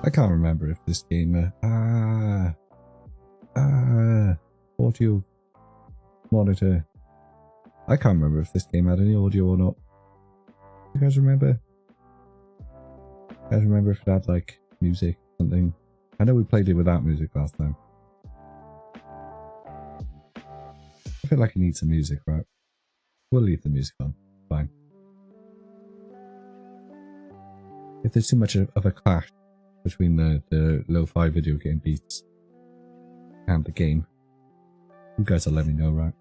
I can't remember if this game... audio monitor. I can't remember if this game had any audio or not. You guys remember? You guys remember if it had like music or something? I know we played it without music last time. I feel like it needs some music, right? We'll leave the music on. Fine. If there's too much of a clash between the lo-fi video game beats and the game, you guys will let me know, right?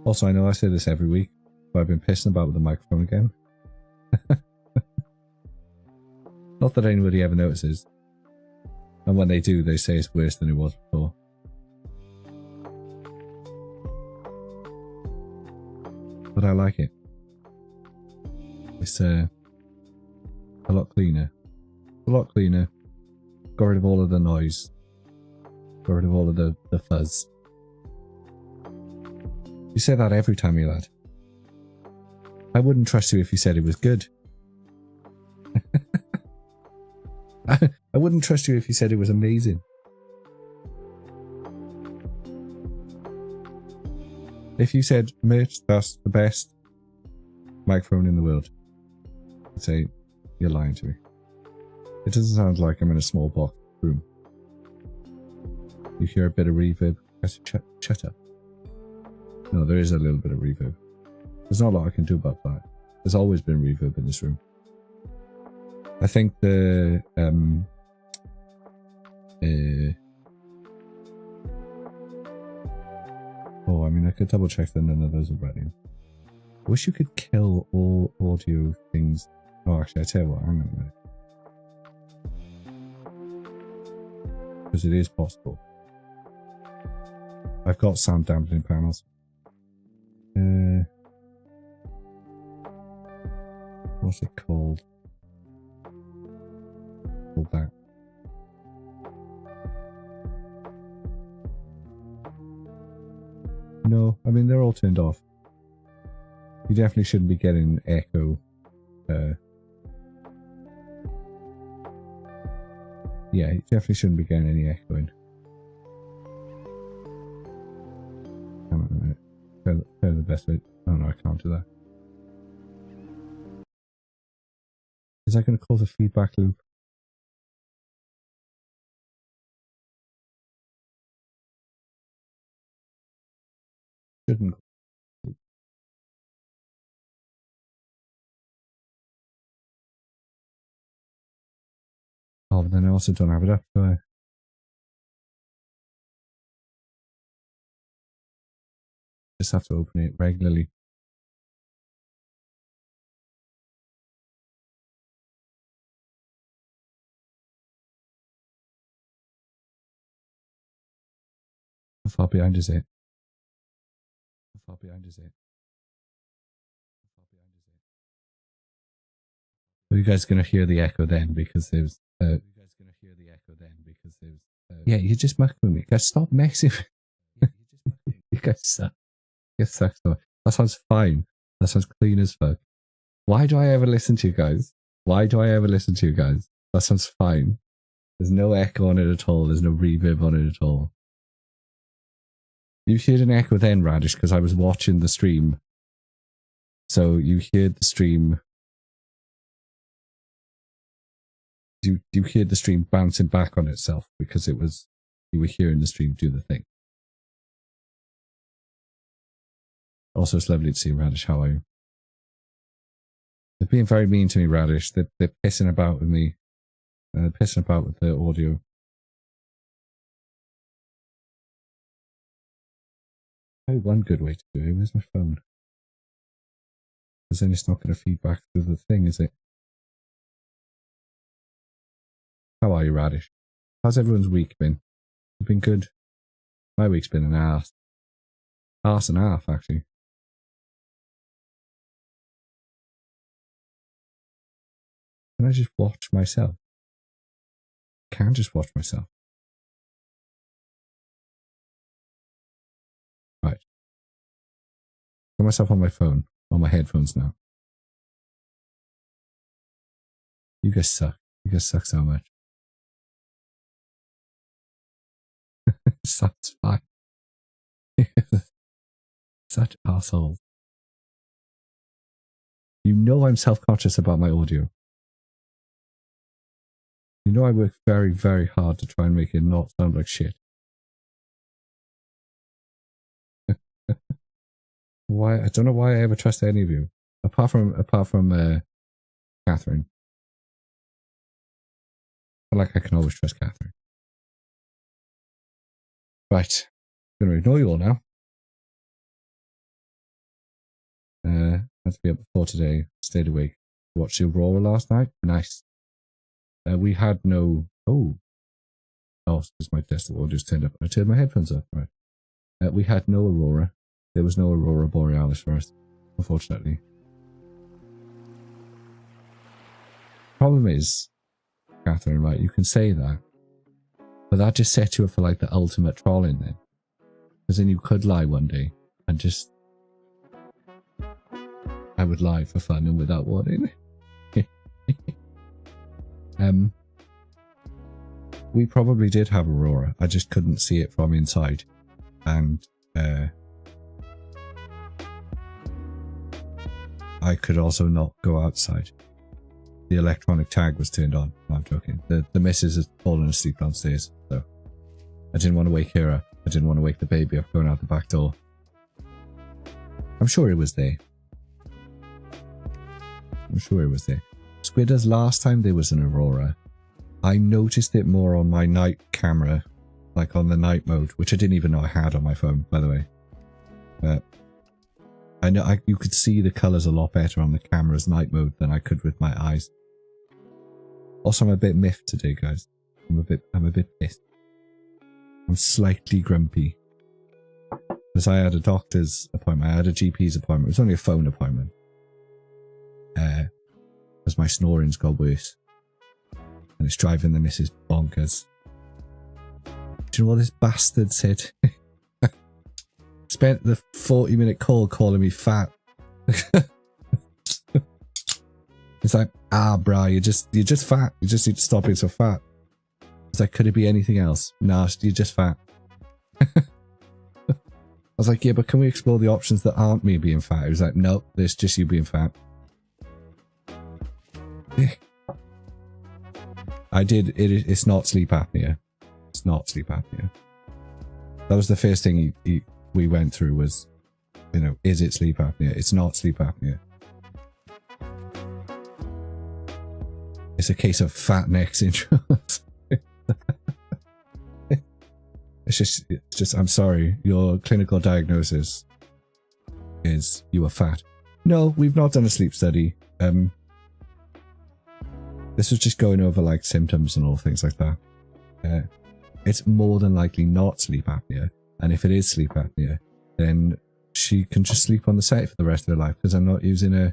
Also, I know I say this every week, but I've been pissing about with the microphone again. Not that anybody ever notices. And when they do, they say it's worse than it was before. But I like it. It's a lot cleaner. A lot cleaner. Got rid of all of the noise. Got rid of all of the fuzz. You say that every time, you lad. I wouldn't trust you if you said it was good. I wouldn't trust you if you said it was amazing. If you said, mate, that's the best microphone in the world, I'd say, you're lying to me. It doesn't sound like I'm in a small box room. You hear a bit of reverb. Shut up. No, there is a little bit of reverb. There's not a lot I can do about that. There's always been reverb in this room. I think the oh, I mean, I could double check that none of those are running. I wish you could kill all audio things. Oh, actually, I tell you what, hang on a minute. Because it is possible. I've got sound dampening panels. What's it called? Called that. No, I mean they're all turned off. You definitely shouldn't be getting echo. Yeah, you definitely shouldn't be getting any echoing. Hang on a minute. Turn the best way. Oh no, I can't do that. Is that going to cause a feedback loop? Shouldn't. Oh, but then I also don't have it up, do I? Just have to open it regularly. How far behind is it? How far behind is it? Are you guys going to hear the echo then? Because there's. Yeah, you just muck with me. Guys, stop messing with me. You guys suck. You suck so much. That sounds fine. That sounds clean as fuck. Why do I ever listen to you guys? Why do I ever listen to you guys? That sounds fine. There's no echo on it at all. There's no reverb on it at all. You heard an echo then, Radish, because I was watching the stream. So you heard the stream. You heard the stream bouncing back on itself because it was, you were hearing the stream do the thing. Also, it's lovely to see Radish. How are you? They're being very mean to me, Radish. They're pissing about with me. They're pissing about with the audio. Probably one good way to do it. Where's my phone? Because then it's not going to feed back through the thing, is it? How are you, Radish? How's everyone's week been? It's been good. My week's been an arse. Arse and a half, actually. Can I just watch myself? I can just watch myself. Right. Got myself on my phone, on my headphones now. You guys suck. You guys suck so much. Sounds fine. Such assholes. You know I'm self-conscious about my audio. You know I work very, very hard to try and make it not sound like shit. Why? I don't know why I ever trust any of you, apart from Catherine. I like I can always trust Catherine. Right, I'm gonna ignore you all now. Had to be up before today. Stayed awake. Watched the Aurora last night. Nice. We had no. Oh, because my desktop audio just turned up. I turned my headphones up. Right. We had no Aurora. There was no Aurora Borealis for us, unfortunately. Problem is, Catherine, right? You can say that, but that just sets you up for like the ultimate trolling then, because then you could lie one day and just. I would lie for fun and without warning. We probably did have Aurora. I just couldn't see it from inside. And I could also not go outside. The electronic tag was turned on. No, I'm joking. The missus has fallen asleep downstairs. So I didn't want to wake her up. I didn't want to wake the baby up going out the back door. I'm sure it was there. I'm sure it was there. Squidders, last time there was an Aurora, I noticed it more on my night camera, like on the night mode, which I didn't even know I had on my phone, by the way. But I know you could see the colours a lot better on the camera's night mode than I could with my eyes. Also, I'm a bit miffed today, guys. I'm a bit pissed. I'm slightly grumpy. Because I had a doctor's appointment, I had a GP's appointment. It was only a phone appointment. Because my snoring's got worse. And it's driving the missus bonkers. Do you know what this bastard said? Spent the 40-minute call calling me fat. It's like, bruh, you're just fat. You just need to stop being so fat. It's like, could it be anything else? Nah, you're just fat. I was like, yeah, but can we explore the options that aren't me being fat? He was like, no, it's just you being fat. I did, it's not sleep apnea. It's not sleep apnea. That was the first thing we went through was, you know, is it sleep apnea? It's not sleep apnea. It's a case of fat neck syndrome. It's just, I'm sorry, your clinical diagnosis is you are fat. No, we've not done a sleep study. This was just going over like symptoms and all things like that. It's more than likely not sleep apnea. And if it is sleep apnea, then she can just sleep on the set for the rest of her life because I'm not using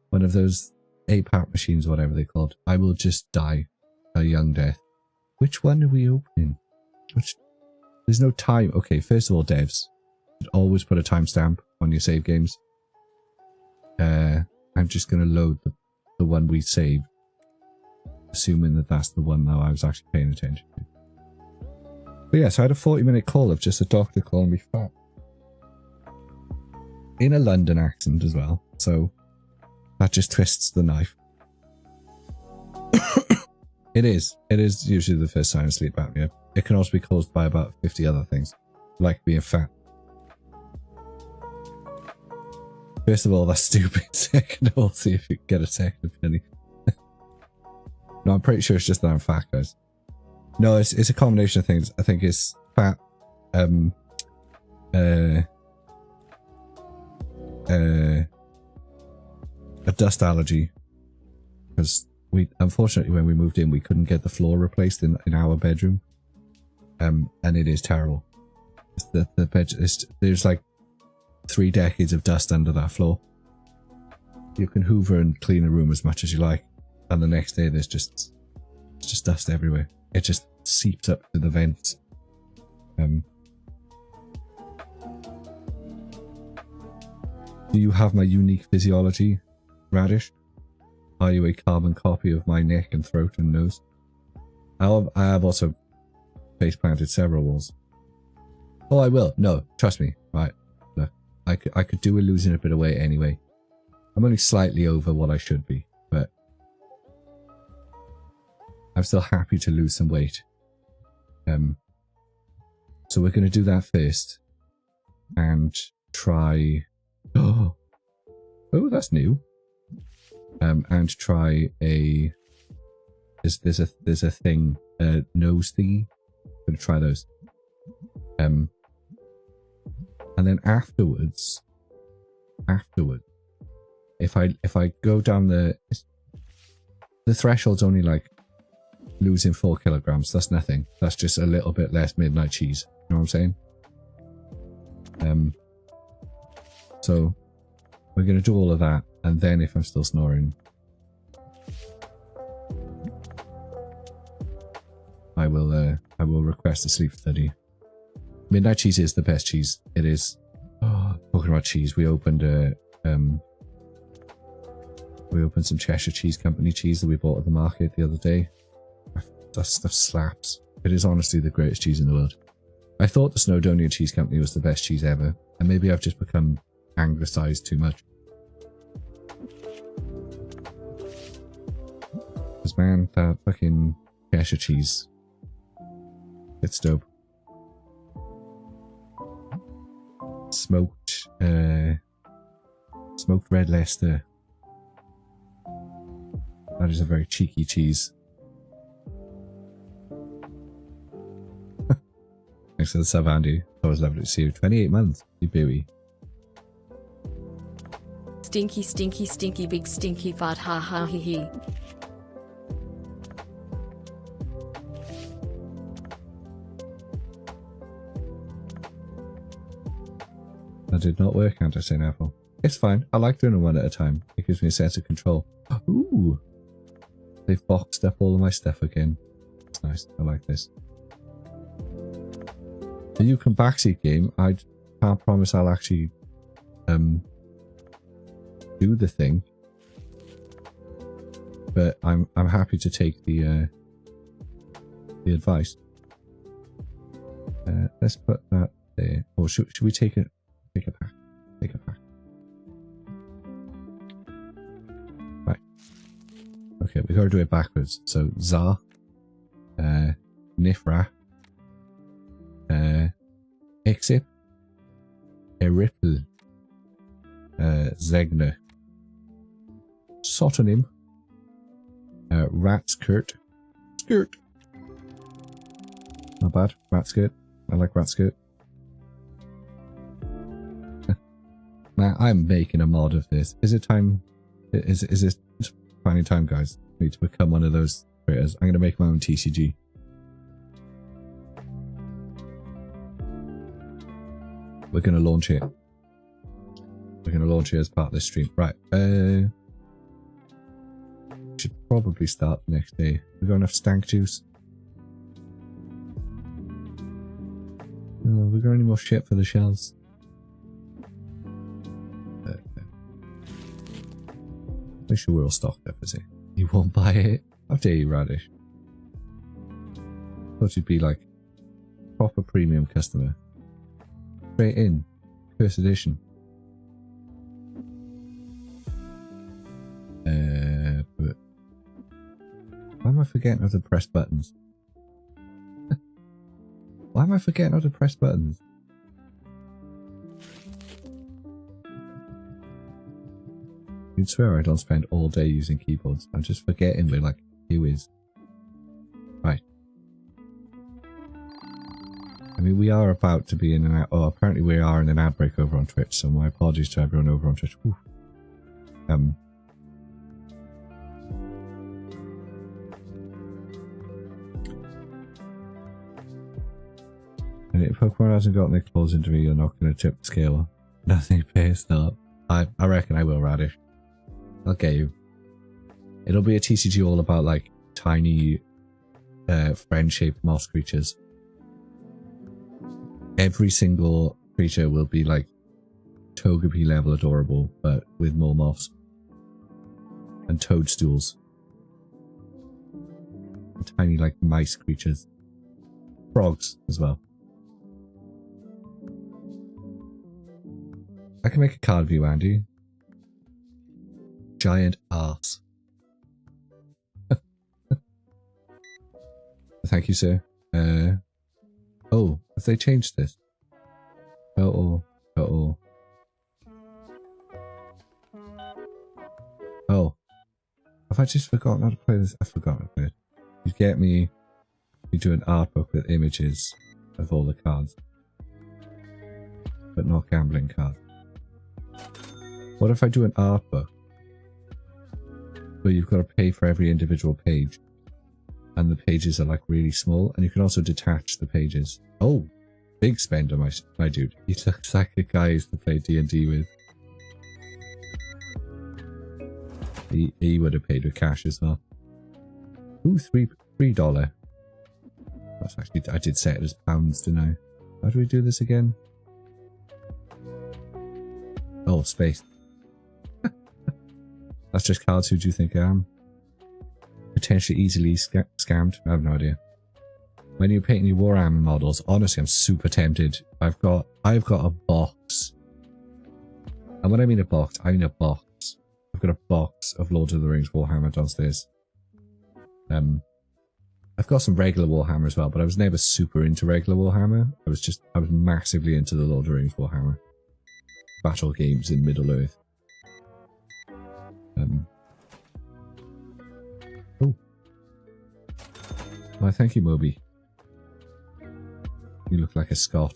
one of those APAP machines or whatever they're called. I will just die a young death. Which one are we opening? There's no time. Okay, first of all, devs, always put a timestamp on your save games. I'm just going to load the one we saved, assuming that that's the one that I was actually paying attention to. But yeah, so I had a 40-minute call of just a doctor calling me fat. In a London accent as well, so that just twists the knife. It is usually the first sign of sleep apnea. It can also be caused by about 50 other things, like being fat. First of all, that's stupid. Second of all, see if you can get a second opinion. No, I'm pretty sure it's just that I'm fat, guys. No, it's a combination of things. I think it's fat, a dust allergy. Because unfortunately, when we moved in, we couldn't get the floor replaced in our bedroom. And it is terrible. There's like 3 decades of dust under that floor. You can hoover and clean a room as much as you like, and the next day there's just dust everywhere. It just seeps up to the vents. Do you have my unique physiology, Radish? Are you a carbon copy of my neck and throat and nose? I have also face planted several walls. Oh, I will. No, trust me. Right, look, I could do with losing a bit of weight anyway. I'm only slightly over what I should be, but I'm still happy to lose some weight. So we're going to do that first and try. Oh, that's new. And try a. There's a thing, nose thingy. I'm gonna try those. And then afterwards, if I go down the threshold's only like losing 4 kilograms. That's nothing. That's just a little bit less midnight cheese. You know what I'm saying? So we're gonna do all of that, and then if I'm still snoring, I will request a sleep study. Midnight cheese is the best cheese. It is. Oh, talking about cheese, we opened some Cheshire Cheese Company cheese that we bought at the market the other day. That stuff slaps. It is honestly the greatest cheese in the world. I thought the Snowdonia Cheese Company was the best cheese ever, and maybe I've just become anglicized too much. Because man, that fucking Cheshire cheese, it's dope. Smoked red Leicester. That is a very cheeky cheese. Thanks for the sub, Andy. Always lovely to see you. 28 months, you baby. Stinky, stinky, stinky, big stinky fart, ha ha he he. That did not work, Anti-Saint Apple. It's fine. I like doing them one at a time. It gives me a sense of control. Ooh! They've boxed up all of my stuff again. It's nice. I like this. The You Can Backseat game, I can't promise I'll actually do the thing. But I'm happy to take the advice. Let's put that there. Or should we take it? Take it back. Take it back. Right. Okay, we gotta do it backwards. So Za, Nifra, Exip, Eripl, Zegna, Sotonym, Ratskirt, Skirt. Not bad. Ratskirt. I like Ratskirt. Now I'm making a mod of this. Is it time? Is it finally time, guys? For me to become one of those creators. I'm gonna make my own TCG. We're gonna launch it. We're gonna launch it as part of this stream. Right. Should probably start the next day. We got enough stank juice. Oh, we got any more shit for the shells? Make sure we're all stocked up, is it? You won't buy it? How dare you, Radish? Thought you'd be like proper premium customer. Straight in. First edition. But why am I forgetting how to press buttons? Why am I forgetting how to press buttons? You'd swear I don't spend all day using keyboards. I'm just forgetting we're like who is. Right. I mean, we are about to be in an ad. Oh, apparently we are in an ad break over on Twitch, so my apologies to everyone over on Twitch. Whew. And if Pokemon hasn't got their claws into me, you're not going to tip the scale. Nothing pissed up. I reckon I will, Radish. I'll get you. It'll be a TCG all about like tiny friend-shaped moss creatures. Every single creature will be like Togepi level adorable, but with more moss. And toadstools. And tiny like mice creatures. Frogs as well. I can make a card view, Andy. Giant arse. Thank you, sir. Oh, have they changed this? Oh. Oh. Have I just forgotten how to play this? I forgot to play it. You get me. You do an art book with images of all the cards. But not gambling cards. What if I do an art book where you've got to pay for every individual page and the pages are like really small and you can also detach the pages? Oh, big spender, my dude. He looks like a guy I used to play D&D with. He would have paid with cash as well. Ooh, $3. That's actually, I did set it as pounds, didn't I? How do we do this again? Oh, space. That's just cards. Who do you think I am? Potentially easily scammed? I have no idea. When you're painting your Warhammer models, honestly, I'm super tempted. I've got a box. And when I mean a box, I mean a box. I've got a box of Lord of the Rings Warhammer downstairs. I've got some regular Warhammer as well, but I was never super into regular Warhammer. I was massively into the Lord of the Rings Warhammer. Battle games in Middle-earth. Oh. Why, thank you, Moby. You look like a Scot.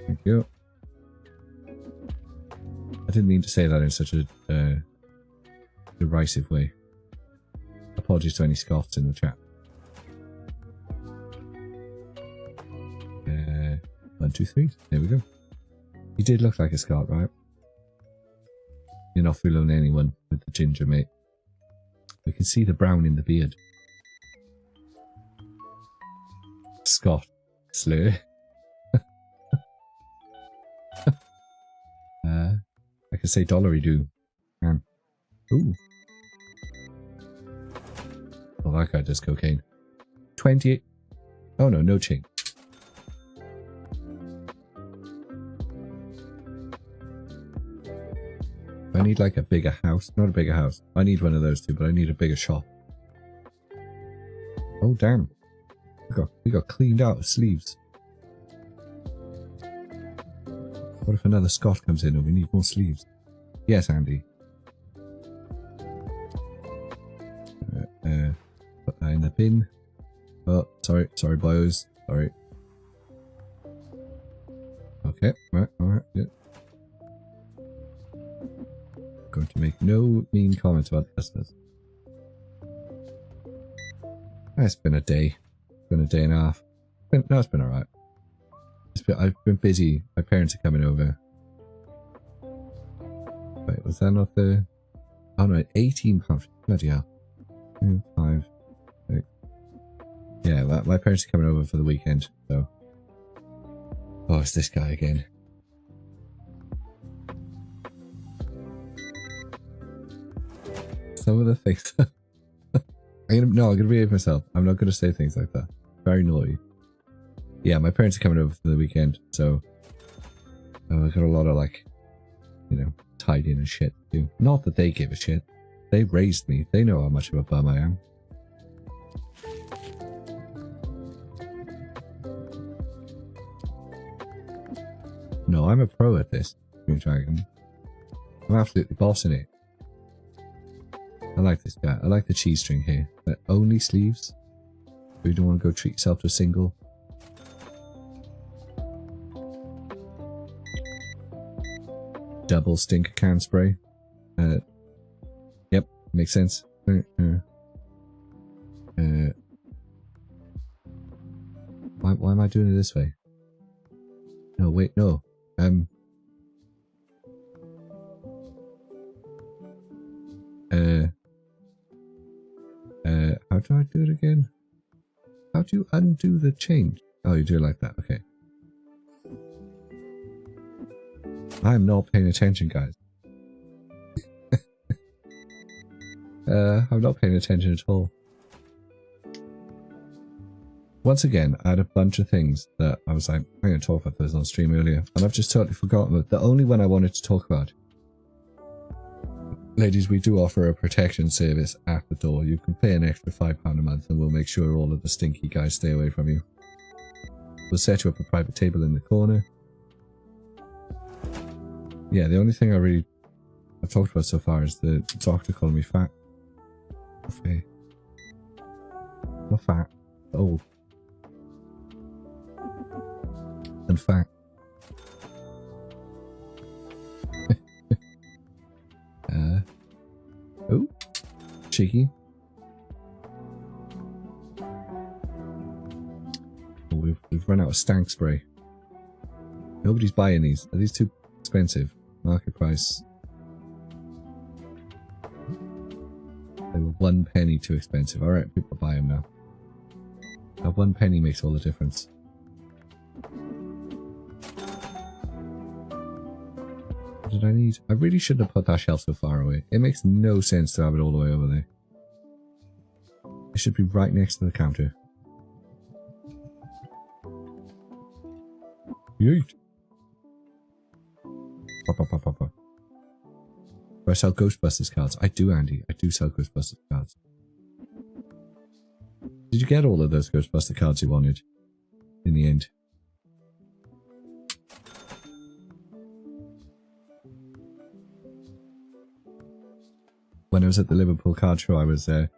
Thank you. I didn't mean to say that in such a derisive way. Apologies to any Scots in the chat. 1, 2, 3. There we go. He did look like a Scot, right? You're not fooling anyone with the ginger, mate. We can see the brown in the beard. Scott. Slur. I could say dollary do. Ooh. Oh, that guy does cocaine. 28. Oh no, no chain. I need like a bigger house. Not a bigger house. I need one of those too, but I need a bigger shop. Oh damn. We got cleaned out of sleeves. What if another Scott comes in and we need more sleeves? Yes, Andy. Put that in the bin. Oh, sorry, boys. Sorry. Okay, alright, yeah. Going to make no mean comments about customers. It's been a day. It's been a day and a half. No, it's been alright. I've been busy. My parents are coming over. Wait, was that not the... Oh no, £18. Bloody hell. 2, 5, 6. Yeah, my parents are coming over for the weekend, so... Oh, it's this guy again. Some of the things... I'm gonna behave myself. I'm not gonna say things like that. Very naughty. Yeah, my parents are coming over for the weekend, so... I've got a lot of, like... You know, tidying and shit to do. Not that they give a shit. They raised me. They know how much of a bum I am. No, I'm a pro at this, Green Dragon. I'm absolutely bossing it. I like this guy. I like the cheese string here. But only sleeves? You don't want to go treat yourself to a single? Double stinker can spray. Yep, makes sense. Why am I doing it this way? No, wait, no. How do I do it again? How do you undo the change? Oh, you do it like that, okay. I'm not paying attention, guys. I'm not paying attention at all. Once again, I had a bunch of things that I was like, I'm going to talk about this on stream earlier, and I've just totally forgotten about the only one I wanted to talk about. Ladies, we do offer a protection service at the door. You can pay an extra £5 a month and we'll make sure all of the stinky guys stay away from you. We'll set you up a private table in the corner. Yeah, the only thing I've talked about so far is the doctor calling me fat. Okay. Not fat, old. And fat. Oh, cheeky. Oh, we've run out of stank spray. Nobody's buying these. Are these too expensive? Market price. They were 1 penny too expensive. Alright, people buy them now. Now 1 penny makes all the difference. What did I need? I really shouldn't have put that shelf so far away. It makes no sense to have it all the way over there. It should be right next to the counter. Yeet. Pop. Do I sell Ghostbusters cards? I do, Andy. I do sell Ghostbusters cards. Did you get all of those Ghostbuster cards you wanted? In the end? When I was at the Liverpool card show, I went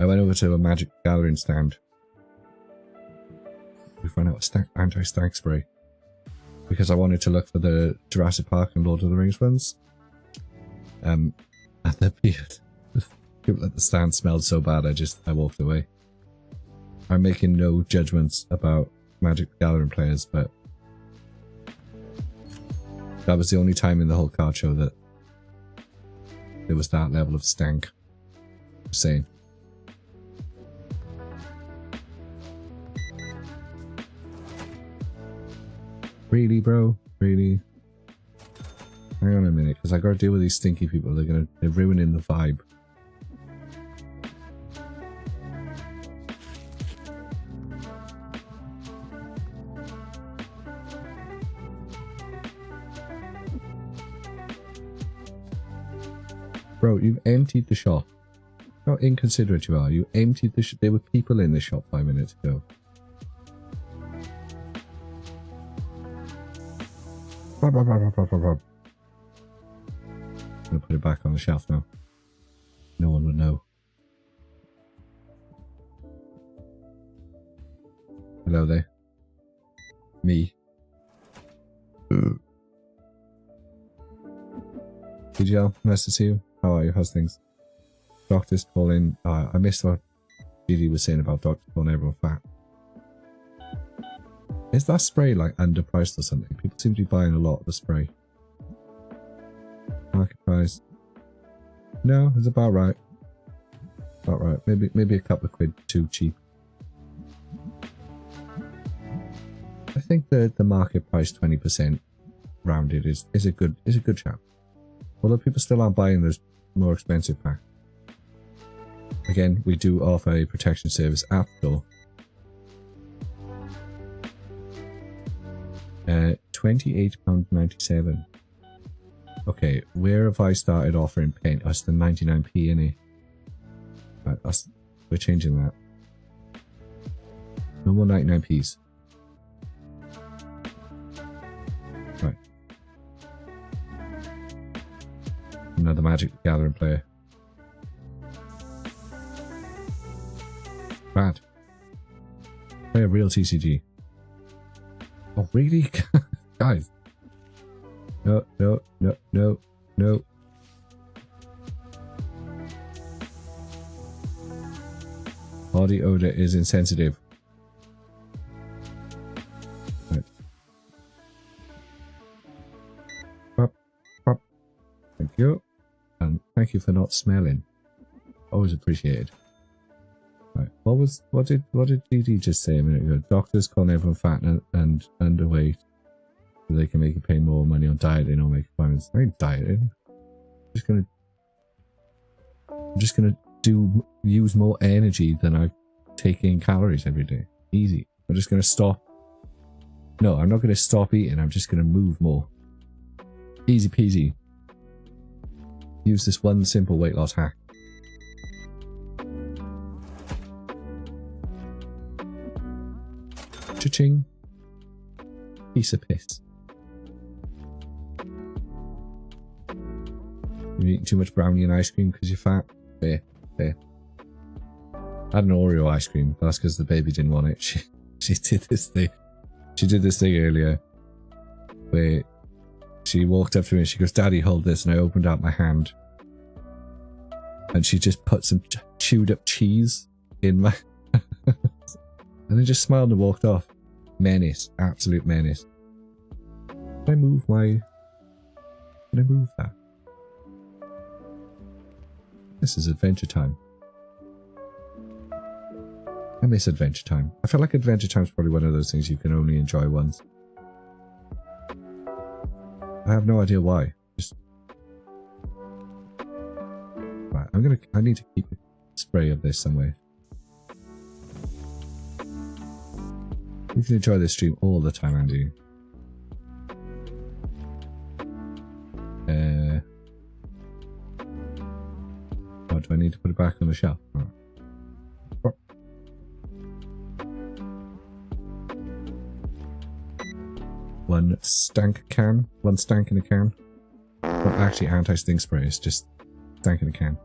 over to a Magic Gathering stand. We've run out of anti-stank spray. Because I wanted to look for the Jurassic Park and Lord of the Rings ones. And the people at the stand smelled so bad, I walked away. I'm making no judgments about Magic Gathering players, but... that was the only time in the whole card show that there was that level of stank. Just saying. Really, bro? Really? Hang on a minute, because I gotta deal with these stinky people. They're ruining the vibe. Bro, you've emptied the shop. How inconsiderate you are. You emptied the shop. There were people in the shop 5 minutes ago. I'm gonna put it back on the shelf now. No one would know. Hello there. Me. TGL, nice to see you. How are you? How's things? Doctors calling. I missed what GD was saying about doctors calling everyone fat. Is that spray like underpriced or something? People seem to be buying a lot of the spray. Market price. No, it's about right. About right. Maybe a couple of quid too cheap. I think the market price 20% rounded is a good shout. Although people still aren't buying those more expensive packs. Again, we do offer a protection service at the door. £28.97. Okay, where have I started offering pen? That's the 99p in it. Right, we're changing that. No more 99p's. Right. Another Magic the Gathering player. Bad. Play a real TCG. Oh, really? Guys. No. Body odor is insensitive. Right. Pop. Thank you. And thank you for not smelling. Always appreciated. Right. What did GD just say a minute ago? Doctors calling everyone fat and underweight so they can make you pay more money on dieting or make appointments. I ain't dieting. I'm just gonna use more energy than I take in calories every day. Easy. I'm just gonna stop. No, I'm not gonna stop eating. I'm just gonna move more. Easy peasy. Use this one simple weight loss hack. Cha-ching. Piece of piss. You're eating too much brownie and ice cream because you're fat? Fair. I had an Oreo ice cream, but that's because the baby didn't want it. She did this thing. She did this thing earlier where she walked up to me and she goes, "Daddy, hold this," and I opened out my hand and she just put some chewed up cheese in my and then just smiled and walked off. Menace. Absolute menace. Can I move that? This is Adventure Time. I miss Adventure Time. I feel like Adventure Time is probably one of those things you can only enjoy once. I have no idea why. Just... Right, I need to keep a spray of this somewhere. You can enjoy this stream all the time, Andy. What, do I need to put it back on the shelf? Right. One stank in a can. Not actually anti-stink spray, it's just stank in a can.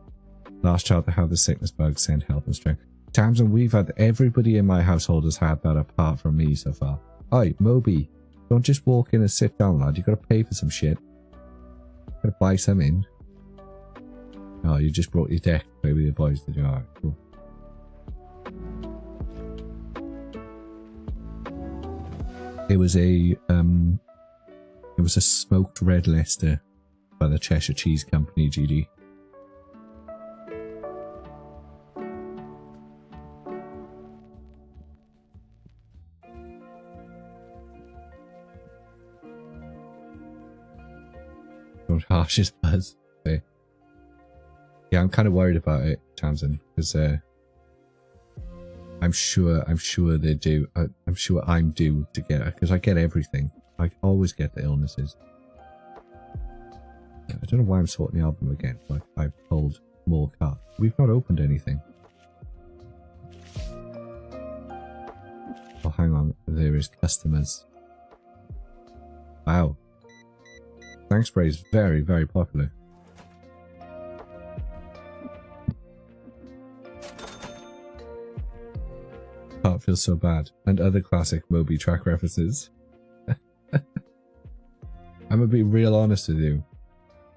Last child to have the sickness bug, send help and strength. Tamsin, we've had everybody in my household has had that apart from me so far. Oi, Moby, don't just walk in and sit down, lad. You gotta pay for some shit. You gotta buy some in. Oh, you just brought your deck to play with your boys, did you? Alright, cool. It was a smoked red Leicester by the Cheshire Cheese Company, GD. don't harsh his buzz. Okay. Yeah, I'm kind of worried about it, Tamsin, because I'm sure they do. I'm sure I'm due to get it, because I get everything. I always get the illnesses. I don't know why I'm sorting the album again. Like, I've pulled more cards. We've not opened anything. Oh, hang on. There is customers. Wow. Thanks spray is very, very popular. Heart feels so bad. And other classic Moby track references. I'm gonna be real honest with you.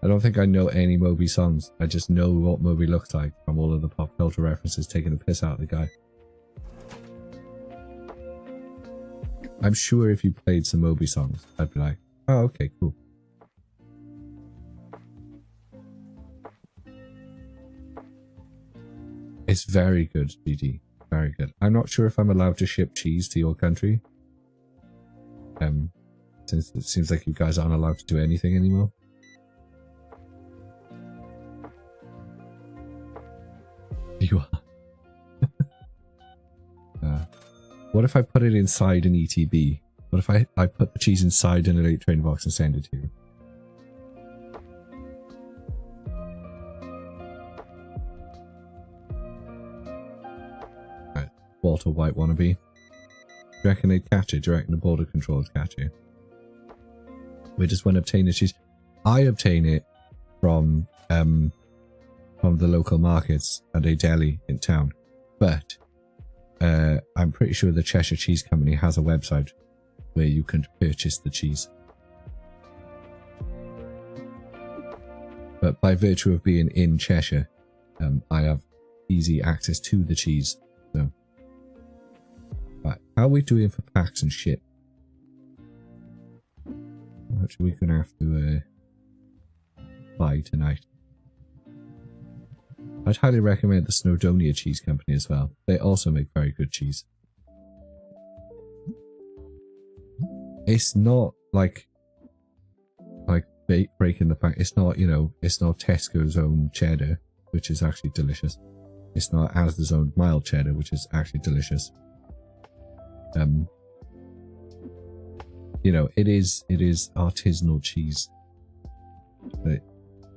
I don't think I know any Moby songs. I just know what Moby looks like from all of the pop culture references taking the piss out of the guy. I'm sure if you played some Moby songs, I'd be like, oh, okay, cool. It's very good, GD. Very good. I'm not sure if I'm allowed to ship cheese to your country. Since it seems like you guys aren't allowed to do anything anymore. You are. What if I put it inside an ETB? What if I put the cheese inside an Elite Train box and send it to you? Right. Walter White wannabe. Do you reckon they'd catch it? Do you reckon the border controllers catch you? We just want to obtain the cheese. I obtain it from the local markets at a deli in town, but I'm pretty sure the Cheshire Cheese Company has a website where you can purchase the cheese. But by virtue of being in Cheshire, I have easy access to the cheese. So, right, how are we doing for packs and shit? How much are we gonna have to buy tonight? I'd highly recommend the Snowdonia Cheese Company as well. They also make very good cheese. It's not like breaking the pack. It's not, you know, it's not Tesco's own cheddar, which is actually delicious. It's not Asda's own mild cheddar, which is actually delicious. You know, it is artisanal cheese. But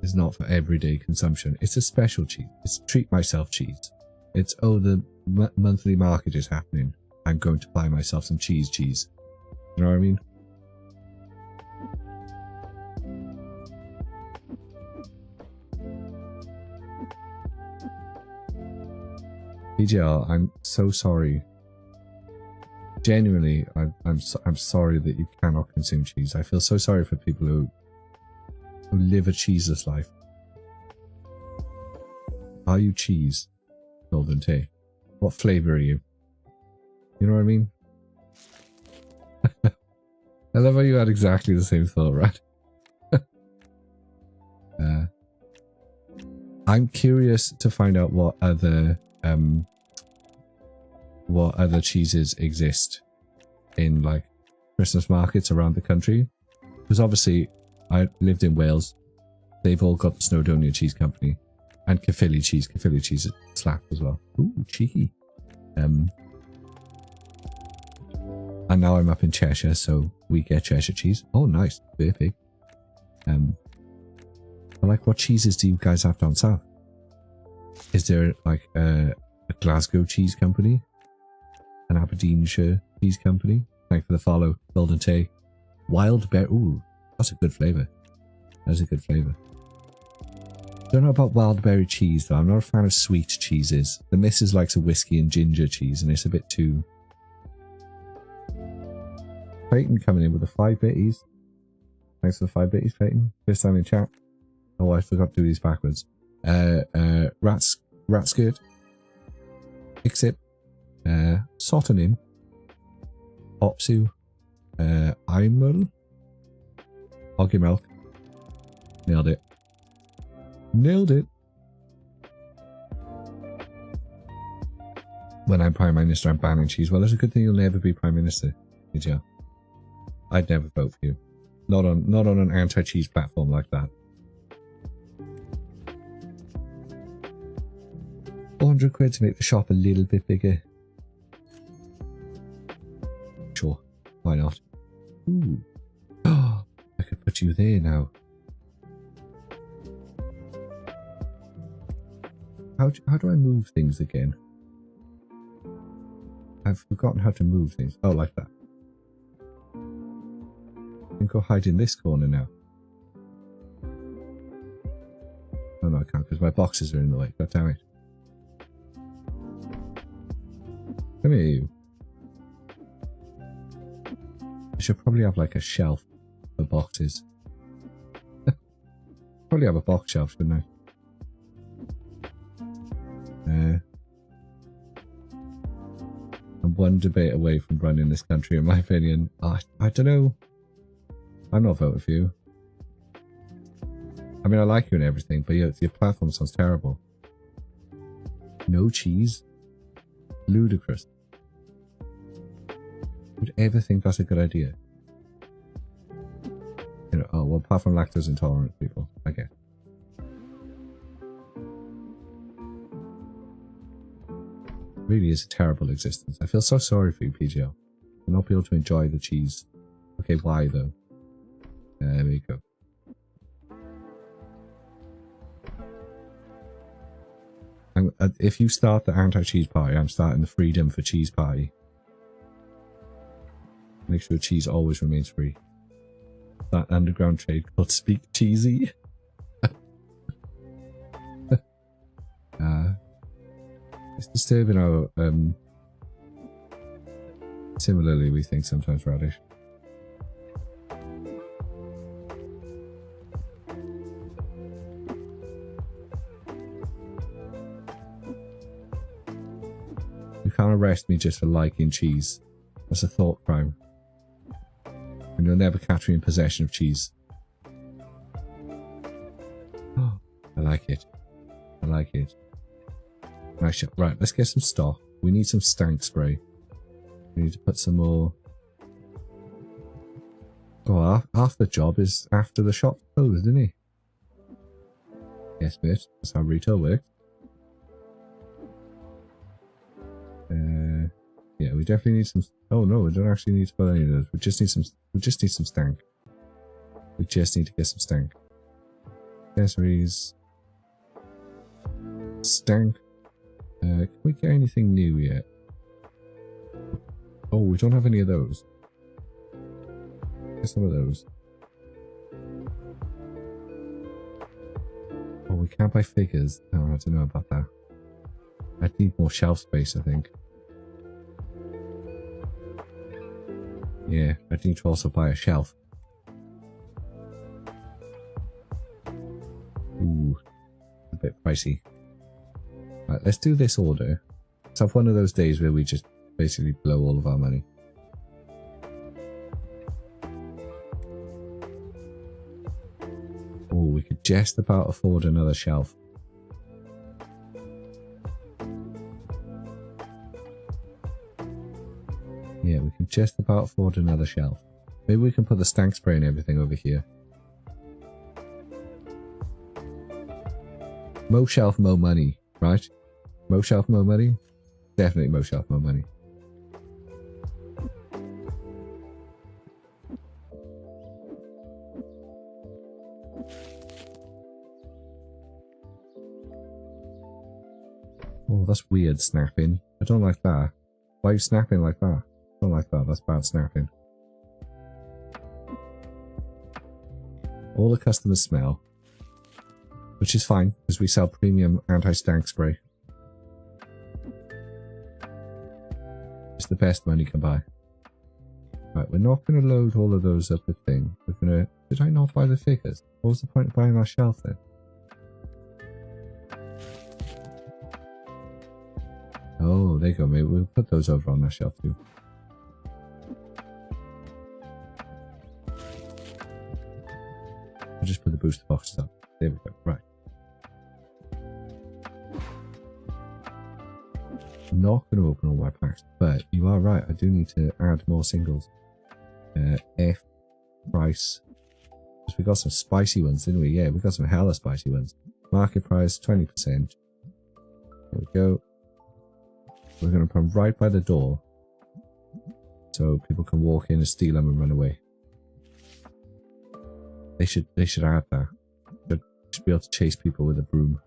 it's not for everyday consumption. It's a special cheese. It's treat myself cheese. It's, oh, the monthly market is happening. I'm going to buy myself some cheese. You know what I mean? PGL, I'm so sorry. Genuinely, I'm sorry that you cannot consume cheese. I feel so sorry for people who live a cheeseless life. Are you cheese? Golden Tea. What flavor are you? You know what I mean? I love how you had exactly the same thought, right? I'm curious to find out what other cheeses exist in like Christmas markets around the country, because obviously I lived in Wales. They've all got the Snowdonia Cheese Company and Caerphilly cheese. Caerphilly cheese is slapped as well. Ooh, cheeky. And now I'm up in Cheshire, so we get Cheshire cheese. Oh, nice. Very big. But like, what cheeses do you guys have down south? Is there like a Glasgow Cheese Company? An Aberdeenshire Cheese Company? Thanks for the follow, Golden Tea. Wild Berry. Ooh, that's a good flavour. That's a good flavour. Don't know about wild berry cheese though. I'm not a fan of sweet cheeses. The missus likes a whiskey and ginger cheese, and it's a bit too. Peyton coming in with the 5 bitties. Thanks for the 5 bitties, Peyton. First time in chat. Oh, I forgot to do these backwards. Rat skirt. Exit. Sotonym. Opsu. Imel. Hoggy milk. Nailed it. Nailed it. When I'm Prime Minister, I'm banning cheese. Well, it's a good thing you'll never be Prime Minister, PGL. I'd never vote for you. Not on an anti-cheese platform like that. 400 quid to make the shop a little bit bigger. Sure, why not? Ooh. Oh, I could put you there now. How do I move things again? I've forgotten how to move things. Oh, like that. I can go hide in this corner now. Oh no, I can't because my boxes are in the way. God damn it. Come here, you. I should probably have like a shelf for boxes. Probably have a box shelf, shouldn't I? I'm one debate away from running this country, in my opinion. I don't know. I'm not voting for you. I mean, I like you and everything, but your platform sounds terrible. No cheese? Ludicrous. Would ever think that's a good idea? You know, oh, well, apart from lactose intolerant people, I guess. Really is a terrible existence. I feel so sorry for you, PGL. For not be able to enjoy the cheese. Okay, why though? There we go. If you start the anti-cheese party, I'm starting the freedom for cheese party. Make sure cheese always remains free. That underground trade called Speak Cheesy. It's disturbing how similarly we think sometimes, Radish. You can't arrest me just for liking cheese. That's a thought crime. And you'll never catch me in possession of cheese. Oh, I like it. I like it. Nice. Right, let's get some stock. We need some stank spray. We need to put some more. Oh, half the job is after the shop's closed, isn't he? Yes, mate. That's how retail works. Yeah, we definitely need some. Oh no, we don't actually need to put any of those. We just need some. We just need some stank. We just need to get some stank. Accessories. Stank. Can we get anything new yet? Oh, we don't have any of those. Get some of those. Oh, we can't buy figures. Oh, I don't know about that. I need more shelf space, I think. Yeah, I need to also buy a shelf. Ooh, a bit pricey. Right, let's do this order. Let's have one of those days where we just basically blow all of our money. Oh, we could just about afford another shelf. Yeah, we can just about afford another shelf. Maybe we can put the stank spray and everything over here. Mo shelf, mo money, right? Mo shelf, mo money? Definitely mo shelf, mo money. Oh, that's weird snapping. I don't like that. Why are you snapping like that? I don't like that. That's bad snapping. All the customers smell. Which is fine, because we sell premium anti-stank spray. It's the best money can buy. Right, we're not going to load all of those up with things. We're going to... Did I not buy the figures? What was the point of buying our shelf then? Oh, there you go. Maybe we'll put those over on that shelf too. I'll just put the booster boxes up. There we go. Right. I'm not going to open all my packs, but you are right. I do need to add more singles. F price. Because we got some spicy ones, didn't we? Yeah, we got some hella spicy ones. Market price 20%. There we go. We're going to put them right by the door, so people can walk in and steal them and run away. They should add that. They should be able to chase people with a broom.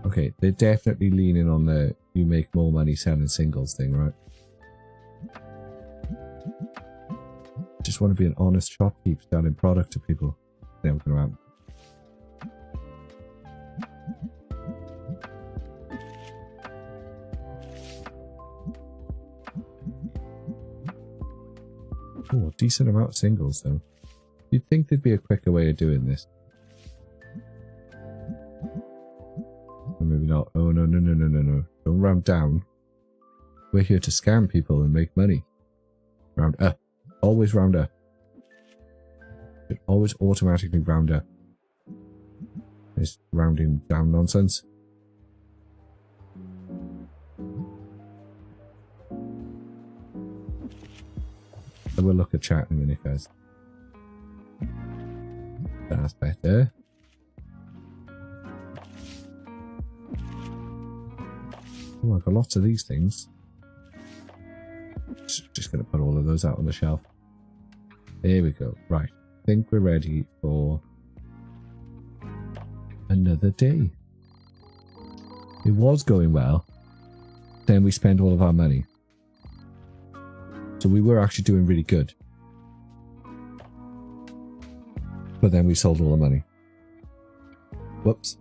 Okay, they're definitely leaning on the you make more money selling singles thing, right? Just want to be an honest shopkeep selling product to people. Never gonna happen. Oh, a decent amount of singles though. You'd think there'd be a quicker way of doing this. Or maybe not. Oh no. Don't round down. We're here to scam people and make money. Round up. Always round up. Should always automatically round up. This rounding down nonsense. So we'll look at chat in a minute, guys. That's better. Oh, I've got lots of these things. Just going to put all of those out on the shelf. There we go. Right. I think we're ready for another day. It was going well. Then we spent all of our money. So we were actually doing really good. But then we sold all the money. Whoops.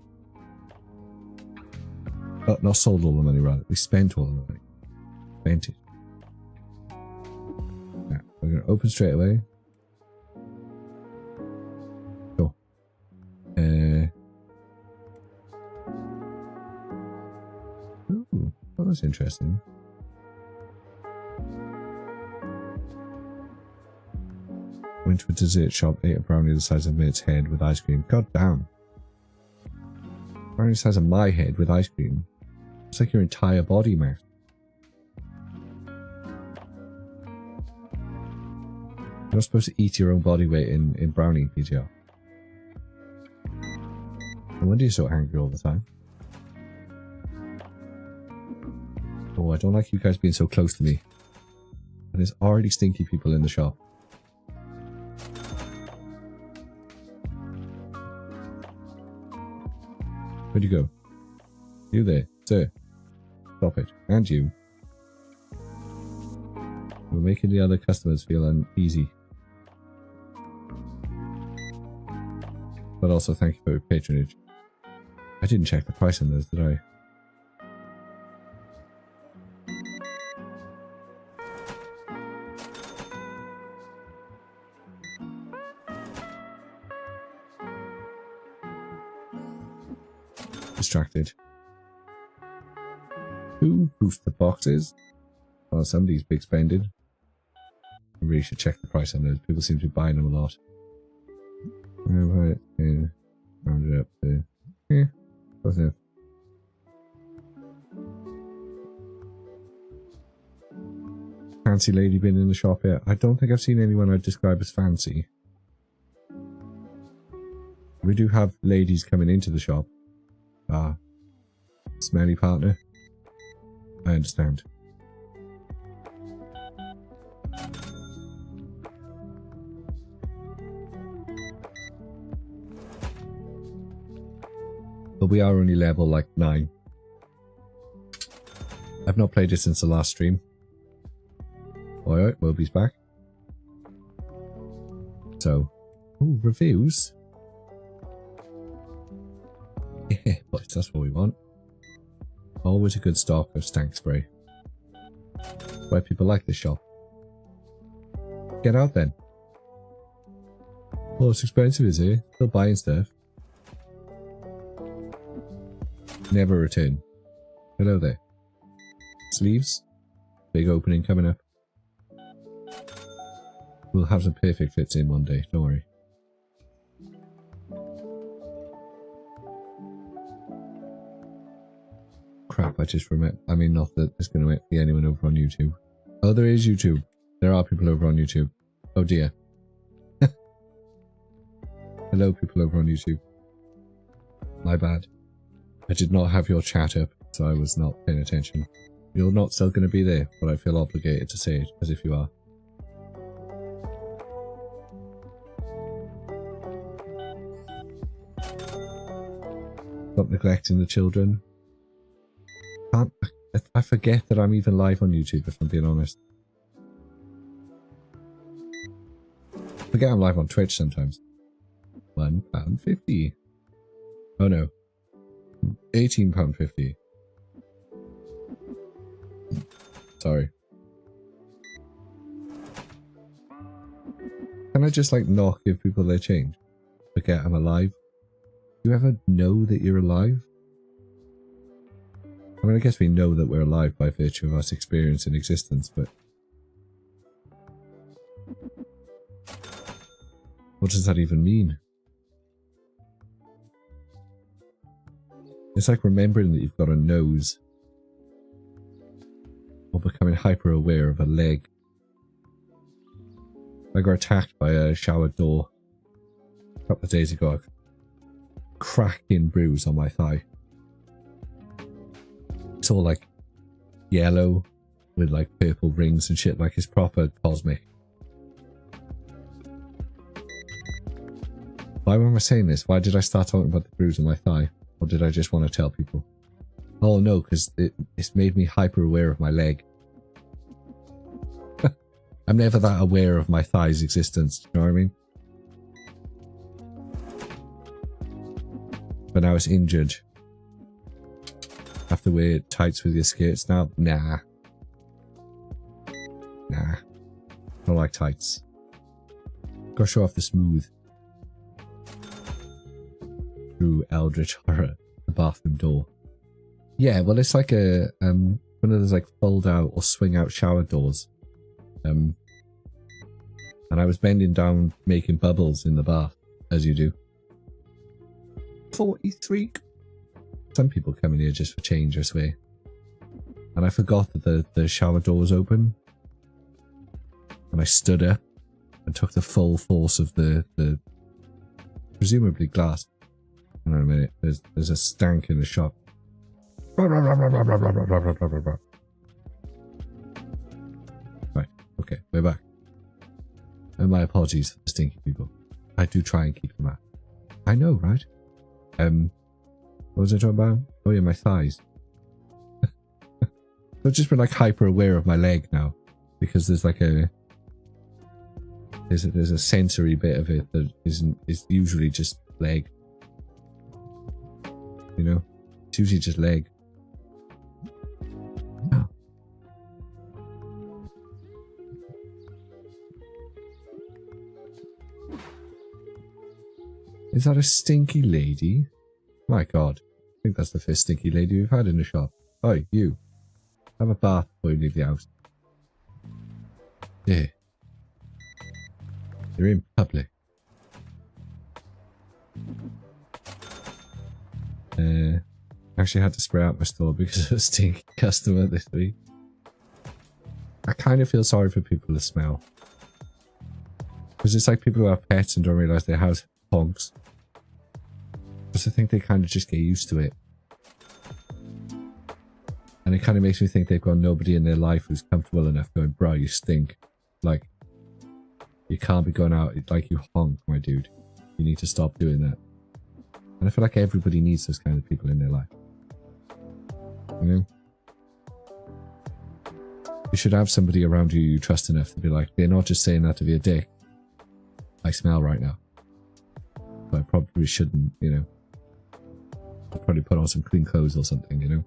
Oh, not sold all the money, rather. We spent all the money. Spent it. Now, we're going to open straight away. Cool. Ooh, that was interesting. Went to a dessert shop, ate a brownie the size of Mirt's head with ice cream. God damn. Brownie the size of my head with ice cream. It's like your entire body mass. You're not supposed to eat your own body weight in brownie, PTR. No wonder you're so angry all the time. Oh, I don't like you guys being so close to me. And there's already stinky people in the shop. Where'd you go? You there, sir. Stop it. And you. We're making the other customers feel uneasy. But also thank you for your patronage. I didn't check the price on those, did I? Distracted. Who boost the boxes? Oh, somebody's big spending. I really should check the price on those. People seem to be buying them a lot. Right, yeah. Round it up to... yeah, close enough. Fancy lady been in the shop yet? I don't think I've seen anyone I'd describe as fancy. We do have ladies coming into the shop. Ah, smelly partner. I understand. But we are only level like 9. I've not played it since the last stream. Alright, Moby's back. So, ooh, reviews. Yeah, boys, that's what we want. Always a good stock of stank spray. Why people like this shop. Get out then. Oh, it's expensive, is it? Still buying stuff. Never return. Hello there. Sleeves. Big opening coming up. We'll have some perfect fits in one day, don't worry. Crap, I just remember. I mean, not that there's going to be anyone over on YouTube. Oh, there is YouTube. There are people over on YouTube. Oh dear. Hello, people over on YouTube. My bad. I did not have your chat up, so I was not paying attention. You're not still going to be there, but I feel obligated to say it as if you are. Stop neglecting the children. I forget that I'm even live on YouTube, if I'm being honest. I forget I'm live on Twitch sometimes. £1.50. Oh no. £18.50. Sorry. Can I just like not give people their change? Forget I'm alive? Do you ever know that you're alive? I mean, I guess we know that we're alive by virtue of us experiencing existence, but... what does that even mean? It's like remembering that you've got a nose. Or becoming hyper aware of a leg. I got attacked by a shower door a couple of days ago. Cracking bruise on my thigh. It's all like yellow with like purple rings and shit, like it's proper cosmic. Why am I saying this? Why did I start talking about the bruise on my thigh? Or did I just want to tell people? Oh no, because it's made me hyper aware of my leg. I'm never that aware of my thigh's existence, do you know what I mean? But now it's injured. Have to wear tights with your skirts now? Nah. Nah. Don't like tights. Gotta show off the smooth. Through Eldritch Horror, the bathroom door. Yeah, well it's like a, one of those like fold out or swing out shower doors. And I was bending down making bubbles in the bath, as you do. 43. Some people come in here just for change, I swear. And I forgot that the shower door was open. And I stood up and took the full force of the presumably glass. Hang on a minute, there's a stank in the shop. Right, okay, we're back. And my apologies for the stinky people. I do try and keep them out. I know, right? What was I talking about? Oh yeah, my thighs. I've just been like hyper aware of my leg now. Because there's like a... There's a sensory bit of it that is usually just leg. You know? It's usually just leg. Oh. Is that a stinky lady? My god. I think that's the first stinky lady we've had in the shop. Oi, you. Have a bath before you leave the house. Yeah. You're in public. Actually had to spray out my store because of a stinky customer this week. I kind of feel sorry for people that smell. Because it's like people who have pets and don't realise their house honks. Because I think they kind of just get used to it. And it kind of makes me think they've got nobody in their life who's comfortable enough going, bro, you stink. Like, you can't be going out like you honk, my dude. You need to stop doing that. And I feel like everybody needs those kind of people in their life. You know? You should have somebody around you you trust enough to be like, they're not just saying that to be a dick. I smell right now. But I probably shouldn't, you know. I'll probably put on some clean clothes or something, you know.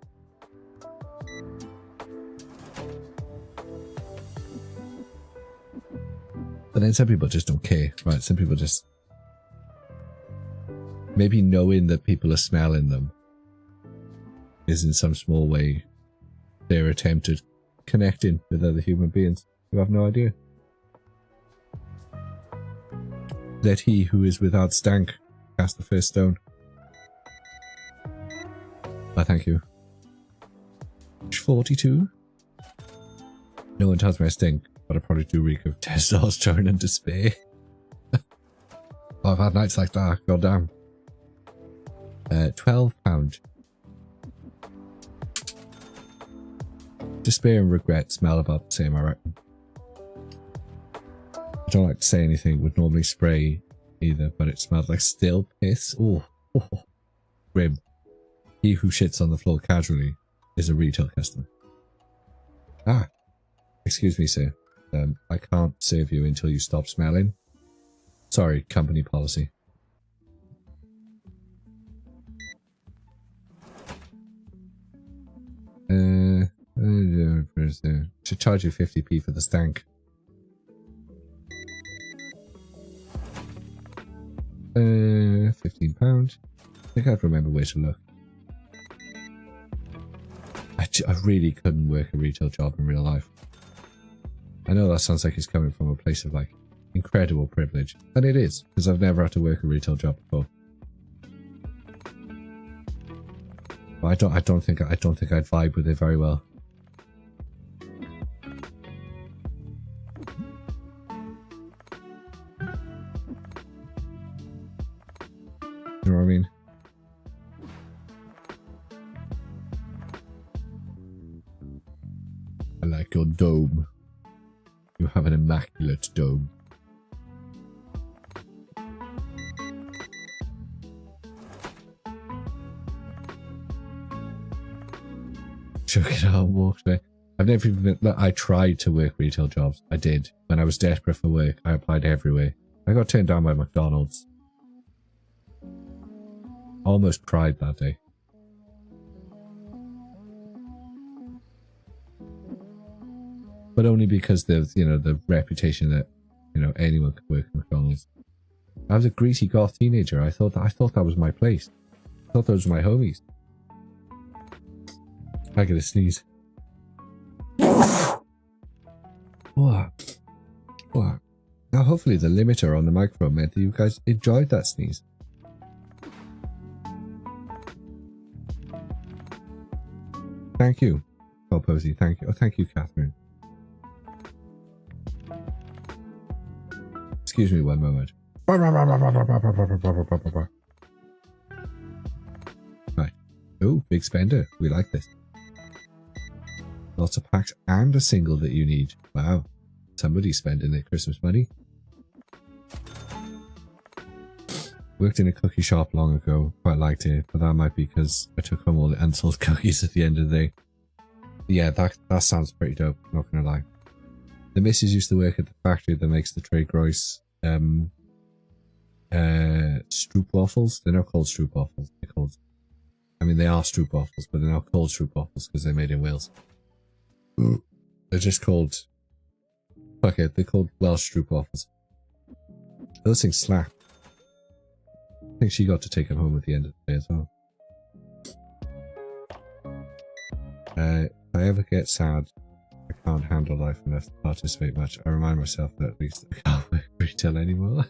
But then some people just don't care, right? Some people just... Maybe knowing that people are smelling them is in some small way their attempt at connecting with other human beings who have no idea. Let he who is without stank cast the first stone. Oh, thank you. 42? No one tells me I stink, but I probably do reek of testosterone and despair. Oh, I've had nights like that. God damn. £12. Despair and regret smell about the same, I reckon. I don't like to say anything, would normally spray either, but it smelled like still piss. Oh, grim. He who shits on the floor casually is a retail customer. Ah, excuse me, sir. I can't serve you until you stop smelling. Sorry, company policy. Should charge you 50p for the stank. £15. I think I'd remember where to look. I really couldn't work a retail job in real life. I know that sounds like it's coming from a place of like incredible privilege, and it is, because I've never had to work a retail job before. But I don't think I'd vibe with it very well. You know what I mean? I like your dome. You have an immaculate dome. Shook it out and walked away. I've never even been... I tried to work retail jobs. I did. When I was desperate for work, I applied everywhere. I got turned down by McDonald's. Almost cried that day. But only because there's, you know, the reputation that, you know, anyone could work at McDonald's. I was a greasy goth teenager. I thought that was my place. I thought those were my homies. I gotta sneeze. What? What? Now, hopefully the limiter on the microphone meant that you guys enjoyed that sneeze. Thank you. Oh, Posey, thank you. Oh, thank you, Catherine. Excuse me one moment. Right. Oh, big spender. We like this. Lots of packs and a single that you need. Wow. Somebody's spending their Christmas money. Worked in a cookie shop long ago. Quite liked it, but that might be because I took home all the unsold cookies at the end of the day. Yeah, that sounds pretty dope, not gonna lie. The missus used to work at the factory that makes the Trey Gross Stroop waffles. They're not called Stroop waffles. They're called... I mean, they are Stroop waffles, but they're not called Stroop waffles because they're made in Wales. They're just called... Fuck it, they're called Welsh Stroop waffles. Those things slap. I think she got to take them home at the end of the day as well. If I ever get sad, I can't handle life enough to participate much. I remind myself that at least I can't work retail anymore.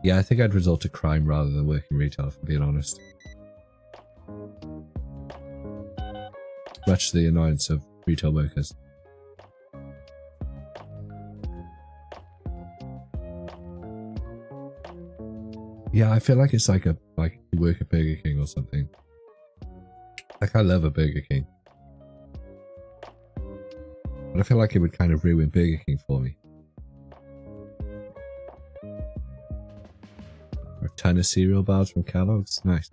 Yeah, I think I'd resort to crime rather than working retail, if I'm being honest. Much to the annoyance of retail workers. Yeah, I feel like it's like you work at Burger King or something. Like, I love a Burger King. But I feel like it would kind of ruin Burger King for me. A ton of cereal bars from Kellogg's. Nice.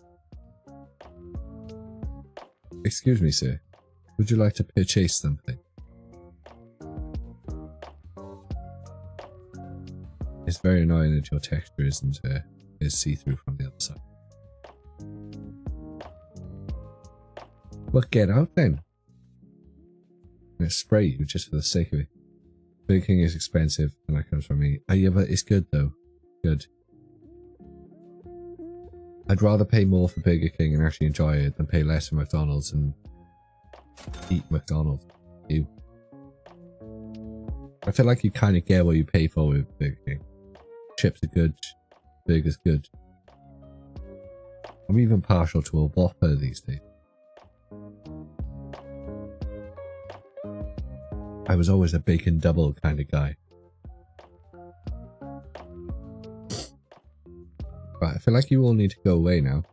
Excuse me, sir. Would you like to purchase something? It's very annoying that your texture isn't is see-through from the other side. Well, get out then. I'm gonna spray you just for the sake of it. Burger King is expensive, and that comes from me. Yeah, but it's good though. Good. I'd rather pay more for Burger King and actually enjoy it than pay less for McDonald's and eat McDonald's. You. I feel like you kind of get what you pay for with Burger King. Chips are good. Burger's good. I'm even partial to a Whopper these days. I was always a bacon double kind of guy. feel like you all need to go away now.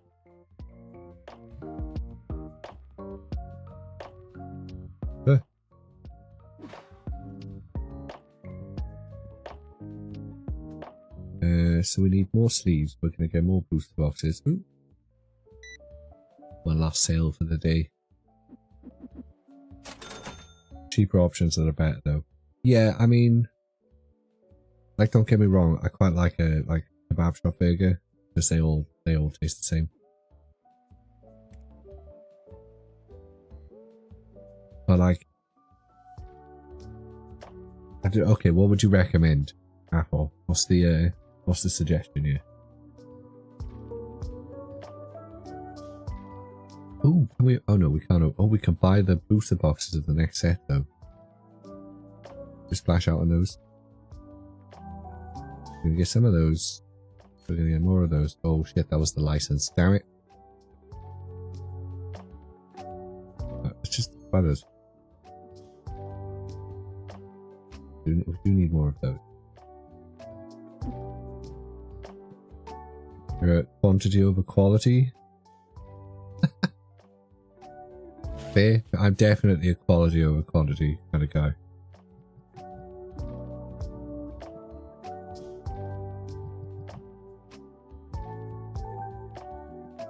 So we need more sleeves. We're going to get more booster boxes. Ooh. One last sale for the day. Cheaper options that are better though. Yeah, I mean, like, don't get me wrong. I quite like a kebab shop burger because they all taste the same. But like, okay, what would you recommend, Apple? What's the suggestion here? Oh, can we? Oh no, we can't. Oh, we can buy the booster boxes of the next set though. Just splash out on those. We're gonna get some of those. We're gonna get more of those. Oh shit, that was the license. Damn it. It's just butters. We do need more of those. Quantity over quality. Fair. I'm definitely a quality over quantity kind of guy.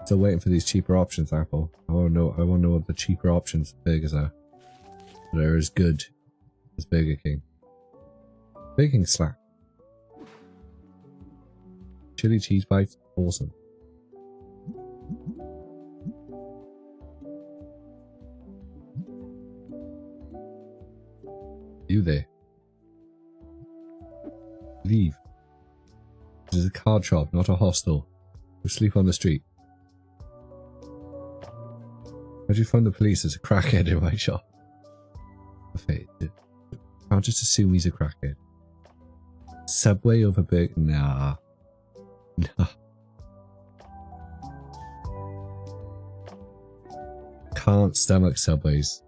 Still waiting for these cheaper options, Apple. I want to know what the cheaper options burgers are. That are as good as Burger King. Burger King slap. Chili cheese bites, awesome. You there? Leave. This is a card shop, not a hostel. You sleep on the street. How'd you find the police as a crackhead in my shop? I'll just assume he's a crackhead. Subway over Burger? Nah. Nah. Can't stomach Subways.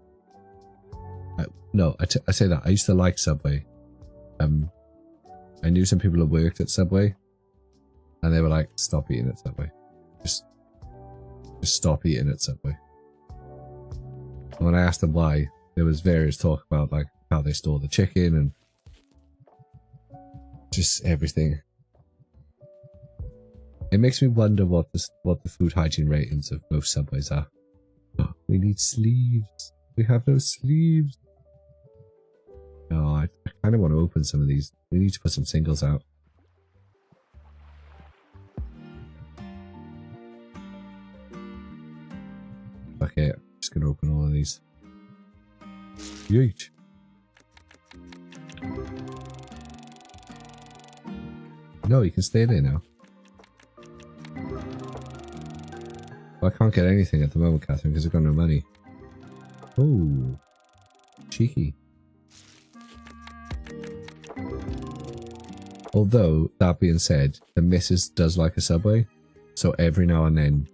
No, I say that. I used to like Subway. I knew some people who worked at Subway. And they were like, stop eating at Subway. Just stop eating at Subway. And when I asked them why, there was various talk about like how they store the chicken and just everything. It makes me wonder what the food hygiene ratings of most Subways are. We need sleeves. We have no sleeves. Oh, I kind of want to open some of these. We need to put some singles out. Okay, I'm just going to open all of these. Yeet. No, you can stay there now. Well, I can't get anything at the moment, Catherine, because I've got no money. Oh, cheeky. Although, that being said, the missus does like a Subway, so every now and then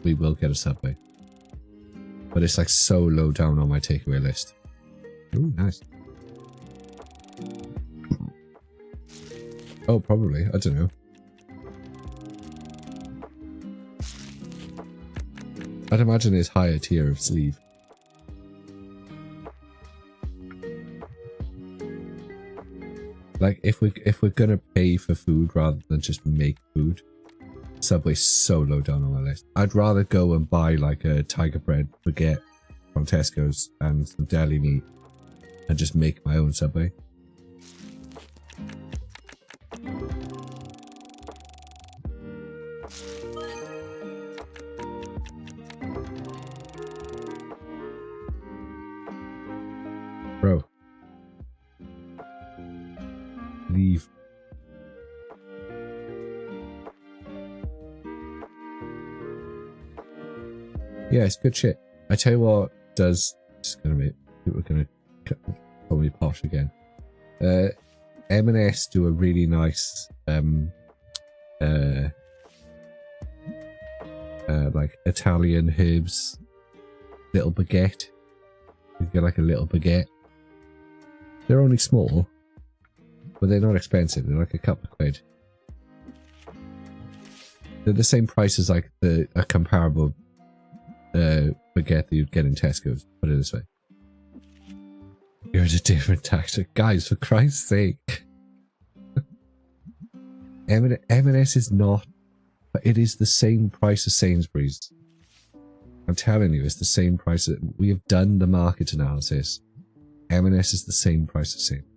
we will get a Subway. But it's like so low down on my takeaway list. Ooh, nice. Oh, probably. I don't know. I'd imagine it's higher tier of sleeve. Like, if we're gonna pay for food rather than just make food, Subway's so low down on my list. I'd rather go and buy like a tiger bread baguette from Tesco's and some deli meat and just make my own Subway. Bro. Leave. Yeah, it's good shit. I tell you what does. It's gonna be. We're gonna probably posh again. M&S do a really nice like Italian herbs little baguette. You get like a little baguette. They're only small, but they're not expensive. They're like a couple of quid. They're the same price as like a comparable baguette that you'd get in Tesco's. Put it this way. You're at a different tactic. Guys, for Christ's sake. M&S is not, but it is the same price as Sainsbury's. I'm telling you, it's the same price. We have done the market analysis. M&S is the same price as Sainsbury's.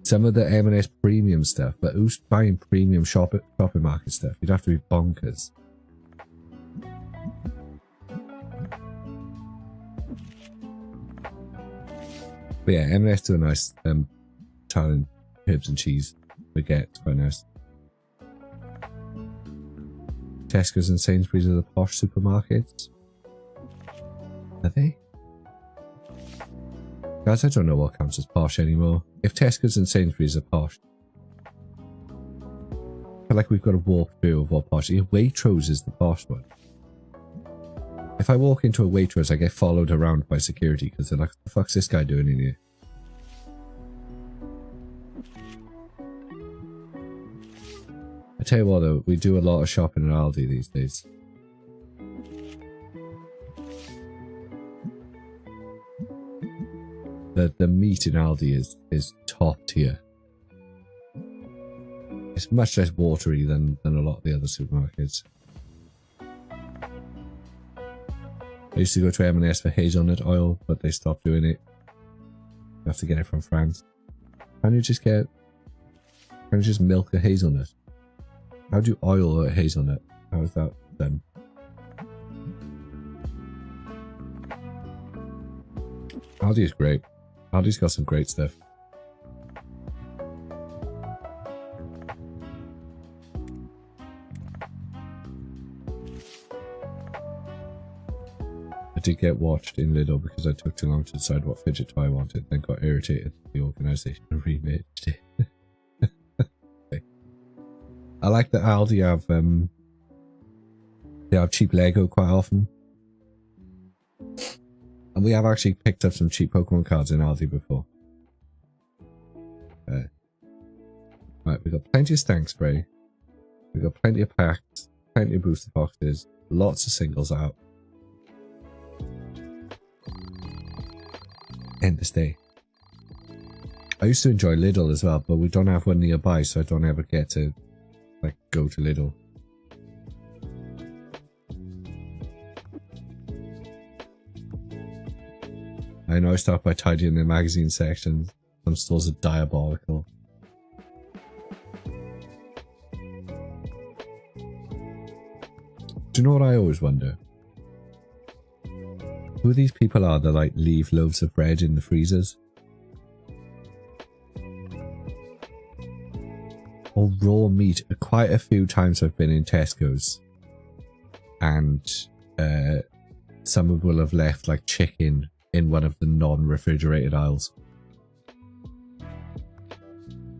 Some of the M&S premium stuff, but who's buying premium shopping market stuff? You'd have to be bonkers. But yeah, M&S do a nice Italian herbs and cheese baguette. It's quite nice. Tesco's and Sainsbury's are the posh supermarkets. Are they? Guys, I don't know what counts as posh anymore. If Tesco's and Sainsbury's are posh, I feel like we've got a walkthrough of what posh is. Waitrose is the posh one. If I walk into a Waitrose, I get followed around by security because they're like, what the fuck's this guy doing in here? I tell you what though, we do a lot of shopping at Aldi these days. The meat in Aldi is top tier. It's much less watery than a lot of the other supermarkets. I used to go to M&S for hazelnut oil, but they stopped doing it. You have to get it from France. Can you just milk a hazelnut? How do you oil a hazelnut? How is that done? Aldi is great. Aldi's got some great stuff. I did get watched in Lidl because I took too long to decide what fidget toy I wanted, then got irritated at the organisation and remaged it. Okay. I like that Aldi have they have cheap Lego quite often. And we have actually picked up some cheap Pokemon cards in Aldi before. Right, we've got plenty of stank spray. We've got plenty of packs, plenty of booster boxes, lots of singles out. End this day. I used to enjoy Lidl as well, but we don't have one nearby, so I don't ever get to like go to Lidl. I know I start by tidying the magazine sections. Some stores are diabolical. Do you know what I always wonder? Who these people are that like leave loaves of bread in the freezers? Or raw meat. Quite a few times I've been in Tesco's and someone will have left like chicken in one of the non-refrigerated aisles.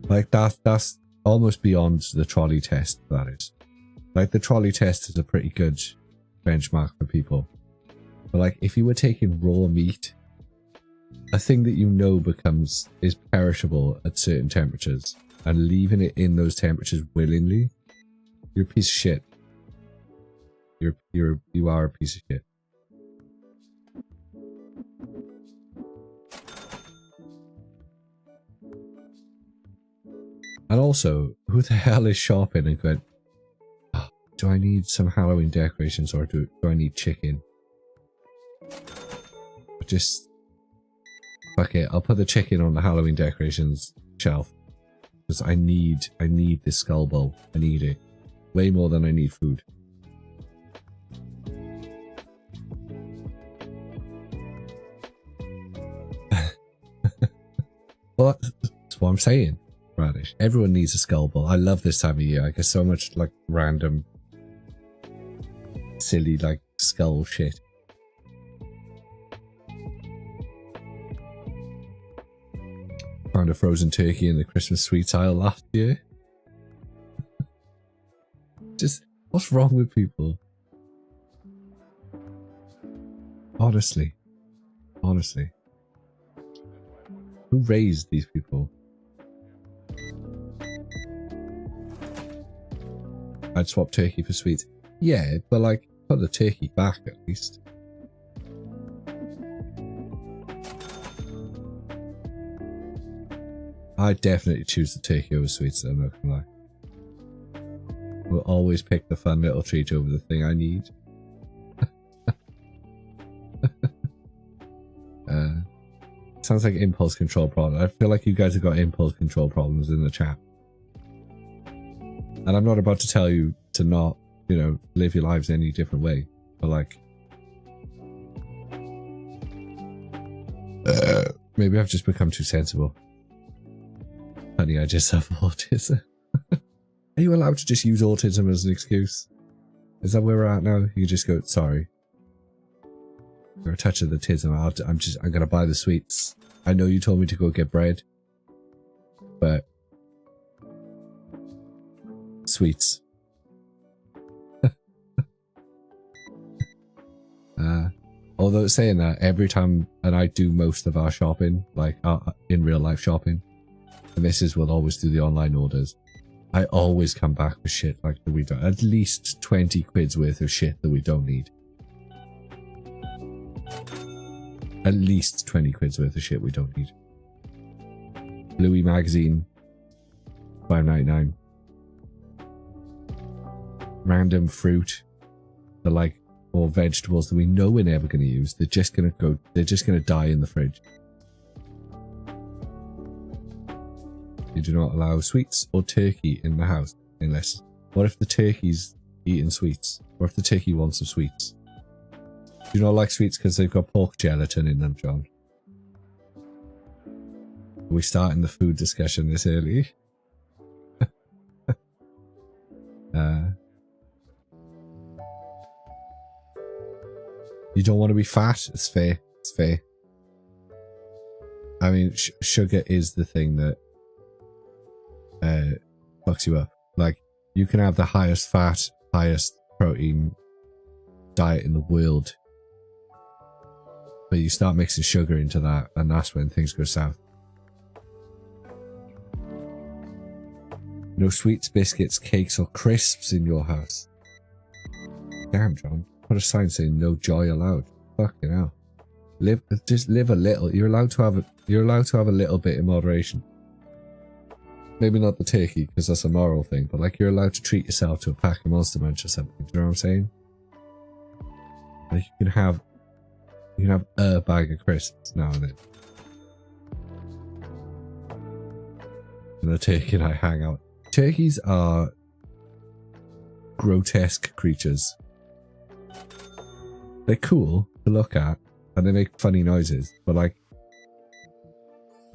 Like that's almost beyond the trolley test, that is. Like the trolley test is a pretty good benchmark for people. But like if you were taking raw meat, a thing that you know is perishable at certain temperatures, and leaving it in those temperatures willingly, you're a piece of shit. You are a piece of shit. And also, who the hell is shopping and going, oh, do I need some Halloween decorations or do I need chicken? Just, fuck it, I'll put the chicken on the Halloween decorations shelf. Because I need this skull bowl. I need it. Way more than I need food. Well, that's what I'm saying. Radish. Everyone needs a skull bowl. I love this time of year. I get so much like random silly like skull shit. Found a frozen turkey in the Christmas sweets aisle last year. Just what's wrong with people? Honestly. Who raised these people? I'd swap turkey for sweets. Yeah, but like, put the turkey back at least. I'd definitely choose the turkey over sweets, I'm not gonna lie. We'll always pick the fun little treat over the thing I need. Sounds like impulse control problem. I feel like you guys have got impulse control problems in the chat. And I'm not about to tell you to not, you know, live your lives any different way. But like... maybe I've just become too sensible. Honey, I just have autism. Are you allowed to just use autism as an excuse? Is that where we're at now? You just go, sorry. You're a touch of the tism. I'm gonna buy the sweets. I know you told me to go get bread. But... sweets. Although saying that, every time, and I do most of our shopping, like in real life shopping, the missus will always do the online orders. I always come back with shit like that we don't, at least 20 quid's worth of shit that we don't need. At least 20 quid's worth of shit we don't need. Louis magazine, $5.99. Random fruit, the like, or vegetables that we know we're never going to use. They're just going to die in the fridge. You do not allow sweets or turkey in the house unless... What if the turkey's eating sweets? Or if the turkey wants some sweets? Do you not like sweets because they've got pork gelatin in them, John? Are we starting the food discussion this early? You don't want to be fat? It's fair. It's fair. I mean, sugar is the thing that fucks you up. Like, you can have the highest fat, highest protein diet in the world, but you start mixing sugar into that, and that's when things go south. No sweets, biscuits, cakes, or crisps in your house. Damn, John. Put a sign saying no joy allowed. Fucking hell. Just live a little. You're allowed to have a little bit in moderation. Maybe not the turkey, because that's a moral thing, but like, you're allowed to treat yourself to a pack of Monster Munch or something. Do you know what I'm saying? Like, you can have a bag of crisps now and then. And the turkey and I hang out. Turkeys are grotesque creatures. They're cool to look at, and they make funny noises, but like,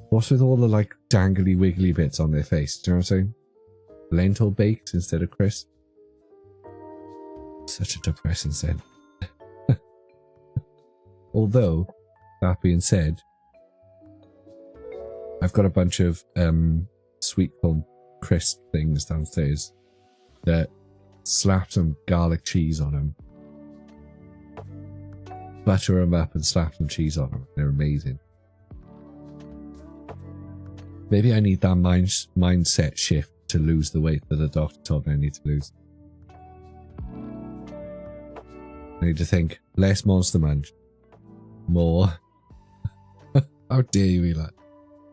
what's with all the like dangly wiggly bits on their face? Do you know what I'm saying? Lentil baked instead of crisp. Such a depressing scent. Although, that being said, I've got a bunch of sweet corn crisp things downstairs that slap some garlic cheese on them. Butter them up and slap some cheese on them. They're amazing. Maybe I need that mindset shift to lose the weight that the doctor told me I need to lose. I need to think less Monster Munch, more. How dare you, Eli?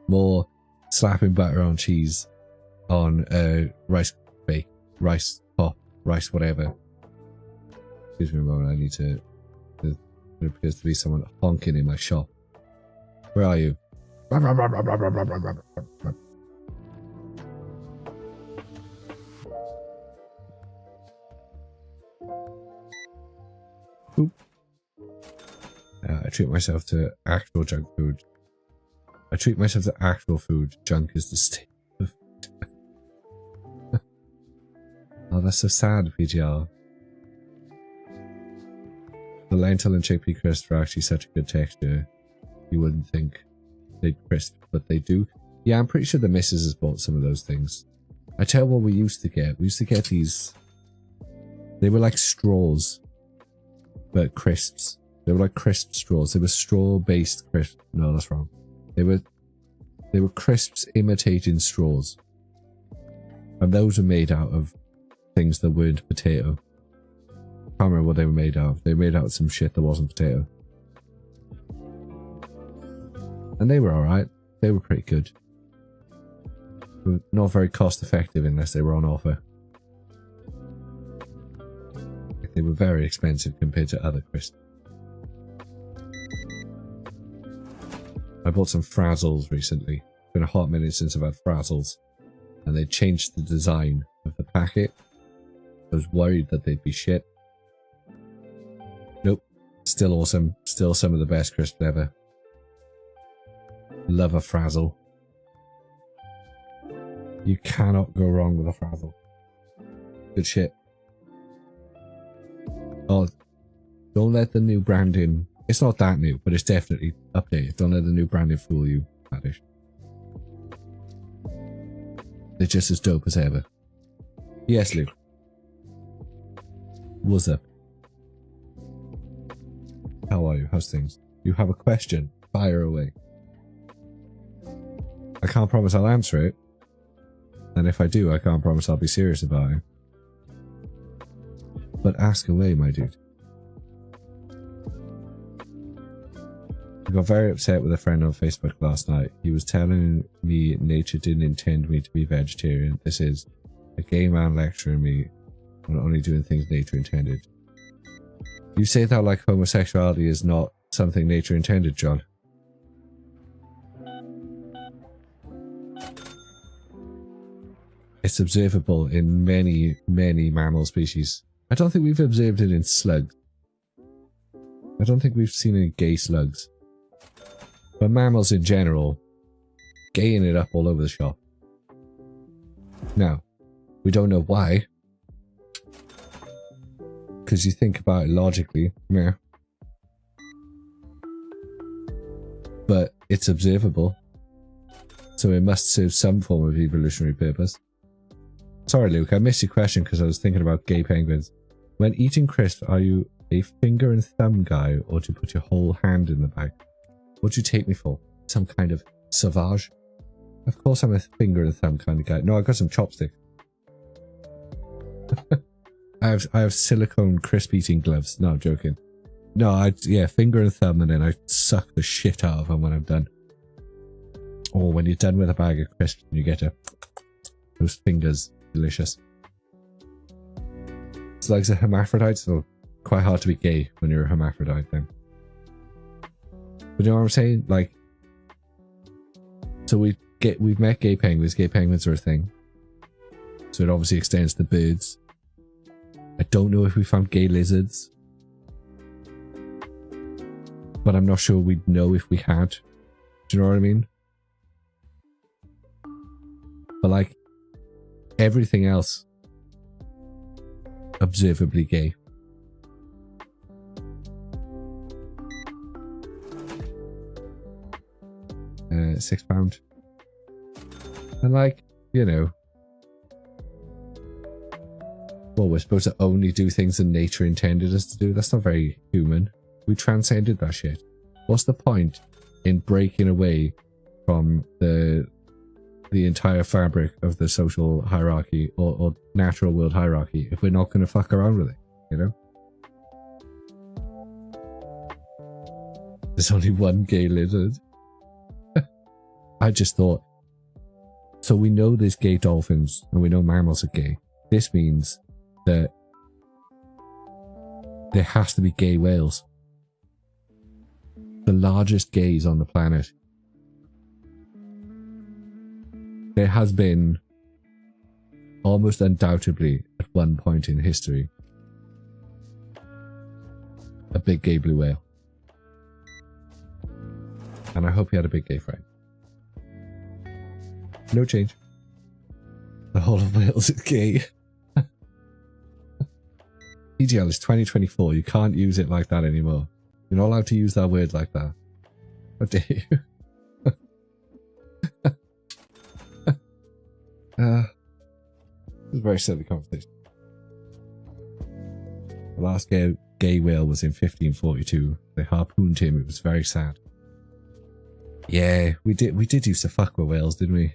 More slapping butter on cheese on rice bake, rice pop, rice whatever. Excuse me a moment. I need to. There appears to be someone honking in my shop. Where are you? Oop. I treat myself to actual junk food. I treat myself to actual food. Junk is the state of food. Oh, that's so sad, PGR. The lentil and chickpea crisps are actually such a good texture. You wouldn't think they'd crisp, but they do. Yeah, I'm pretty sure the missus has bought some of those things. I tell you what we used to get. We used to get these. They were like straws, but crisps. They were like crisp straws. They were straw-based crisps. No, that's wrong. They were crisps imitating straws, and those are made out of things that weren't potato. Can't remember what they were made out of. They were made out of some shit that wasn't potato. And they were alright. They were pretty good. They were not very cost effective unless they were on offer. They were very expensive compared to other crisps. I bought some Frazzles recently. It's been a hot minute since I've had Frazzles. And they changed the design of the packet. I was worried that they'd be shit. Nope. Still awesome. Still some of the best crisps ever. Love a Frazzle. You cannot go wrong with a Frazzle. Good shit. Oh, don't let the new branding... It's not that new, but it's definitely updated. Don't let the new branding fool you, Radish. They're just as dope as ever. Yes, Luke. What's up? How are you? How's things? You have a question? Fire away. I can't promise I'll answer it. And if I do, I can't promise I'll be serious about it. But ask away, my dude. I got very upset with a friend on Facebook last night. He was telling me nature didn't intend me to be vegetarian. This is a gay man lecturing me on only doing things nature intended. You say that like homosexuality is not something nature intended, John. It's observable in many, many mammal species. I don't think we've observed it in slugs. I don't think we've seen any gay slugs. But mammals in general, gaying it up all over the shop. Now, we don't know why. Because you think about it logically, meh. But it's observable. So it must serve some form of evolutionary purpose. Sorry, Luke, I missed your question because I was thinking about gay penguins. When eating crisps, are you a finger and thumb guy or do you put your whole hand in the bag? What do you take me for? Some kind of sauvage? Of course I'm a finger and thumb kind of guy. No, I've got some chopsticks. I have silicone crisp eating gloves. No, I'm joking. No, yeah, finger and thumb and then I suck the shit out of them when I'm done. Or when you're done with a bag of crisps and you get those fingers. Delicious. Slugs are hermaphrodites, so quite hard to be gay when you're a hermaphrodite then. But you know what I'm saying? Like, so we've met gay penguins. Gay penguins are a thing. So it obviously extends to birds. I don't know if we found gay lizards. But I'm not sure we'd know if we had. Do you know what I mean? But like, everything else, observably gay. £6. And like, you know, well, we're supposed to only do things that nature intended us to do. That's not very human. We transcended that shit. What's the point in breaking away from the entire fabric of the social hierarchy or natural world hierarchy if we're not going to fuck around with it, you know? There's only one gay lizard. I just thought, so we know there's gay dolphins and we know mammals are gay. This means that there has to be gay whales. The largest gays on the planet. There has been, almost undoubtedly, at one point in history, a big gay blue whale. And I hope he had a big gay friend. No change. The whole of Wales is gay. EGL is 2024. You can't use it like that anymore. You're not allowed to use that word like that. How dare you? It was a very silly conversation. The last gay whale was in 1542. They harpooned him. It was very sad. Yeah, we did used to fuck with whales, didn't we?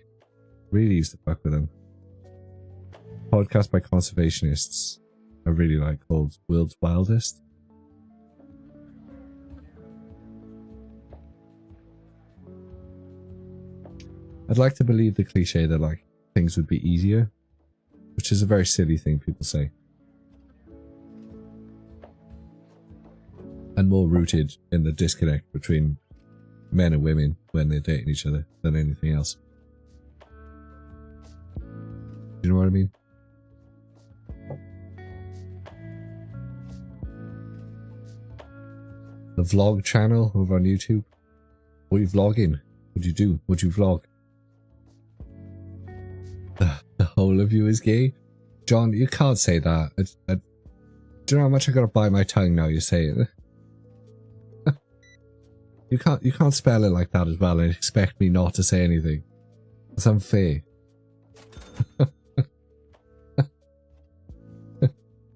Really used to fuck with them. podcast by conservationists I really like called World's Wildest. I'd like to believe the cliche that like things would be easier, which is a very silly thing people say. And more rooted in the disconnect between men and women when they're dating each other than anything else. Do you know what I mean? The vlog channel over on YouTube. What are you vlogging? What'd you do? What'd you vlog? The whole of you is gay? John, you can't say that. Do you know how much I gotta bite my tongue now you say it? You can't spell it like that as well and expect me not to say anything. That's unfair.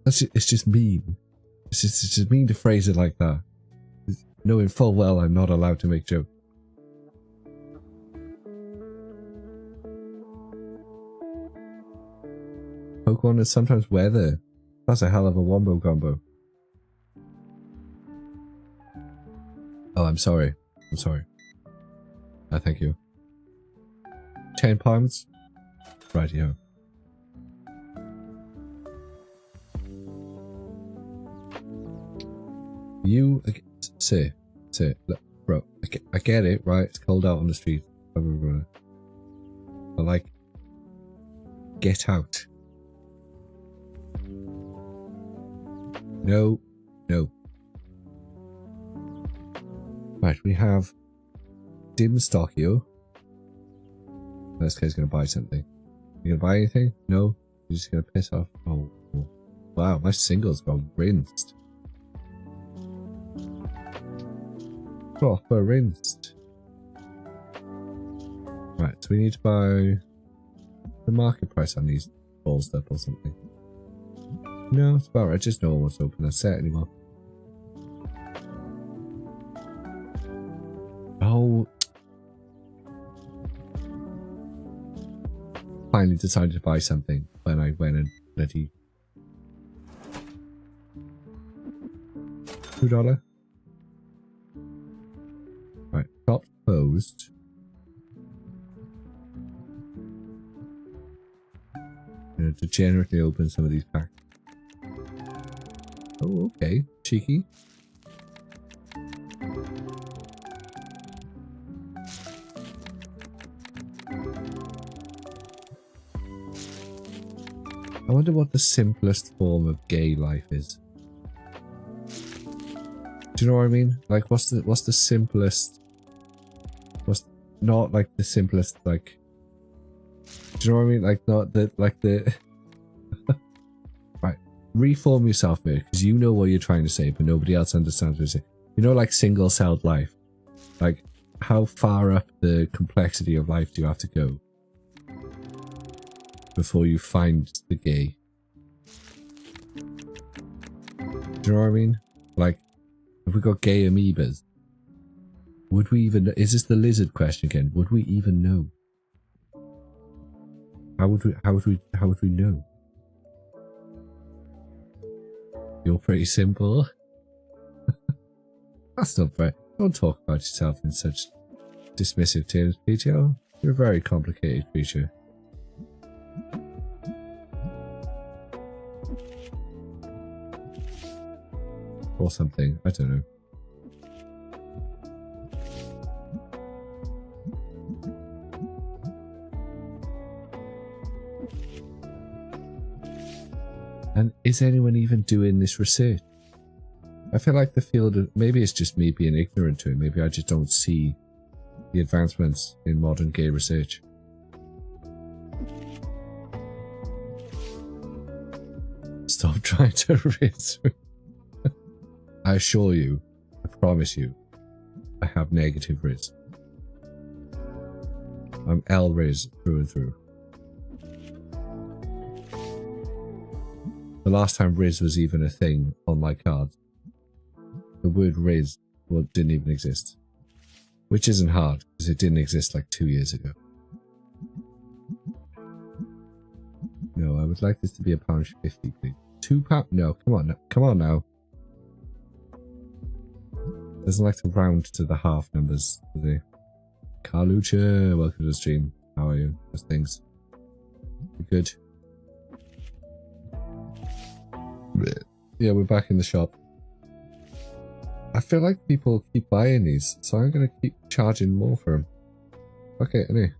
It's just mean. It's just mean to phrase it like that. Knowing full well I'm not allowed to make jokes. Pokemon is sometimes weather. That's a hell of a wombo gumbo. Oh, I'm sorry. I'm sorry. Thank you. 10 pounds? Rightio. You... Say, look, bro, I get it, right? It's cold out on the street. But like, get out. No. Right, we have Dim Stockio. This guy's gonna buy something. You gonna buy anything? No? You're just gonna piss off? Oh. Wow, my singles got rinsed. Proper rinsed. Right, so we need to buy the market price on these balls up or something. No, it's about right. Just no one wants to open that set anymore. Oh. Finally decided to buy something when I went and bloody $2. Right, shop closed. You know, to generally open some of these packs. Oh, okay. Cheeky. I wonder what the simplest form of gay life is. Do you know what I mean? Like, what's the simplest? What's not like the simplest? Like, do you know what I mean? Like, not the like the. Right, reform yourself, mate, because you know what you're trying to say, but nobody else understands what you're saying. You know, like single-celled life. Like, how far up the complexity of life do you have to go before you find the gay? Do you know what I mean? Like, if we got gay amoebas, would we even? Is this the lizard question again? Would we even know? How would we know? You're pretty simple. That's not fair. Don't talk about yourself in such dismissive terms, PTO. You're a very complicated creature. Or something, I don't know. And is anyone even doing this research? I feel like the field of, maybe it's just me being ignorant to it, maybe I just don't see the advancements in modern gay research. Stop trying to rinse me. I assure you, I promise you, I have negative Riz. I'm L Riz through and through. The last time Riz was even a thing on my cards, the word Riz didn't even exist. Which isn't hard, because it didn't exist like 2 years ago. No, I would like this to be £1.50, please. £2? No, come on, come on now. Doesn't like to round to the half numbers, does he? Carlucha, welcome to the stream. How are you? How's things? You good? Yeah, we're back in the shop. I feel like people keep buying these, so I'm gonna keep charging more for them. Okay, anyway.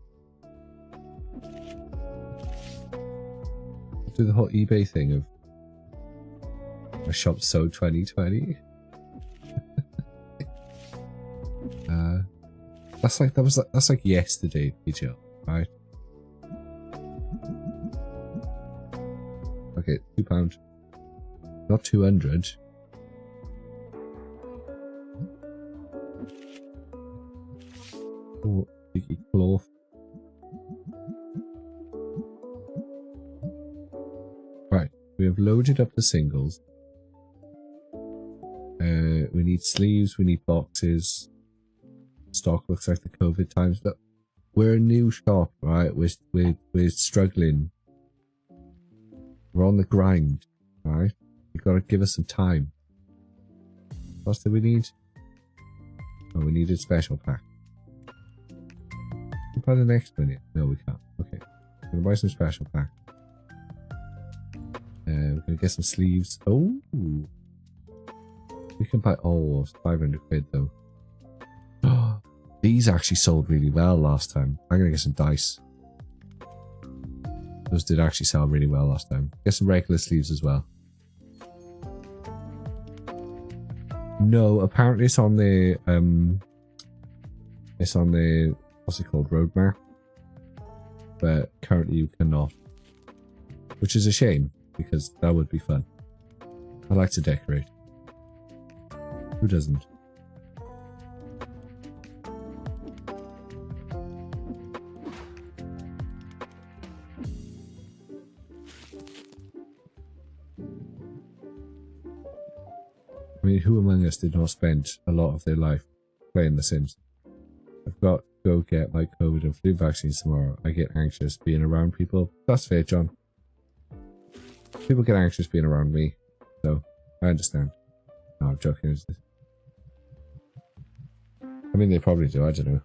Do the whole eBay thing of my shop sold 2020. That's like yesterday, PGL, right? Okay, £2. Not 200. Oh, biggie cloth. Right, we have loaded up the singles. We need sleeves, we need boxes. Stock looks like the COVID times. Look, we're a new shop, right? We're struggling. We're on the grind, right? You've got to give us some time. What else do we need? Oh, we needed special pack. Can we buy the next one yet? No, we can't. Okay. We're gonna buy some special pack. We're gonna get some sleeves. Oh, we can buy. Oh, it's 500 quid though. These actually sold really well last time. I'm gonna get some dice. Those did actually sell really well last time. Get some regular sleeves as well. No, apparently it's on the what's it called, roadmap. But currently you cannot. Which is a shame, because that would be fun. I like to decorate. Who doesn't? I mean, who among us did not spend a lot of their life playing The Sims? I've got to go get my COVID and flu vaccines tomorrow. I get anxious being around people. That's fair, John. People get anxious being around me, so I understand. No, I'm joking. I mean, they probably do. I don't know.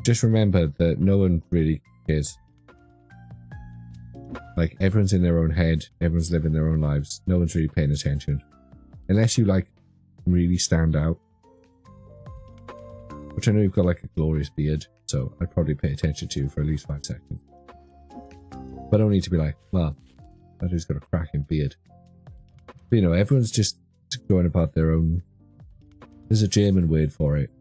Just remember that no one really cares. Like, everyone's in their own head, everyone's living their own lives, no one's really paying attention. Unless you, like, really stand out. Which I know you've got, like, a glorious beard, so I'd probably pay attention to you for at least 5 seconds. But I don't need to be like, well, that dude's got a cracking beard. But, you know, everyone's just going about their own... There's a German word for it.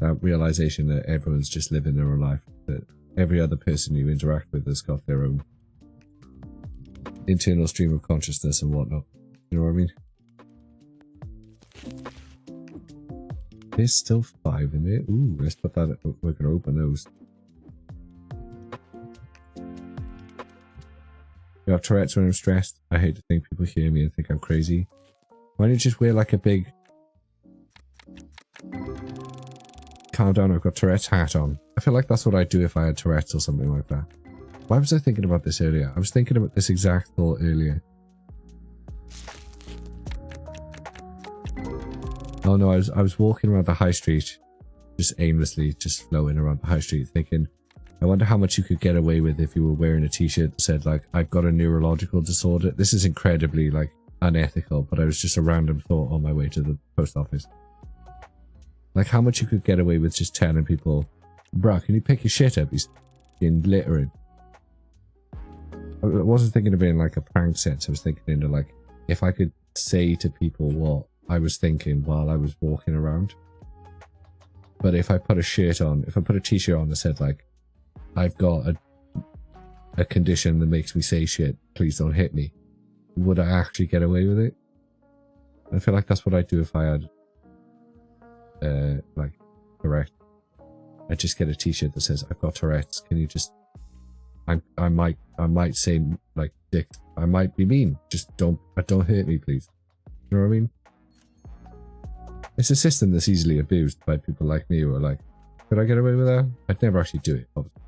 That realization that everyone's just living their own life. That every other person you interact with has got their own internal stream of consciousness and whatnot. You know what I mean? There's still 5 in there. Ooh, let's put that. We're gonna open those. You have Tourette's when I'm stressed. I hate to think people hear me and think I'm crazy. Why don't you just wear like a big... Calm down, I've got Tourette's hat on. I feel like that's what I'd do if I had Tourette's or something like that. Why was I thinking about this earlier? I was thinking about this exact thought earlier. Oh no, I was walking around the high street, just aimlessly, just floating around the high street thinking, I wonder how much you could get away with if you were wearing a t-shirt that said like, I've got a neurological disorder. This is incredibly like unethical, but I was just a random thought on my way to the post office. Like how much you could get away with just telling people, bruh, can you pick your shit up? He's being littering. I wasn't thinking of it in like a prank sense. I was thinking into like, if I could say to people what I was thinking while I was walking around. But if I put a shirt on, if I put a t-shirt on that said like, I've got a condition that makes me say shit, please don't hit me, would I actually get away with it? I feel like that's what I'd do if I had like Tourette's. I'd just get a t-shirt that says I've got Tourette's. Can you just I might say like dick, I might be mean, just don't hurt me please. You know what I mean? It's a system that's easily abused by people like me who are like, Could I get away with that? I'd never actually do it. Obviously.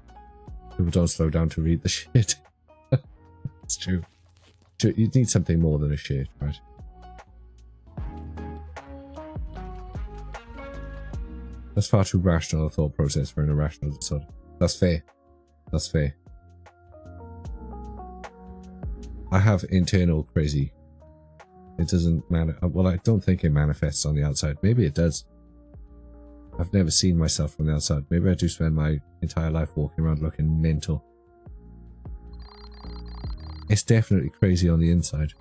People don't slow down to read the shit. It's true. You need something more than a shirt, right? That's far too rational a thought process for an irrational disorder. That's fair. That's fair. I have internal crazy. It doesn't well, I don't think it manifests on the outside. Maybe it does. I've never seen myself from the outside. Maybe I do spend my entire life walking around looking mental. It's definitely crazy on the inside.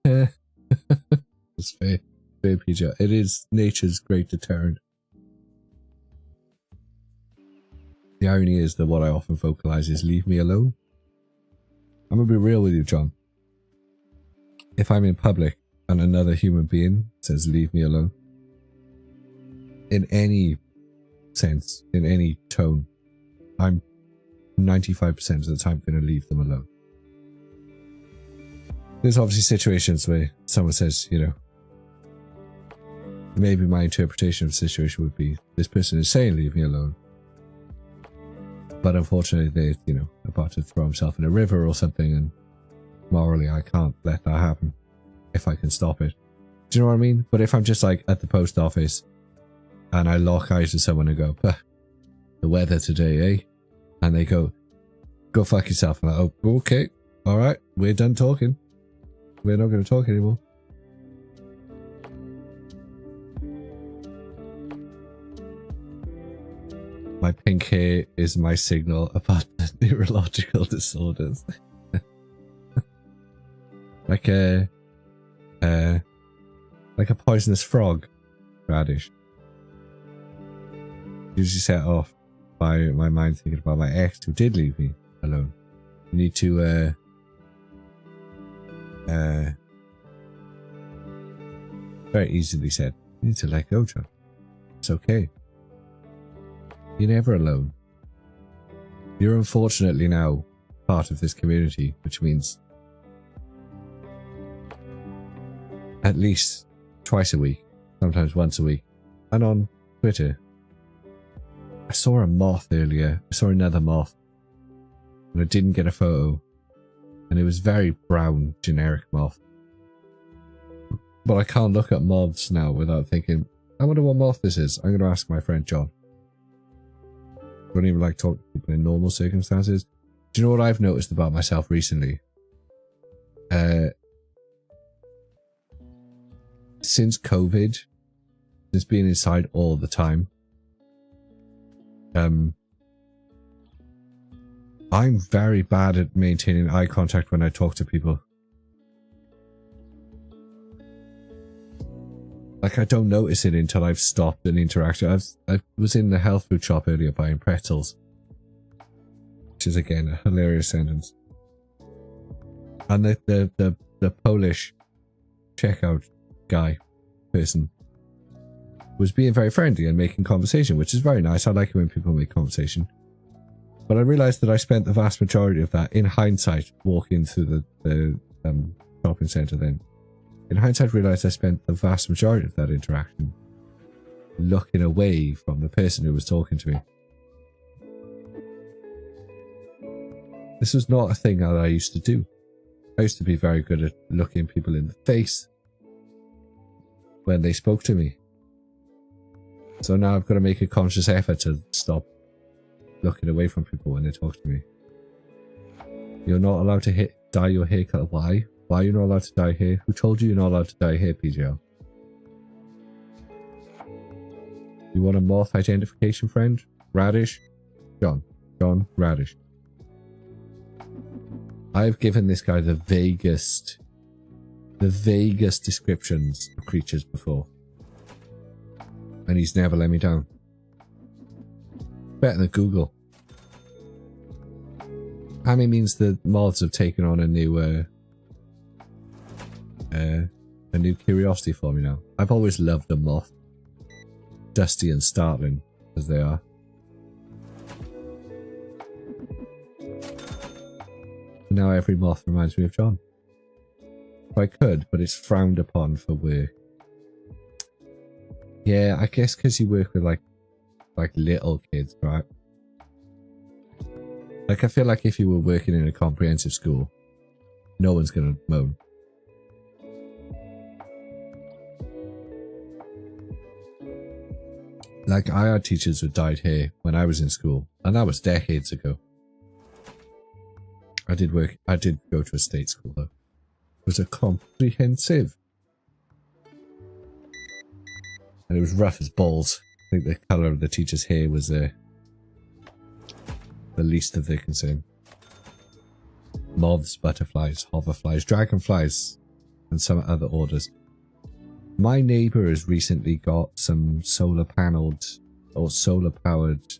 It's fair. Fair, PJ. It is nature's great deterrent. The irony is that what I often vocalize is leave me alone. I'm gonna be real with you, John. If I'm in public and another human being says leave me alone, in any sense, in any tone, I'm 95% of the time going to leave them alone. There's obviously situations where someone says, you know, maybe my interpretation of the situation would be this person is saying leave me alone, but unfortunately they're, you know, about to throw himself in a river or something, and morally I can't let that happen if I can stop it. Do you know what I mean? But if I'm just like at the post office and I lock eyes with someone and go, the weather today, eh? And they go fuck yourself. And I'm like, oh, okay, alright, we're done talking. We're not going to talk anymore. My pink hair is my signal about the neurological disorders. like a poisonous frog radish. Usually set off by my mind thinking about my ex who did leave me alone. You need to very easily said, you need to let go, John. It's okay. You're never alone. You're unfortunately now part of this community, which means at least twice a week, sometimes once a week, and on Twitter. I saw a moth earlier. I saw another moth, and I didn't get a photo, and it was very brown, generic moth. But I can't look at moths now without thinking, I wonder what moth this is. I'm going to ask my friend John. I don't even like talking to people in normal circumstances. Do you know what I've noticed about myself recently? Since COVID, since being inside all the time, I'm very bad at maintaining eye contact when I talk to people. Like, I don't notice it until I've stopped an interaction. I was in the health food shop earlier buying pretzels, which is again a hilarious sentence. And the Polish checkout person was being very friendly and making conversation, which is very nice. I like it when people make conversation. But I realized that I spent the vast majority of that, in hindsight, walking through the shopping centre then. In hindsight, realised I spent the vast majority of that interaction looking away from the person who was talking to me. This was not a thing that I used to do. I used to be very good at looking people in the face when they spoke to me. So now I've got to make a conscious effort to stop looking away from people when they talk to me. You're not allowed to dye your hair color. Why? Why are you not allowed to dye hair? Who told you you're not allowed to dye hair, PGL? You want a moth identification friend? Radish? John Radish. I've given this guy the vaguest descriptions of creatures before. And he's never let me down. Better than Google. And it means the moths have taken on a new curiosity for me now. I've always loved a moth. Dusty and startling as they are. Now every moth reminds me of John. I could, but it's frowned upon for work. Yeah, I guess because you work with like little kids, right? Like, I feel like if you were working in a comprehensive school, no one's gonna moan. Like, I had teachers with dyed hair when I was in school, and that was decades ago. I did go to a state school though. It was a comprehensive. And it was rough as balls. I think the colour of the teacher's hair was the least of their concern. Moths, butterflies, hoverflies, dragonflies, and some other orders. My neighbour has recently got some solar panelled or solar powered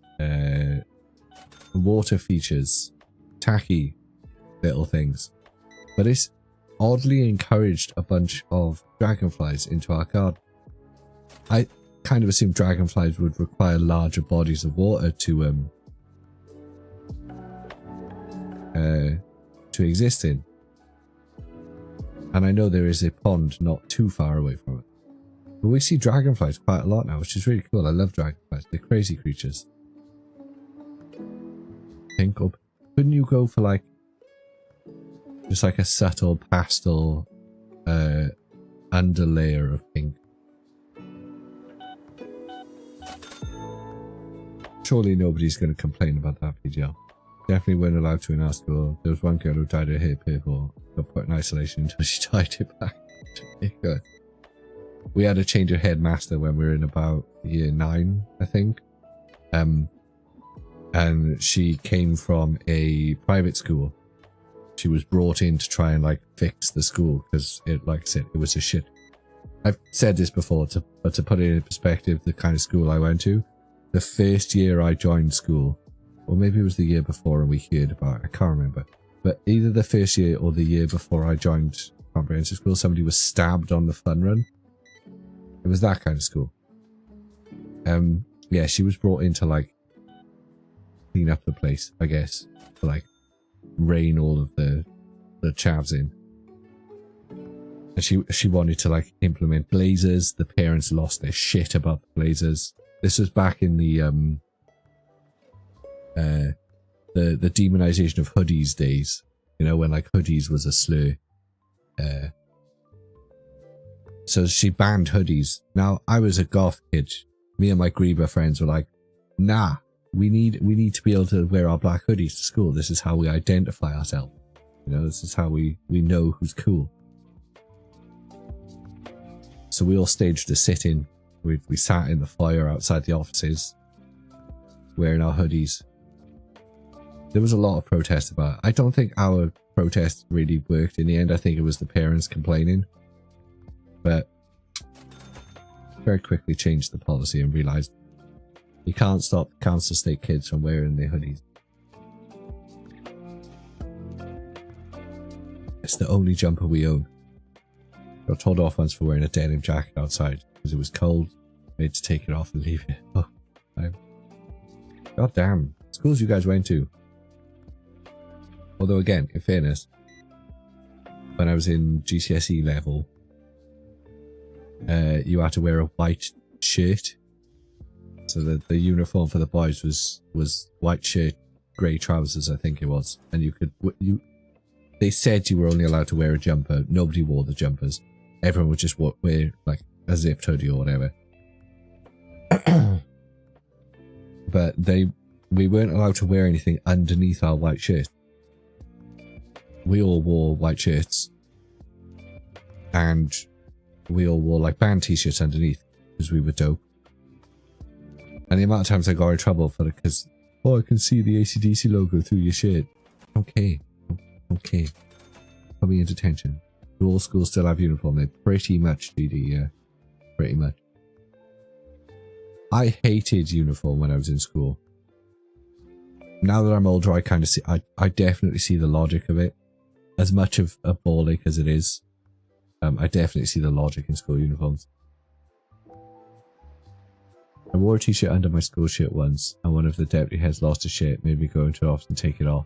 water features. Tacky little things. But it's oddly encouraged a bunch of dragonflies into our garden. I kind of assumed dragonflies would require larger bodies of water to exist in. And I know there is a pond not too far away from it. But we see dragonflies quite a lot now, which is really cool. I love dragonflies. They're crazy creatures. Pink up. Couldn't you go for like just like a subtle pastel underlayer of pink? Surely nobody's going to complain about that, PGL. Definitely weren't allowed to in our school. There was one girl who dyed her hair purple, got put in isolation until she dyed it back. We had a change of headmaster when we were in about year 9, I think. And she came from a private school. She was brought in to try and like fix the school because it, like I said, it was a shit. I've said this before, but to put it in perspective, the kind of school I went to, the first year I joined school, or maybe it was the year before and we heard about it, I can't remember. But either the first year or the year before I joined comprehensive school, somebody was stabbed on the fun run. It was that kind of school. Yeah, she was brought in to like clean up the place, I guess, to like rein all of the chavs in. And she wanted to like implement blazers. The parents lost their shit about the blazers. This was back in the demonization of hoodies days, you know, when like hoodies was a slur. So she banned hoodies. Now, I was a goth kid. Me and my Grieber friends were like, nah, we need to be able to wear our black hoodies to school. This is how we identify ourselves. You know, this is how we know who's cool. So we all staged a sit-in. We sat in the fire outside the offices, wearing our hoodies. There was a lot of protest about it. I don't think our protest really worked in the end. I think it was the parents complaining. But very quickly changed the policy and realised you can't stop council state kids from wearing their hoodies. It's the only jumper we own. Got told off once for wearing a denim jacket outside because it was cold. Made to take it off and leave it. Oh, god damn. Schools you guys went to. Although again, in fairness, when I was in GCSE level, you had to wear a white shirt. So the uniform for the boys was white shirt, grey trousers, I think it was. And they said you were only allowed to wear a jumper. Nobody wore the jumpers. Everyone would just wear like a zipped hoodie or whatever. But we weren't allowed to wear anything underneath our white shirt. We all wore white shirts. And we all wore like band t-shirts underneath because we were dope. And the amount of times I got in trouble for it because, oh, I can see the AC/DC logo through your shirt. Okay. Put me in detention. Do all schools still have uniform? They pretty much, GD, yeah. Pretty much. I hated uniform when I was in school. Now that I'm older, I kind of see, I definitely see the logic of it. As much of a ball ache as it is, I definitely see the logic in school uniforms. I wore a t-shirt under my school shirt once, and one of the deputy heads lost a shirt, made me go into the office and take it off.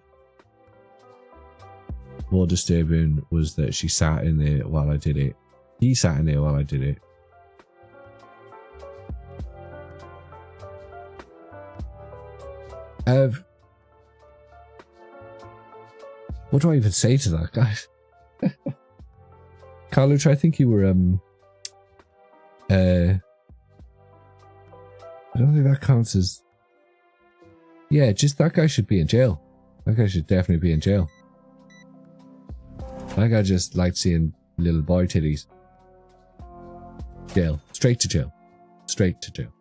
more disturbing was that she sat in there while I did it. He sat in there while I did it. What do I even say to that, guys? Carlucci, I think you were I don't think that counts as... Yeah, just that guy should be in jail. That guy should definitely be in jail. That guy just liked seeing little boy titties. Jail. Straight to jail. Straight to jail.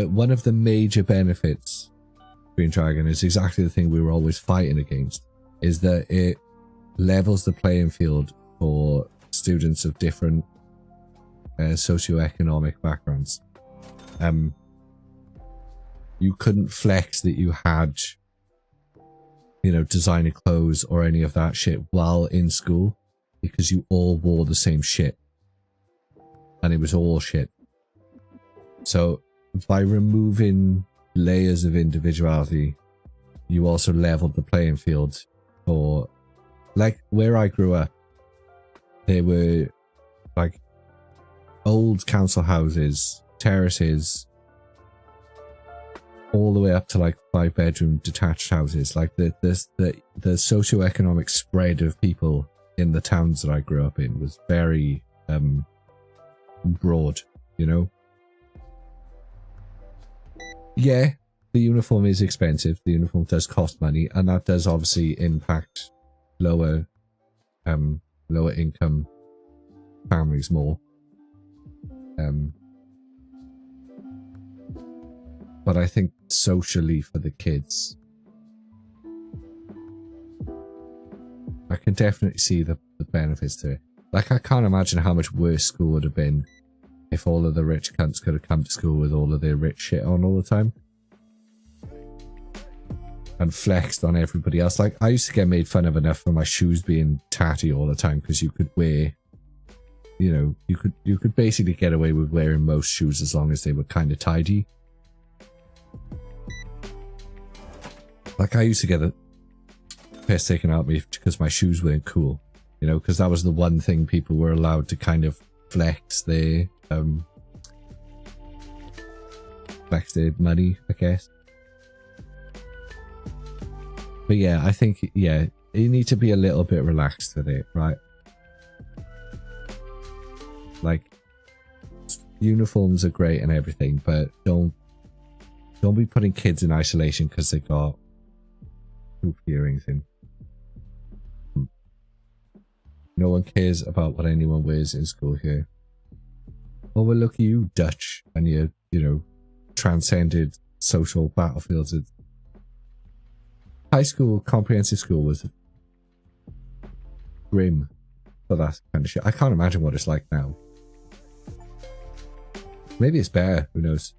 One of the major benefits of Green Dragon is exactly the thing we were always fighting against, is that it levels the playing field for students of different socioeconomic backgrounds. You couldn't flex that you had, you know, designer clothes or any of that shit while in school, because you all wore the same shit. And it was all shit. So by removing layers of individuality, you also leveled the playing field for, like, where I grew up, there were like old council houses, terraces, all the way up to like 5-bedroom detached houses. Like the socioeconomic spread of people in the towns that I grew up in was very broad, you know. Yeah, the uniform is expensive. The uniform does cost money, and that does obviously impact lower income families more. But I think socially for the kids, I can definitely see the benefits to it. Like, I can't imagine how much worse school would have been if all of the rich cunts could have come to school with all of their rich shit on all the time and flexed on everybody else. Like, I used to get made fun of enough for my shoes being tatty all the time, because you could wear, you know, you could basically get away with wearing most shoes as long as they were kind of tidy. Like, I used to get the piss taken out of me because my shoes weren't cool, you know, because that was the one thing people were allowed to kind of flex their money, I guess. But yeah, I think, yeah, you need to be a little bit relaxed with it, right? Like, uniforms are great and everything, but don't be putting kids in isolation because they got hoop earrings in. No one cares about what anyone wears in school here. Oh, well, look at you, Dutch, and you know, transcended social battlefields. High school, comprehensive school was grim for that kind of shit. I can't imagine what it's like now. Maybe it's better, who knows?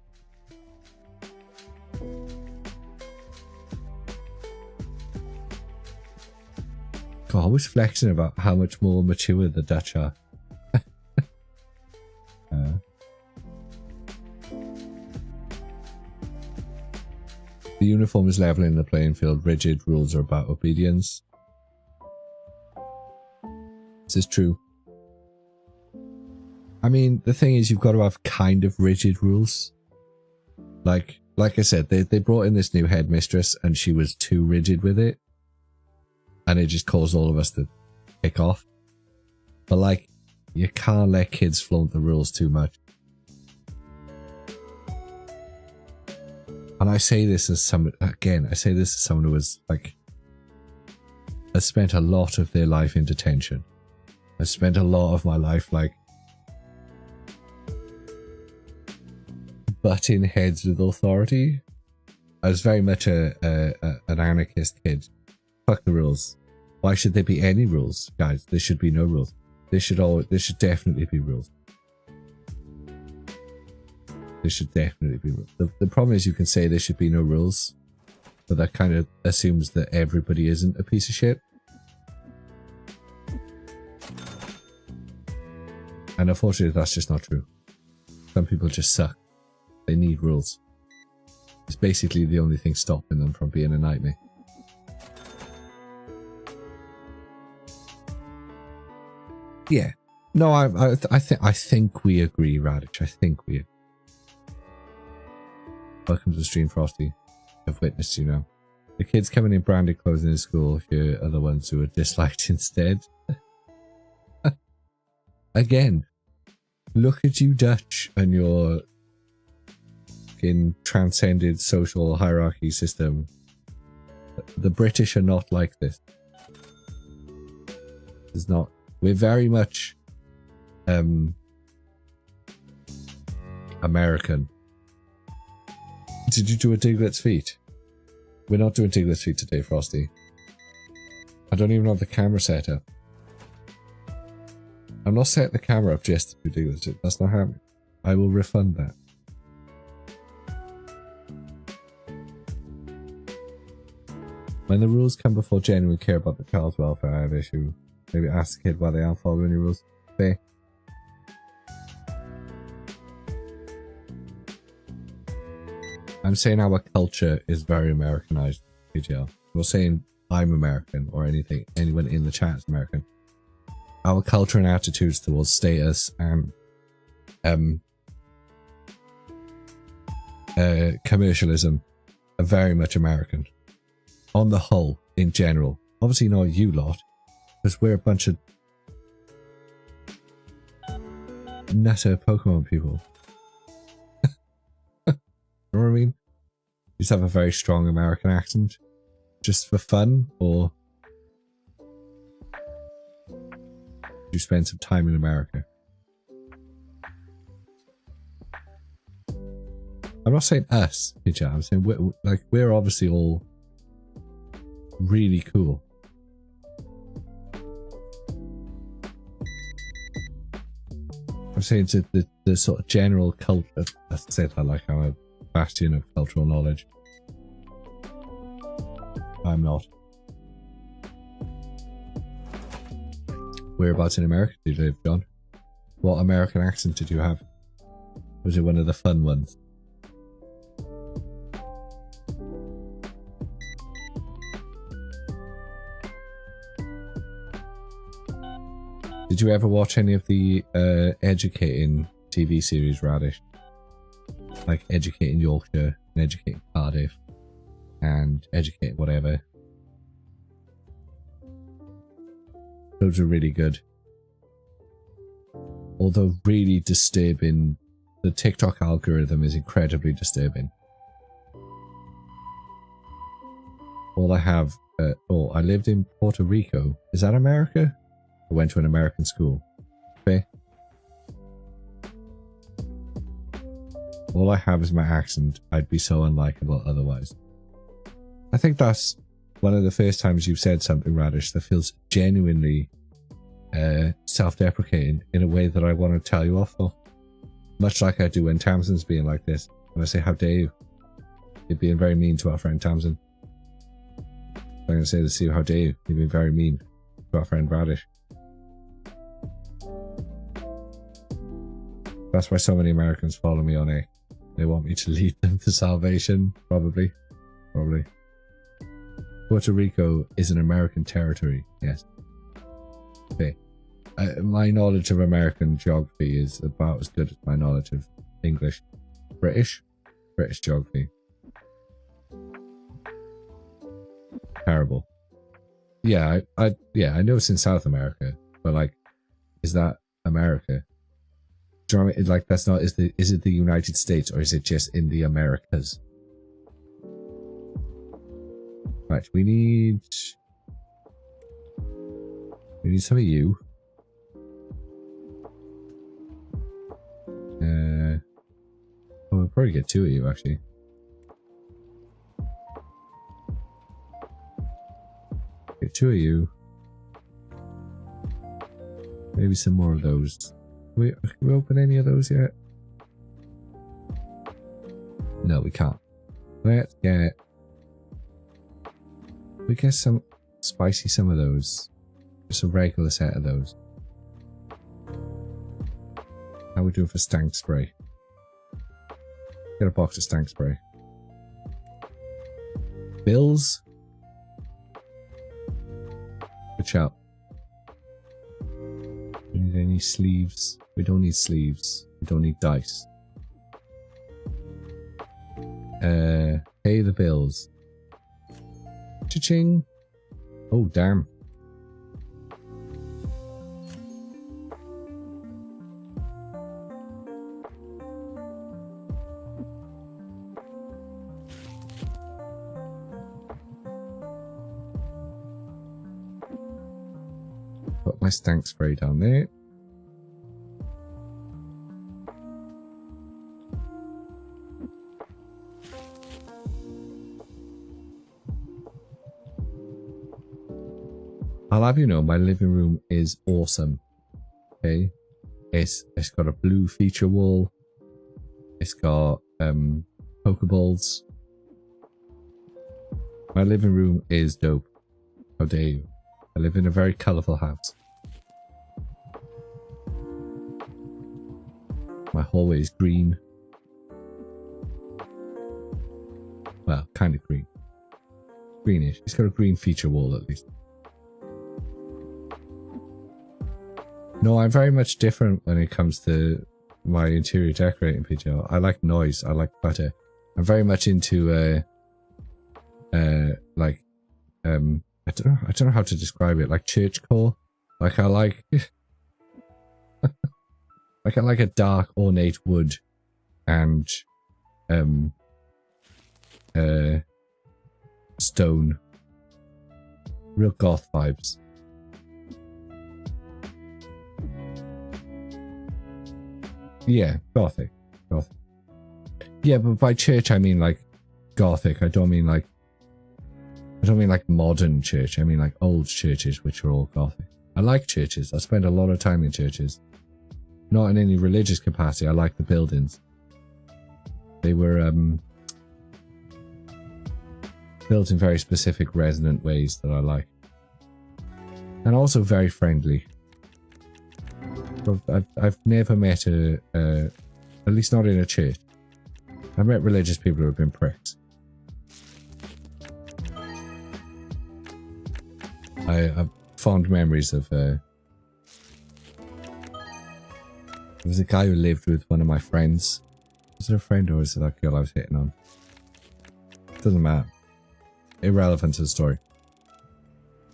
God, I was flexing about how much more mature the Dutch are. The uniform is leveling the playing field. Rigid rules are about obedience. This is true. I mean, the thing is, you've got to have kind of rigid rules. Like I said, they brought in this new headmistress and she was too rigid with it. And it just caused all of us to kick off. But like, you can't let kids flaunt the rules too much. And I say this as someone, again, I say this as someone who was like, has spent a lot of their life in detention. I spent a lot of my life like butting heads with authority. I was very much an anarchist kid. Fuck the rules. Why should there be any rules, guys? There should be no rules. There should definitely be rules. There should definitely be rules. The problem is, you can say there should be no rules, but that kind of assumes that everybody isn't a piece of shit. And unfortunately, that's just not true. Some people just suck. They need rules. It's basically the only thing stopping them from being a nightmare. Yeah. No, I think we agree, Radish. I think we agree. Welcome to the stream, Frosty. I've witnessed you now. The kids coming in branded clothes in school here are the ones who are disliked instead. Again, look at you Dutch and your fucking transcended social hierarchy system. The British are not like this. It's not. We're very much American. Did you do a Diglett's feet? We're not doing Diglett's feet today, Frosty. I don't even have the camera set up. I'm not setting the camera up just to do Diglett's feet. That's not happening. I will refund that. When the rules come before genuine care about the child's welfare, I have issue. Maybe ask the kid why they aren't following your rules. Fair. I'm saying our culture is very Americanized, PGL. I'm not saying I'm American or anything. Anyone in the chat is American. Our culture and attitudes towards status and commercialism are very much American. On the whole, in general. Obviously not you lot, because we're a bunch of nutter Pokemon people. You know what I mean? You just have a very strong American accent. Just for fun, or you spend some time in America? I'm not saying us, PJ. I'm saying we're obviously all really cool. I'm saying to the sort of general culture. I said I like I'm a bastion of cultural knowledge. I'm not. Whereabouts in America did you live, John? What American accent did you have? Was it one of the fun ones? Did you ever watch any of the educating TV series, Radish? Like Educating Yorkshire and Educating Cardiff and Educating whatever. Those are really good. Although really disturbing. The TikTok algorithm is incredibly disturbing. All I have... I lived in Puerto Rico. Is that America? I went to an American school. Okay. All I have is my accent. I'd be so unlikable otherwise. I think that's one of the first times you've said something, Radish, that feels genuinely self-deprecating in a way that I want to tell you off for. Much like I do when Tamsin's being like this. When I say, how dare you? You're being very mean to our friend Tamsin. I'm going to say this to you, how dare you? You're being very mean to our friend Radish. That's why so many Americans follow me on A. They want me to lead them to salvation. Probably. Puerto Rico is an American territory. Yes. Okay. My knowledge of American geography is about as good as my knowledge of English. British geography. Terrible. Yeah, I know it's in South America, but like, is that America? Do you know what I mean? Like, that's not, is it the United States or is it just in the Americas? Right, we need some of you. We'll probably get two of you actually. Get two of you. Maybe some more of those. Can we open any of those yet? No, we can't. Let's get... We get some spicy some of those. Just a regular set of those. How are we doing for stank spray? Get a box of stank spray. Bills? Good shout. We need need any sleeves. We don't need sleeves. We don't need dice. Pay the bills. Cha-ching. Oh, damn. Put my stank spray down there. I'll have you know, my living room is awesome. Okay, it's got a blue feature wall. It's got Pokeballs. My living room is dope. How dare you? I live in a very colourful house. My hallway is green. Well, kind of green. Greenish. It's got a green feature wall at least. No, I'm very much different when it comes to my interior decorating, PJ. I like noise. I like clutter. I'm very much into like I don't know how to describe it. Like churchcore. Like I like like I like a dark ornate wood and stone. Real goth vibes. Yeah, gothic. Gothic. Yeah, but by church I mean like gothic. I don't mean like modern church. I mean like old churches which are all gothic. I like churches. I spend a lot of time in churches. Not in any religious capacity. I like the buildings. They were built in very specific resonant ways that I like. And also very friendly. I've never met at least not in a church. I've met religious people who have been pricks. I have fond memories of there was a guy who lived with one of my friends. Was it a friend or was it that girl I was hitting on? Doesn't matter. Irrelevant to the story.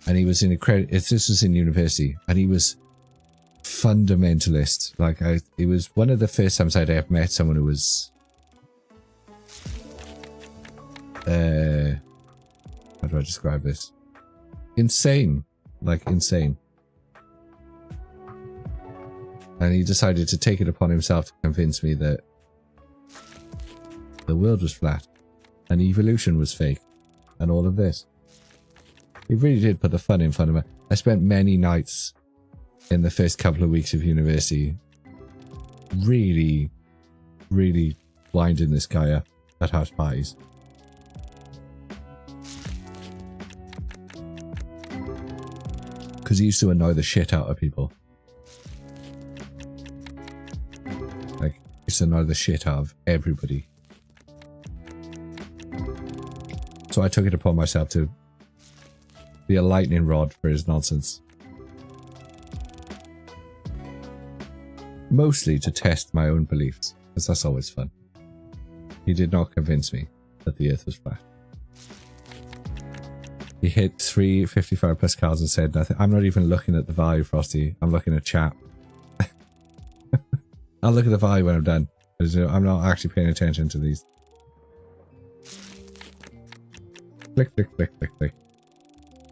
And he was in this was in university, and he was fundamentalist. Like it was one of the first times I'd ever met someone who was how do I describe this? Insane. Like insane. And he decided to take it upon himself to convince me that the world was flat and evolution was fake and all of this. He really did put the fun in front of me. I spent many nights in the first couple of weeks of university really winding this guy up at house parties. Because he used to annoy the shit out of people. Like, he used to annoy the shit out of everybody. So I took it upon myself to be a lightning rod for his nonsense. Mostly to test my own beliefs, because that's always fun. He did not convince me that the earth was flat. He hit 3 55 plus cards and said nothing. I'm not even looking at the value, Frosty. I'm looking at chat. I'll look at the value when I'm done. I'm not actually paying attention to these. Click, click, click, click, click.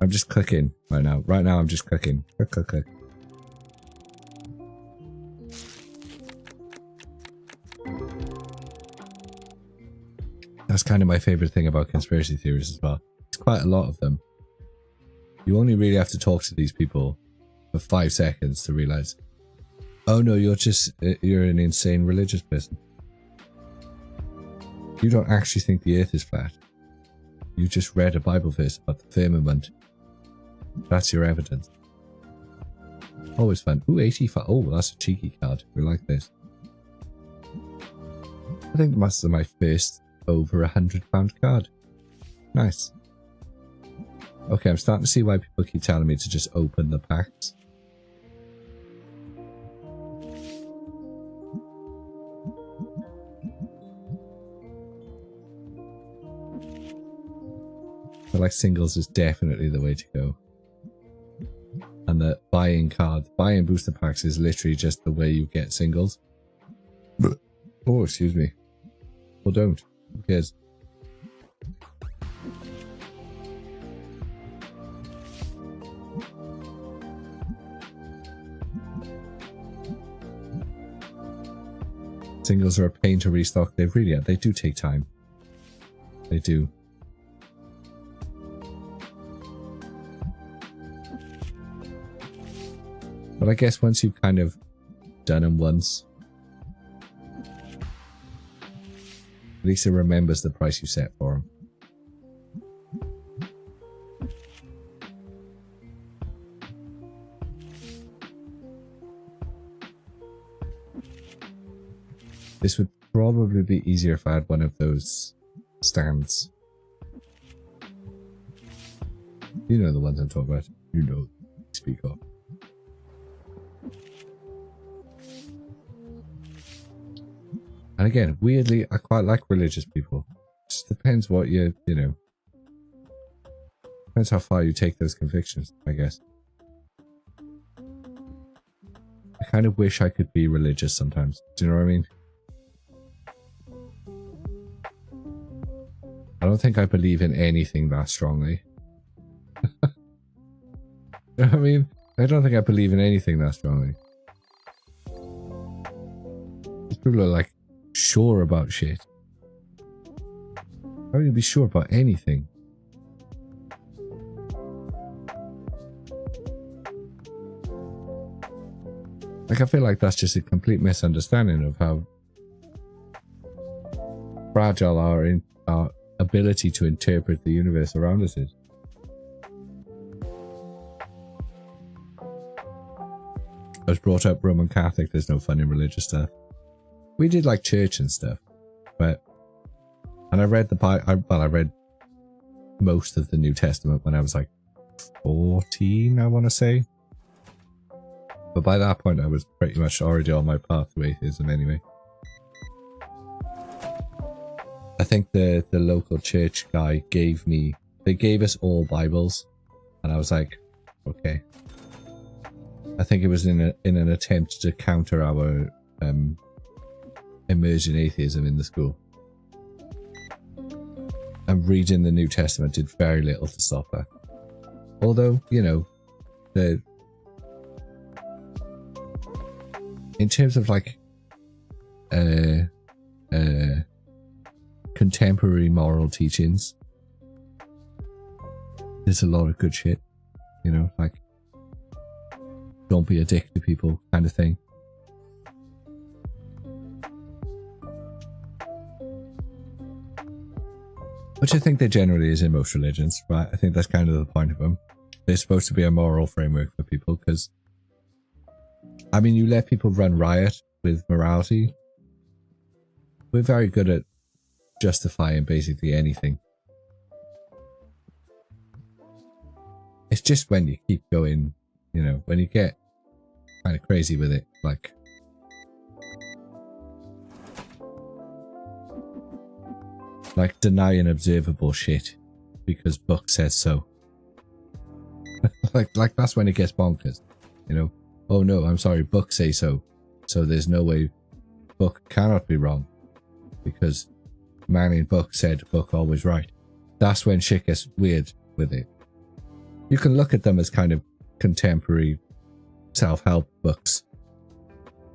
I'm just clicking right now. Right now I'm just clicking. Click, click, click. That's kind of my favorite thing about conspiracy theories as well. It's quite a lot of them. You only really have to talk to these people for 5 seconds to realize, oh no, you're an insane religious person. You don't actually think the earth is flat. You just read a Bible verse about the firmament. That's your evidence. Always fun. Ooh, 85. Oh, that's a cheeky card. We like this. I think that's my first over £100 card. Nice. Okay, I'm starting to see why people keep telling me to just open the packs. feel like singles is definitely the way to go. And that buying booster packs is literally just the way you get singles. Oh, excuse me. Or don't. Who cares? Singles are a pain to restock. They do take time. They do. But I guess once you've kind of done them once, at least it remembers the price you set for them. This would probably be easier if I had one of those stands. You know the ones I'm talking about. You know, speak up. And again, weirdly, I quite like religious people. Just depends what you know. Depends how far you take those convictions, I guess. I kind of wish I could be religious sometimes. Do you know what I mean? I don't think I believe in anything that strongly. You know what I mean? I don't think I believe in anything that strongly. People are like, sure about shit. How would you be sure about anything? Like, I feel like that's just a complete misunderstanding of how fragile our ability to interpret the universe around us is. I was brought up Roman Catholic. There's no fun in religious stuff. We did like church and stuff, and I read I read most of the New Testament when I was like 14, I want to say. But by that point, I was pretty much already on my path to atheism anyway. I think the local church guy gave us all Bibles, and I was like, okay. I think it was in an attempt to counter our immersion atheism in the school. And reading the New Testament did very little to stop that. Although, you know, in terms of like contemporary moral teachings, there's a lot of good shit, you know, like don't be a dick to people kind of thing. Which I think there generally is in most religions, right? I think that's kind of the point of them. They're supposed to be a moral framework for people because, I mean, you let people run riot with morality. We're very good at justifying basically anything. It's just when you keep going, you know, when you get kind of crazy with it, like denying observable shit because book says so. like that's when it gets bonkers, you know. Oh no, I'm sorry, book say so. So there's no way book cannot be wrong because man in book said book always right. That's when shit gets weird with it. You can look at them as kind of contemporary self-help books.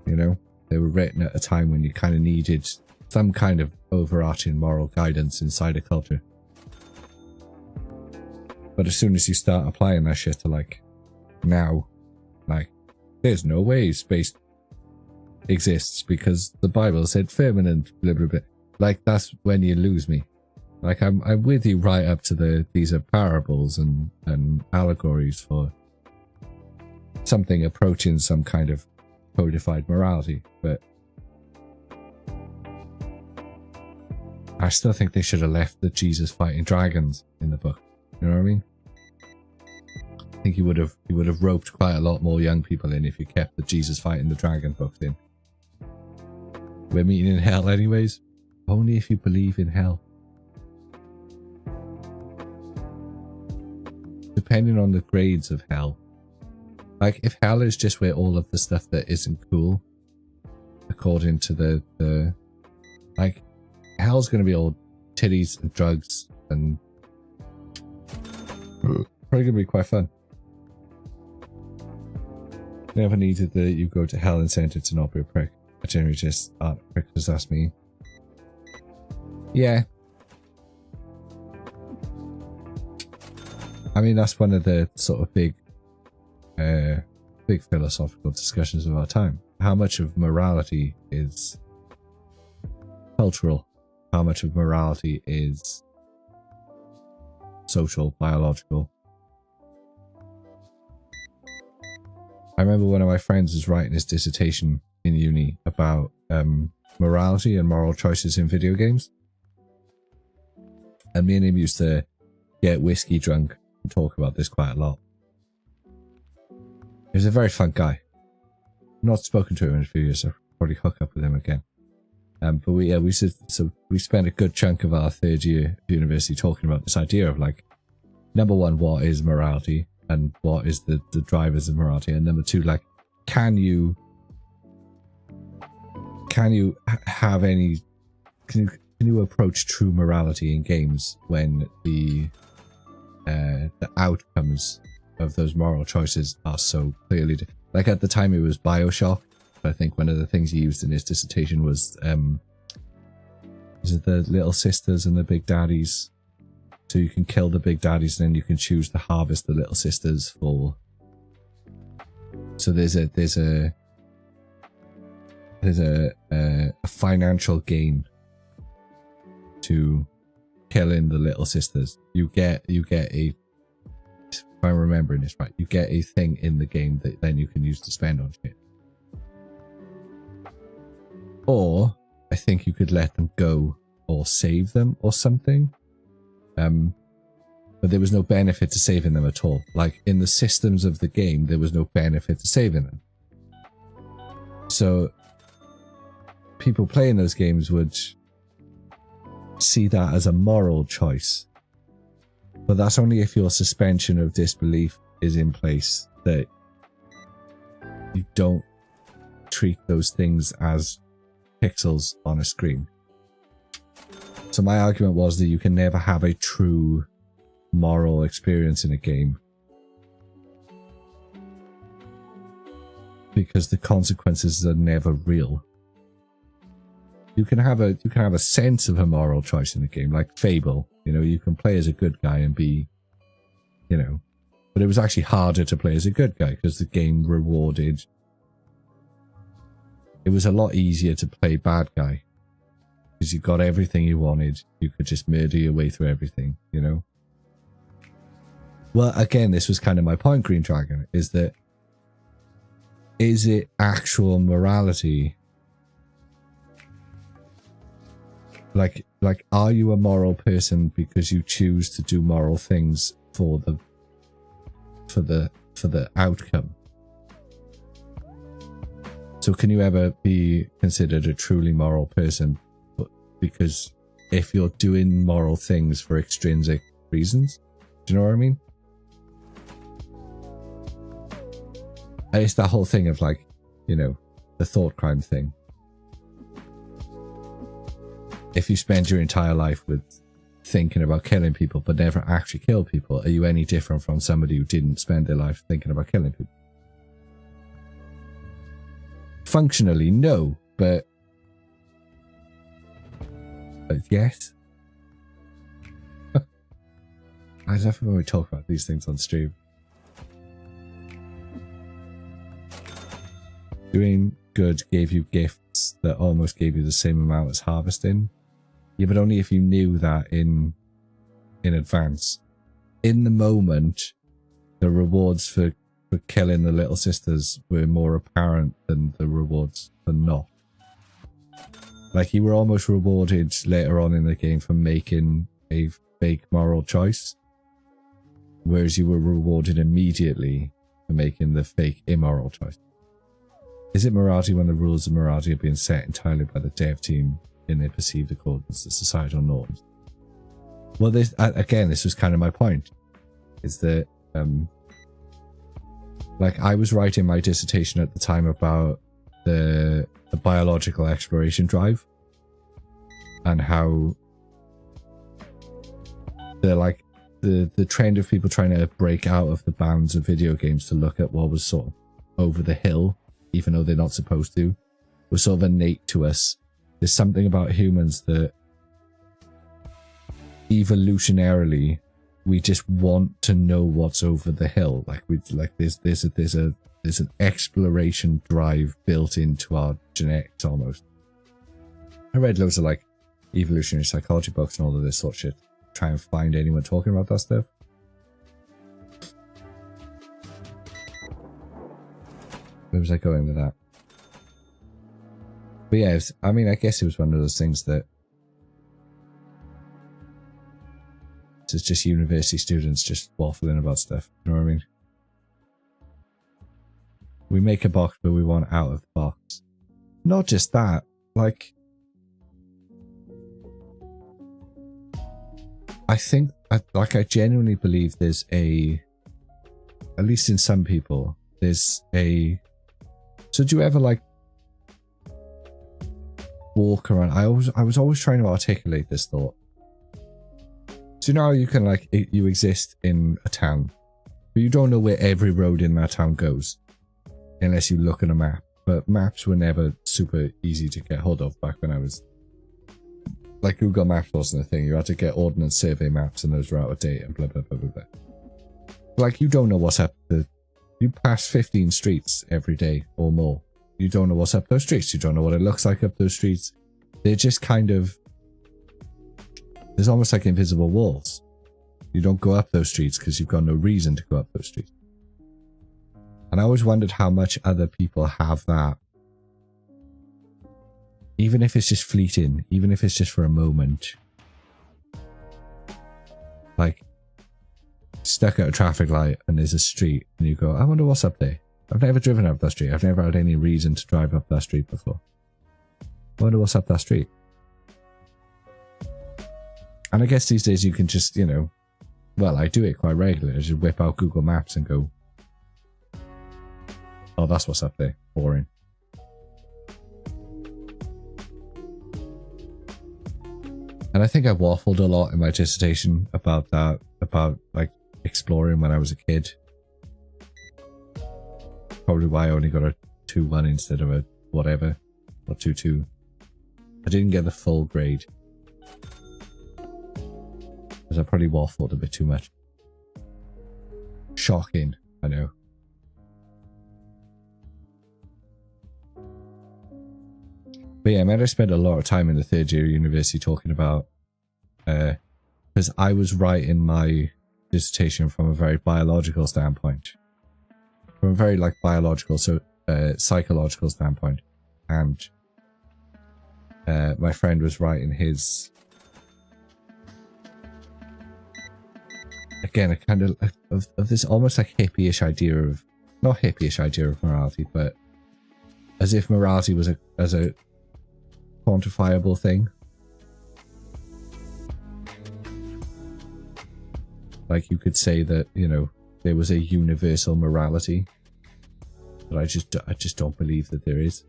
You know, they were written at a time when you kind of needed some kind of overarching moral guidance inside a culture. But as soon as you start applying that shit to like now, like there's no way space exists because the Bible said firmament, blah blah blah. Like that's when you lose me. Like I'm with you right up to these are parables and allegories for something approaching some kind of codified morality, but I still think they should have left the Jesus fighting dragons in the book. You know what I mean? I think he would have roped quite a lot more young people in if you kept the Jesus fighting the dragon books in. We're meeting in hell anyways. Only if you believe in hell. depending on the grades of hell. Like, if hell is just where all of the stuff that isn't cool, according to the like, hell's going to be all titties and drugs and probably going to be quite fun. Never needed the you go to hell incentive to not be a prick. I generally just aren't a prick because that's me. Yeah. I mean, that's one of the sort of big philosophical discussions of our time. How much of morality is cultural? How much of morality is social, biological? I remember one of my friends was writing his dissertation in uni about morality and moral choices in video games. And me and him used to get whiskey drunk and talk about this quite a lot. He was a very fun guy. I've not spoken to him in a few years, so I'll probably hook up with him again. But we spent a good chunk of our third year of university talking about this idea of, like, number one, what is morality and what is the drivers of morality, and number two, like, can you approach true morality in games when the outcomes of those moral choices are so clearly like, at the time it was BioShock. I think one of the things he used in his dissertation was the little sisters and the big daddies. So you can kill the big daddies and then you can choose to harvest the little sisters for. So there's a financial gain to killing the little sisters. You get a, if I'm remembering this right, you get a thing in the game that then you can use to spend on shit. Or I think you could let them go or save them or something. But there was no benefit to saving them at all. Like, in the systems of the game, there was no benefit to saving them. So people playing those games would see that as a moral choice. But that's only if your suspension of disbelief is in place, that you don't treat those things as pixels on a screen. So my argument was that you can never have a true moral experience in a game because the consequences are never real. You can have a sense of a moral choice in a game, like Fable. You know, you can play as a good guy and be, you know, but it was actually harder to play as a good guy because the game rewarded. It was a lot easier to play bad guy because you got everything you wanted. You could just murder your way through everything, you know. Well, again, this was kind of my point, Green Dragon, is that, is it actual morality? Like, are you a moral person because you choose to do moral things for the outcome? So can you ever be considered a truly moral person? Because if you're doing moral things for extrinsic reasons, do you know what I mean? And it's that whole thing of, like, you know, the thought crime thing. If you spend your entire life with thinking about killing people but never actually kill people, are you any different from somebody who didn't spend their life thinking about killing people? Functionally, no, but yes. I love it when we talk about these things on stream. Doing good gave you gifts that almost gave you the same amount as harvesting. Yeah, but only if you knew that in advance. In the moment, the rewards for killing the little sisters were more apparent than the rewards for not. Like, you were almost rewarded later on in the game for making a fake moral choice, whereas you were rewarded immediately for making the fake immoral choice. Is it morality when the rules of morality are being set entirely by the dev team in their perceived accordance to societal norms? Well, this, again, this was kind of my point, is that Like, I was writing my dissertation at the time about the biological exploration drive and how the trend of people trying to break out of the bounds of video games to look at what was sort of over the hill, even though they're not supposed to, was sort of innate to us. There's something about humans that evolutionarily we just want to know what's over the hill. Like there's an exploration drive built into our genetics almost. I read loads of like evolutionary psychology books and all of this sort of shit. Try and find anyone talking about that stuff. Where was I going with that? But yeah, I mean, I guess it was one of those things that it's just university students just waffling about stuff. You know what I mean? We make a box, but we want out of the box. Not just that, like, I think, I genuinely believe there's at least in some people, so do you ever like walk around? I was always trying to articulate this thought. So you know how you can like, you exist in a town, but you don't know where every road in that town goes unless you look at a map. But maps were never super easy to get hold of back when I was, like, Google Maps wasn't a thing. You had to get Ordnance Survey maps and those were out of date and blah, blah, blah, blah, blah. Like, you don't know what's up. You pass 15 streets every day or more. You don't know what's up those streets. You don't know what it looks like up those streets. They're just kind of, there's almost like invisible walls. You don't go up those streets because you've got no reason to go up those streets. And I always wondered how much other people have that. Even if it's just fleeting, even if it's just for a moment. Like, stuck at a traffic light and there's a street and you go, I wonder what's up there. I've never driven up that street. I've never had any reason to drive up that street before. I wonder what's up that street. And I guess these days you can just, you know, well, I do it quite regularly. I just whip out Google Maps and go, oh, that's what's up there. Boring. And I think I waffled a lot in my dissertation about that, about like exploring when I was a kid. Probably why I only got a 2-1 instead of a whatever, or 2-2. I didn't get the full grade. Because I probably waffled a bit too much. Shocking, I know. But yeah, I mean, I spent a lot of time in the third year of university talking about, because I was writing my dissertation from a very biological standpoint. From a very like biological, psychological standpoint. And my friend was writing his, again, a kind of this almost like hippie-ish idea of, not hippie-ish idea of morality, but as if morality was as a quantifiable thing. Like you could say that, you know, there was a universal morality, but I just don't believe that there is.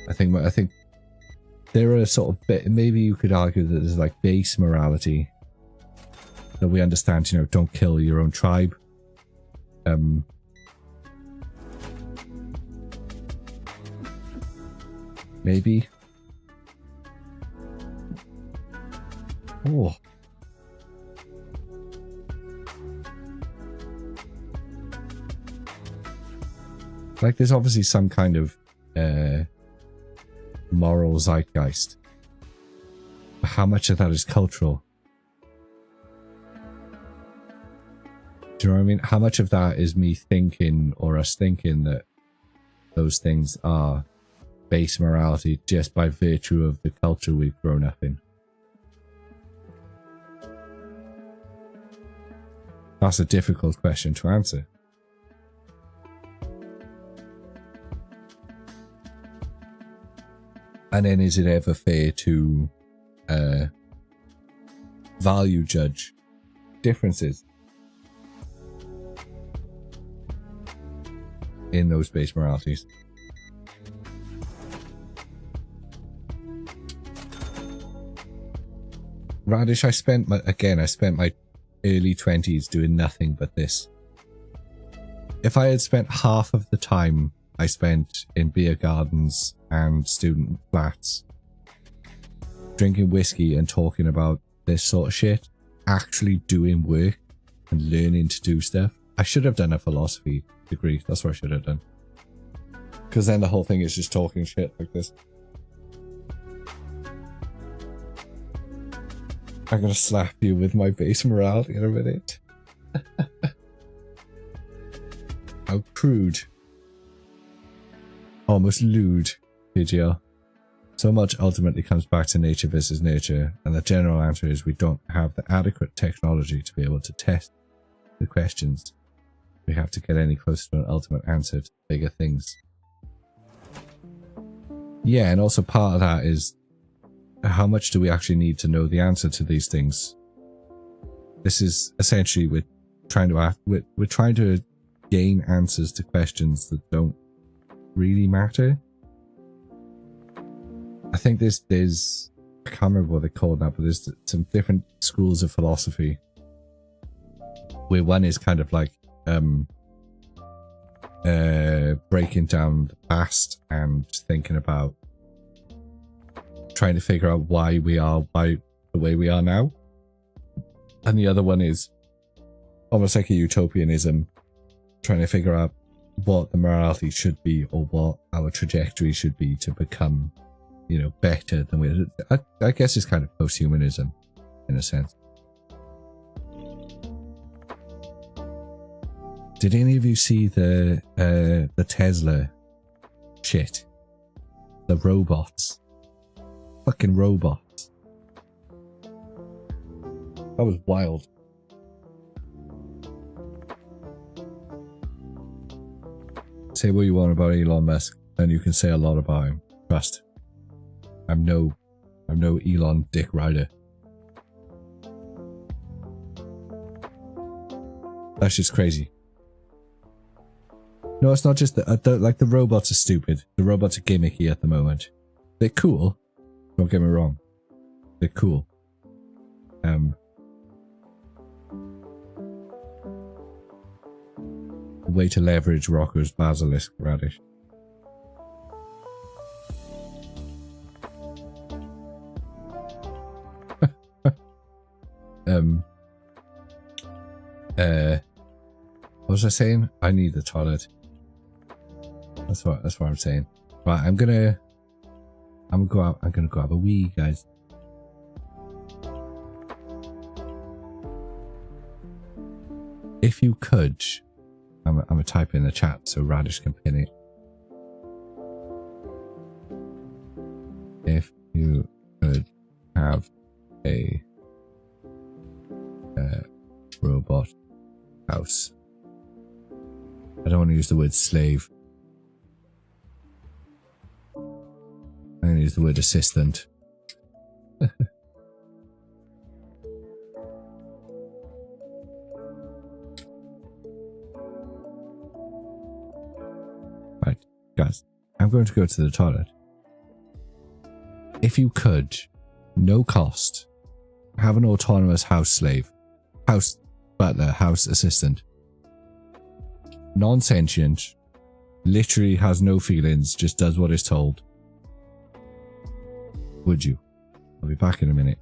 I think there are sort of, maybe you could argue that there's like base morality that we understand, you know, don't kill your own tribe. Maybe. Oh. Like there's obviously some kind of moral zeitgeist. But how much of that is cultural? Do you know what I mean? How much of that is me thinking or us thinking that those things are base morality just by virtue of the culture we've grown up in? That's a difficult question to answer. And then is it ever fair to value judge differences? in those base moralities. Radish, I spent my early 20s doing nothing but this. If I had spent half of the time I spent in beer gardens and student flats drinking whiskey and talking about this sort of shit, actually doing work and learning to do stuff, I should have done a philosophy degree. That's what I should have done. Because then the whole thing is just talking shit like this. I'm gonna slap you with my base morality in a minute. How crude. Almost lewd, PGL. So much ultimately comes back to nature versus nurture, and the general answer is we don't have the adequate technology to be able to test the questions. We have to get any closer to an ultimate answer to bigger things. Yeah, and also part of that is how much do we actually need to know the answer to these things? This is essentially we're trying to gain answers to questions that don't really matter. I think there's I can't remember what they call that, but there's some different schools of philosophy where one is kind of like breaking down the past and thinking about trying to figure out why we are the way we are now, and the other one is almost like a utopianism, trying to figure out what the morality should be or what our trajectory should be to become, you know, better than we. I guess it's kind of post-humanism in a sense. Did any of you see the Tesla shit? The robots. Fucking robots. That was wild. Say what you want about Elon Musk, and you can say a lot about him. Trust. I'm no Elon dick rider. That's just crazy. No, it's not just that. Like, the robots are stupid. The robots are gimmicky at the moment. They're cool. Don't get me wrong. They're cool. A way to leverage Rocco's basilisk radish. What was I saying? I need the toilet. That's what I'm saying. Right, I'm gonna go out. I'm gonna go have a wee, guys. If you could, I'm gonna type in the chat so Radish can pin it. If you could have a robot house. I don't want to use the word slave. I'm going to use the word assistant. Right, guys, I'm going to go to the toilet. If you could, no cost, have an autonomous house slave, house butler, house assistant, non-sentient, literally has no feelings, just does what is told, would you? I'll be back in a minute.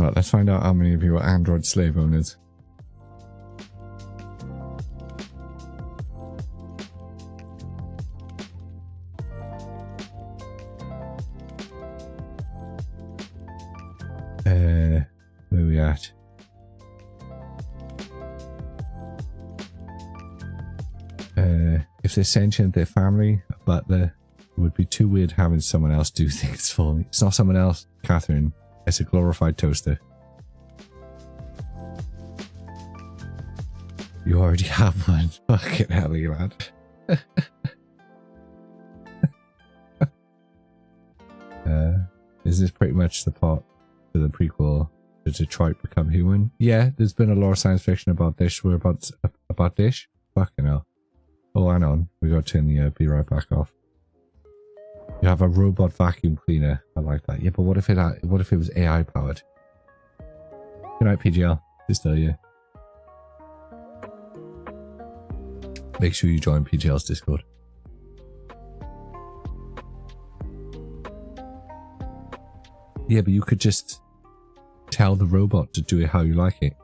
Right, let's find out how many of you are Android slave owners. Where are we at? If they're sentient, they're family, but it would be too weird having someone else do things for me. It's not someone else, Catherine. It's a glorified toaster. You already have one. Fucking hell, you man. Is this pretty much the plot for the prequel to Detroit Become Human? Yeah, there's been a lot of science fiction about this. We're about this. Fucking hell. Oh, hang on. We gotta turn the be right back off. You have a robot vacuum cleaner. I like that. Yeah, but what if it was AI powered? Good night, PGL. Just tell you. Make sure you join PGL's Discord. Yeah, but you could just tell the robot to do it how you like it.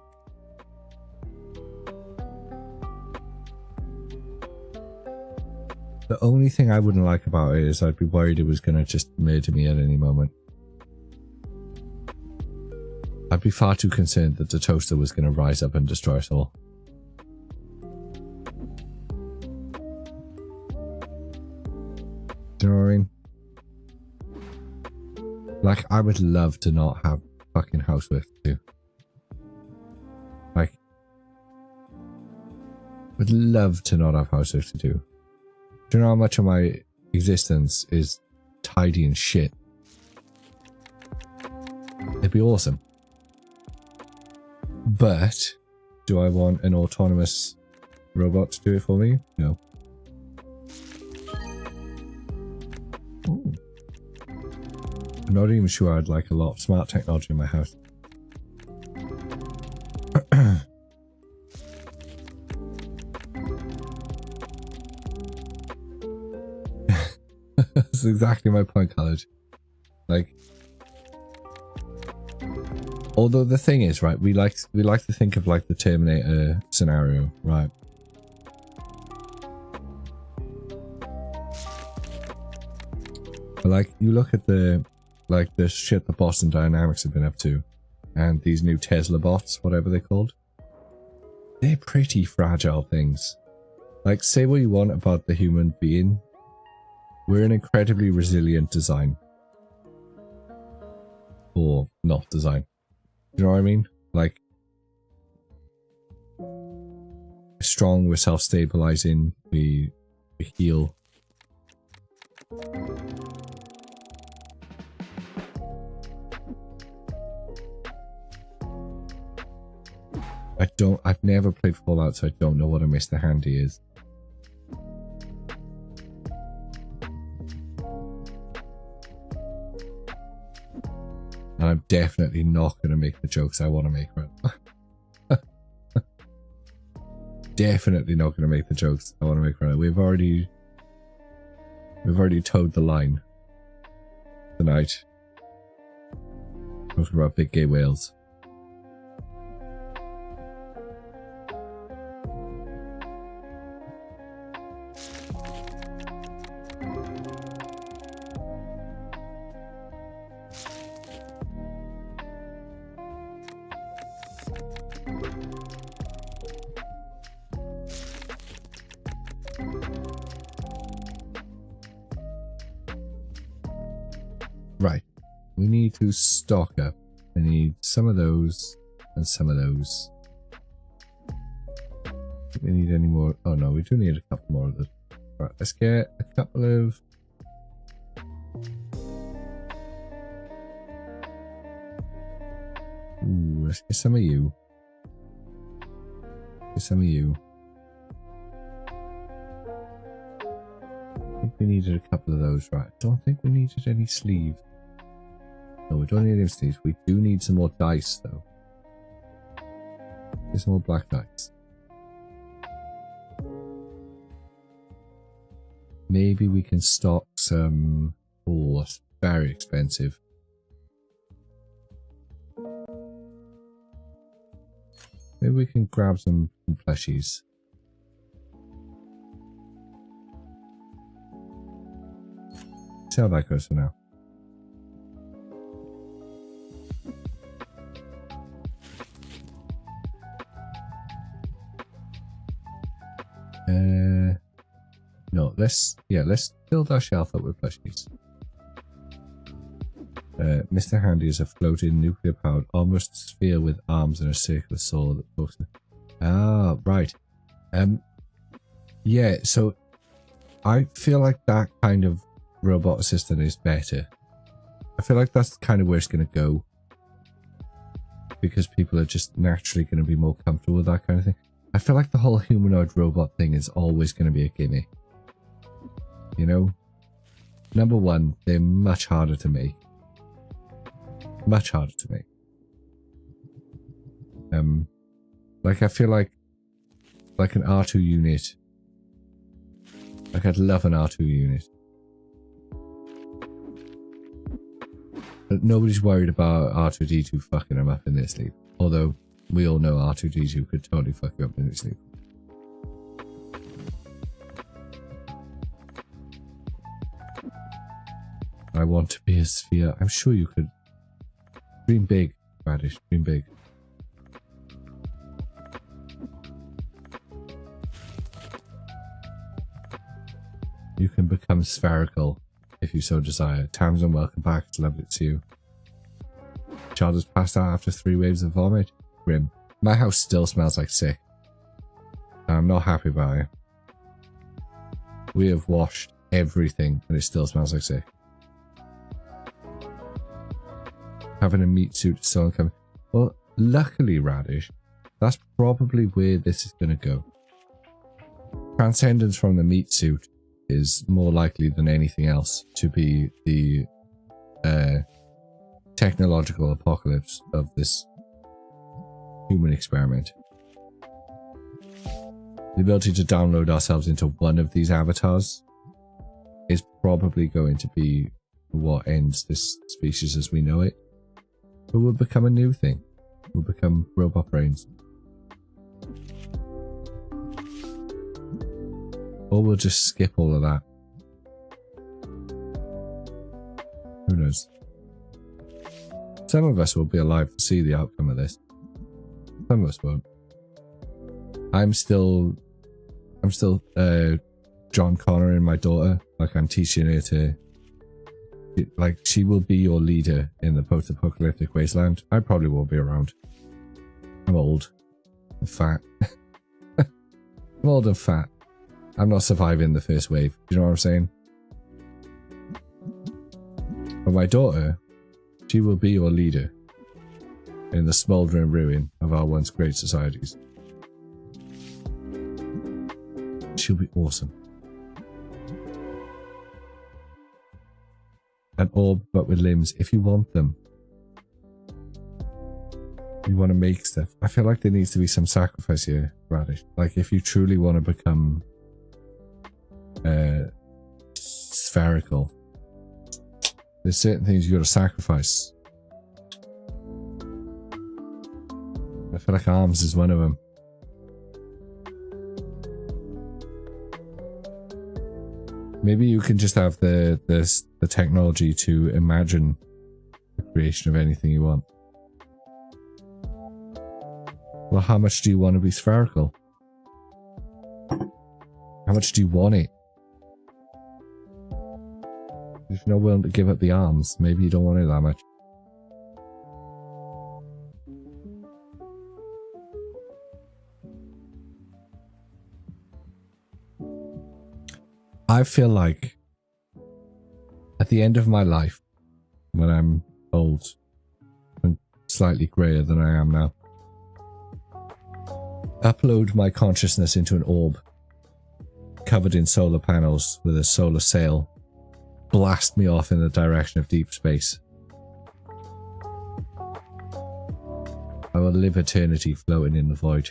The only thing I wouldn't like about it is I'd be worried it was going to just murder me at any moment. I'd be far too concerned that the toaster was going to rise up and destroy us all. Do you know what I mean? Like, I would love to not have fucking housework to do. Like, would love to not have housework to do. Do you know how much of my existence is tidy and shit? It'd be awesome. But, do I want an autonomous robot to do it for me? No. Ooh. I'm not even sure I'd like a lot of smart technology in my house. That's exactly my point, college. Like, although the thing is, right, we like to think of like the Terminator scenario, right? But like, you look at the shit that Boston Dynamics have been up to, and these new Tesla bots, whatever they're called, they're pretty fragile things. Like, say what you want about the human being, we're an incredibly resilient design. Or not design. You know what I mean? Like, we're strong, we're self-stabilizing, we heal. I've never played Fallout, so I don't know what a Mr. Handy is. And I'm definitely not going to make the jokes I want to make right now. Definitely not going to make the jokes I want to make right now. We've already towed the line tonight. Talking about big gay whales. Right, we need to stock up. I need some of those and some of those. Do we need any more? Oh no, we do need a couple more of those. Right, let's get a couple of... Ooh, let's get some of you. Get some of you. I think we needed a couple of those, right? I don't think we needed any sleeves. No, we don't need any sleeves. We do need some more dice, though. Get some more black dice. Maybe we can stock some... Oh, that's very expensive. Maybe we can grab some plushies. See how that goes for now. No, let's build our shelf up with plushies. Mr. Handy is a floating nuclear-powered almost sphere with arms and a circular sword that pokes. Ah, right. Yeah, so I feel like that kind of robot assistant is better. I feel like that's kind of where it's going to go. Because people are just naturally going to be more comfortable with that kind of thing. I feel like the whole humanoid robot thing is always going to be a gimme. You know? Number one, they're much harder to make. Much harder to make. Like I feel like an R2 unit. Like I'd love an R2 unit. But nobody's worried about R2D2 fucking him up in their sleep. Although we all know R2D2 could totally fuck you up in their sleep. I want to be a sphere. I'm sure you could. Dream big, Radish. Dream big. You can become spherical if you so desire. Tamsin, welcome back. It's lovely to see you. Child has passed out after 3 waves of vomit. Grim. My house still smells like sick. I'm not happy about it. We have washed everything and it still smells like sick. Having a meat suit is so uncommon. Well, luckily, Radish, that's probably where this is going to go. Transcendence from the meat suit is more likely than anything else to be the technological apocalypse of this human experiment. The ability to download ourselves into one of these avatars is probably going to be what ends this species as we know it. But we'll become a new thing. We'll become robot brains. Or we'll just skip all of that. Who knows? Some of us will be alive to see the outcome of this. Some of us won't. I'm still John Connor and my daughter. Like, I'm teaching her to, like, she will be your leader in the post-apocalyptic wasteland. I probably won't be around. I'm old. I'm fat. I'm old and fat. I'm not surviving the first wave. Do you know what I'm saying? But my daughter, she will be your leader in the smouldering ruin of our once great societies. She'll be awesome. An orb, but with limbs, if you want them. You want to make stuff. I feel like there needs to be some sacrifice here, Radish. Like, if you truly want to become spherical, there's certain things you got to sacrifice. I feel like arms is one of them. Maybe you can just have the technology to imagine the creation of anything you want. Well, how much do you want to be spherical? How much do you want it? If you're not willing to give up the arms, maybe you don't want it that much. I feel like at the end of my life, when I'm old and slightly greyer than I am now, upload my consciousness into an orb covered in solar panels with a solar sail, blast me off in the direction of deep space. I will live eternity floating in the void.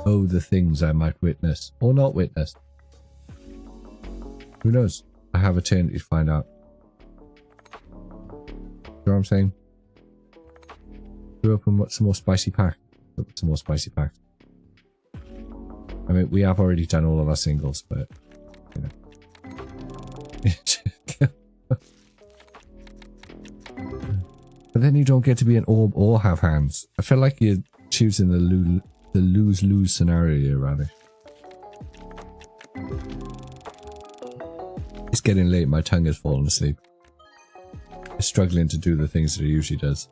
Oh, the things I might witness, or not witness. Who knows? I have eternity to find out. You know what I'm saying? Do open some more spicy packs. Open some more spicy packs. I mean, we have already done all of our singles, but you know. But then you don't get to be an orb or have hands. I feel like you're choosing the lose-lose scenario here, rather. It's getting late. My tongue has fallen asleep. It's struggling to do the things that it usually does.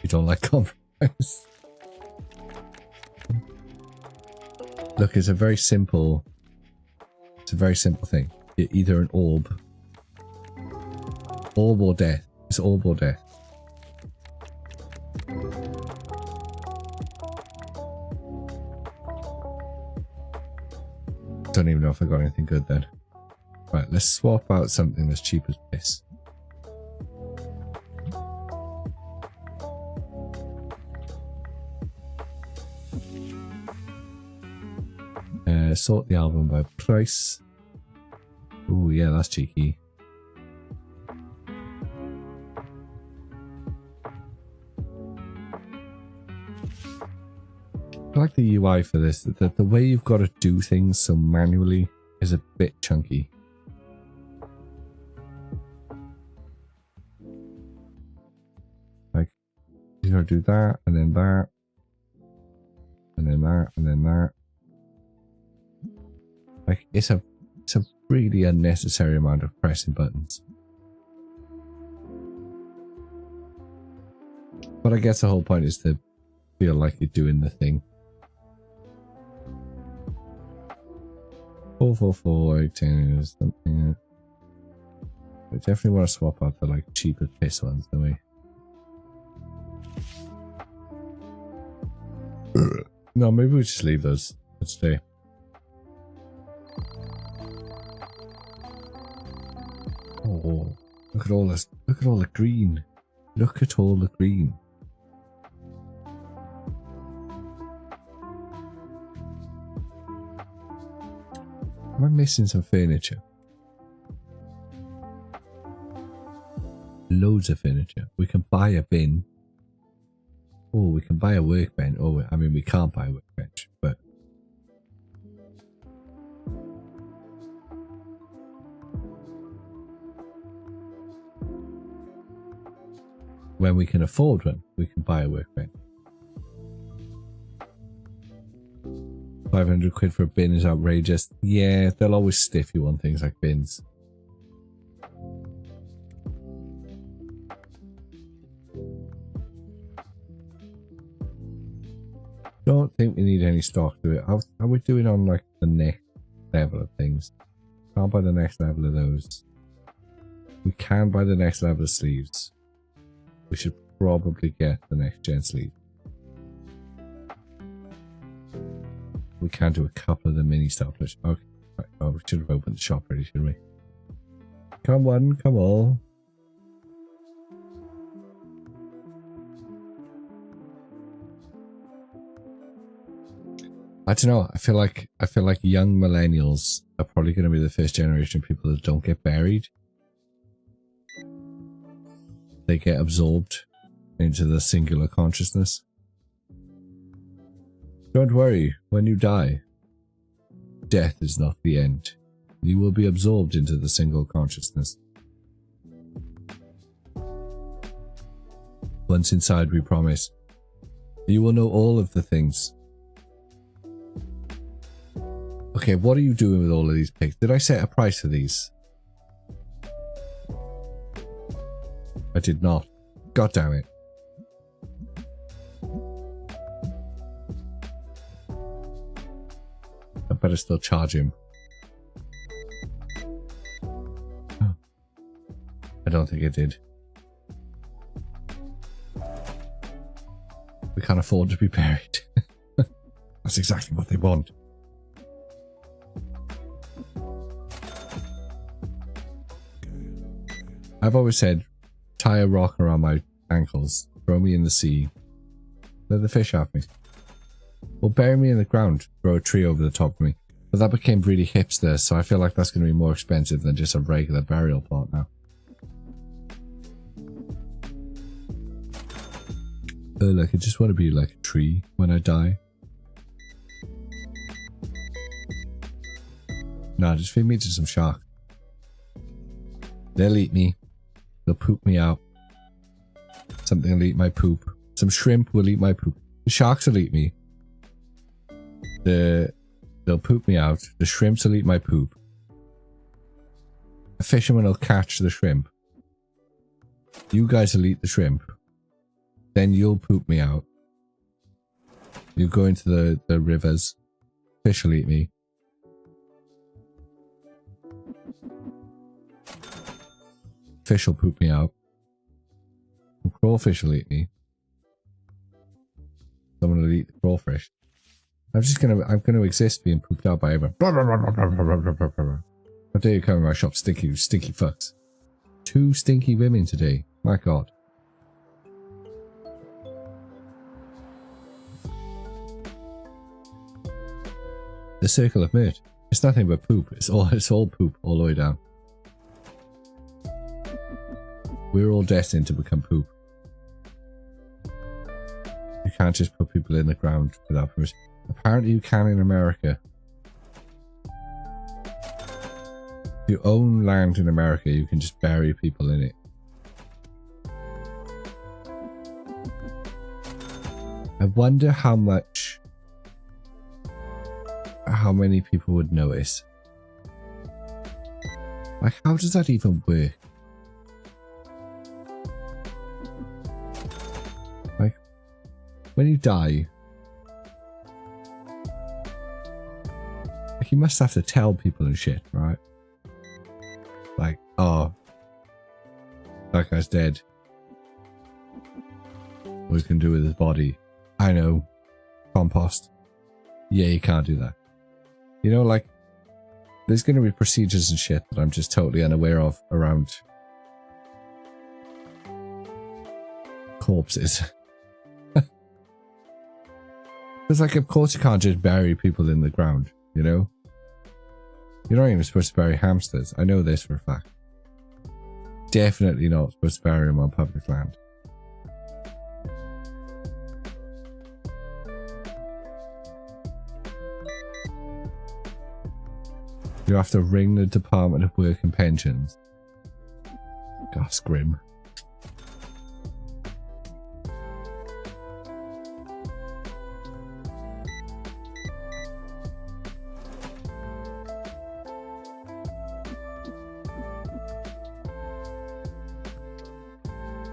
You don't like compromise. Look, it's a very simple thing. You're either an orb or death. It's orb or death. Don't even know if I got anything good then. Right, let's swap out something that's cheap as piss. Sort the album by price. Oh yeah, that's cheeky. I like the UI for this. The way you've got to do things so manually is a bit chunky. Like, you gotta do that, and then that, and then that, and then that. Like, it's a really unnecessary amount of pressing buttons. But I guess the whole point is to feel like you're doing the thing. 444, 10 is something. I definitely want to swap out the like cheaper piss ones, don't we? No, maybe we just leave those. Let's stay. Oh, look at all this! Look at all the green! Look at all the green! Am I missing some furniture? Loads of furniture. We can buy a bin. Oh, we can buy a workbench. Oh, I mean, we can't buy a workbench, but when we can afford one, we can buy a workbench. 500 quid for a bin is outrageous. Yeah, they'll always stiff you on things like bins. Don't think we need any stock to it. How are we doing on like the next level of things? Can't buy the next level of those. We can buy the next level of sleeves. We should probably get the next gen sleeve. We can do a couple of the mini stuff. Okay, right. Oh, we should have opened the shop already, shouldn't we? Come on, come on. I don't know. I feel like young millennials are probably going to be the first generation of people that don't get buried. They get absorbed into the singular consciousness. Don't worry, when you die, death is not the end. You will be absorbed into the single consciousness. Once inside, we promise, you will know all of the things. Okay, what are you doing with all of these pigs? Did I set a price for these? I did not. God damn it. I better still charge him. I don't think I did. We can't afford to be buried. That's exactly what they want. I've always said, tie a rock around my ankles, throw me in the sea, let the fish have me. Or bury me in the ground, throw a tree over the top of me. But that became really hipster, so I feel like that's going to be more expensive than just a regular burial plot now. Like I just want to be like a tree when I die. No, just feed me to some shark. They'll eat me. They'll poop me out. Something will eat my poop. Some shrimp will eat my poop. The sharks will eat me. They'll poop me out. The shrimps will eat my poop. A fisherman will catch the shrimp. You guys will eat the shrimp. Then you'll poop me out. You go into the rivers. Fish will eat me. Fish will poop me out. Crawfish will eat me. Someone will eat the crawfish. I'm gonna exist being pooped out by everyone. How dare you come in my shop, stinky fucks. 2 stinky women today. My god. The circle of mirth. It's nothing but poop. It's all poop all the way down. We're all destined to become poop. You can't just put people in the ground without permission. Apparently you can in America. If you own land in America, you can just bury people in it. I wonder how many people would notice. Like, how does that even work? Like, when you die, like, you must have to tell people and shit, right? Like, oh, that guy's dead. What we can do with his body? I know. Compost. Yeah, you can't do that. You know, like, there's going to be procedures and shit that I'm just totally unaware of around corpses. Because, like, of course you can't just bury people in the ground, you know? You're not even supposed to bury hamsters. I know this for a fact. Definitely not supposed to bury them on public land. You have to ring the Department of Work and Pensions. Gosh, grim.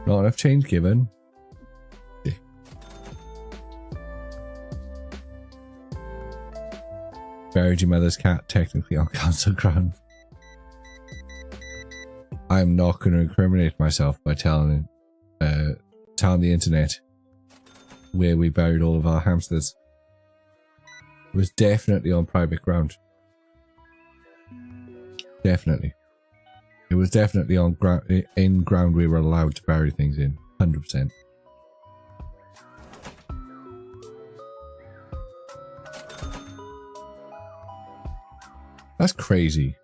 Not enough change given. Yeah. Buried your mother's cat, technically on council grounds. I'm not going to incriminate myself by telling the internet where we buried all of our hamsters. It was definitely on private ground. Definitely. It was definitely on ground we were allowed to bury things in. 100%. That's crazy.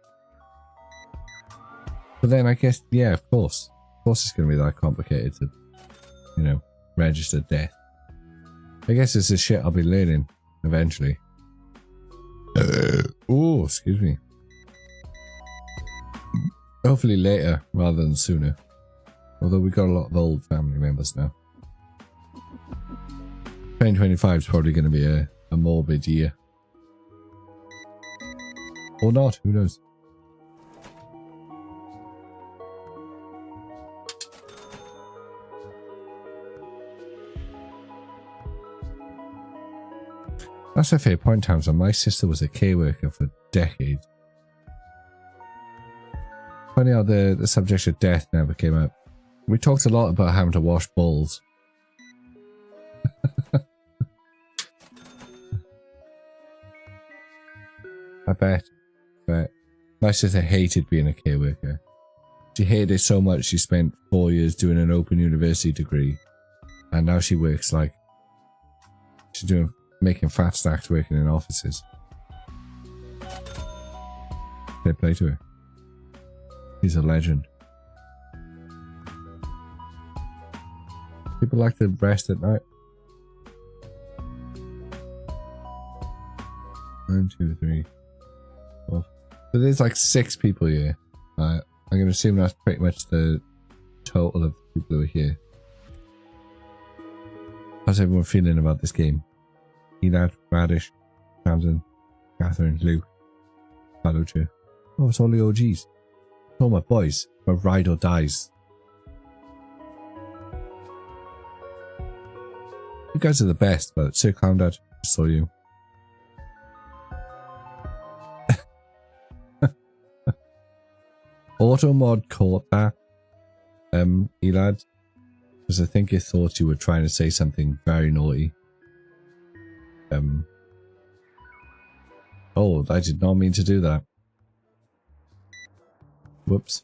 But then I guess, yeah, of course. Of course it's going to be that complicated to, you know, register death. I guess it's the shit I'll be learning eventually. Oh, excuse me. Hopefully later rather than sooner. Although we've got a lot of old family members now. 2025 is probably going to be a morbid year. Or not, who knows? That's a fair point, Townsend. My sister was a care worker for decades. Funny how the subject of death never came up. We talked a lot about having to wash balls. I bet. But my sister hated being a care worker. She hated it so much she spent 4 years doing an open university degree. And now she works like... She's making fat stacks working in offices. Fair play to her. He's a legend. People like to rest at night. 1, 2, 3, 4. So there's like 6 people here. I'm going to assume that's pretty much the total of people who are here. How's everyone feeling about this game? Elad, Radish, Tamsin, Catherine, Luke, Palucha. Oh, it's all the OGs. It's all my boys. My ride or dies. You guys are the best, but Sir Clown Dad, I saw you. Automod caught that, Elad, because I think it thought you were trying to say something very naughty. Oh, I did not mean to do that. Whoops.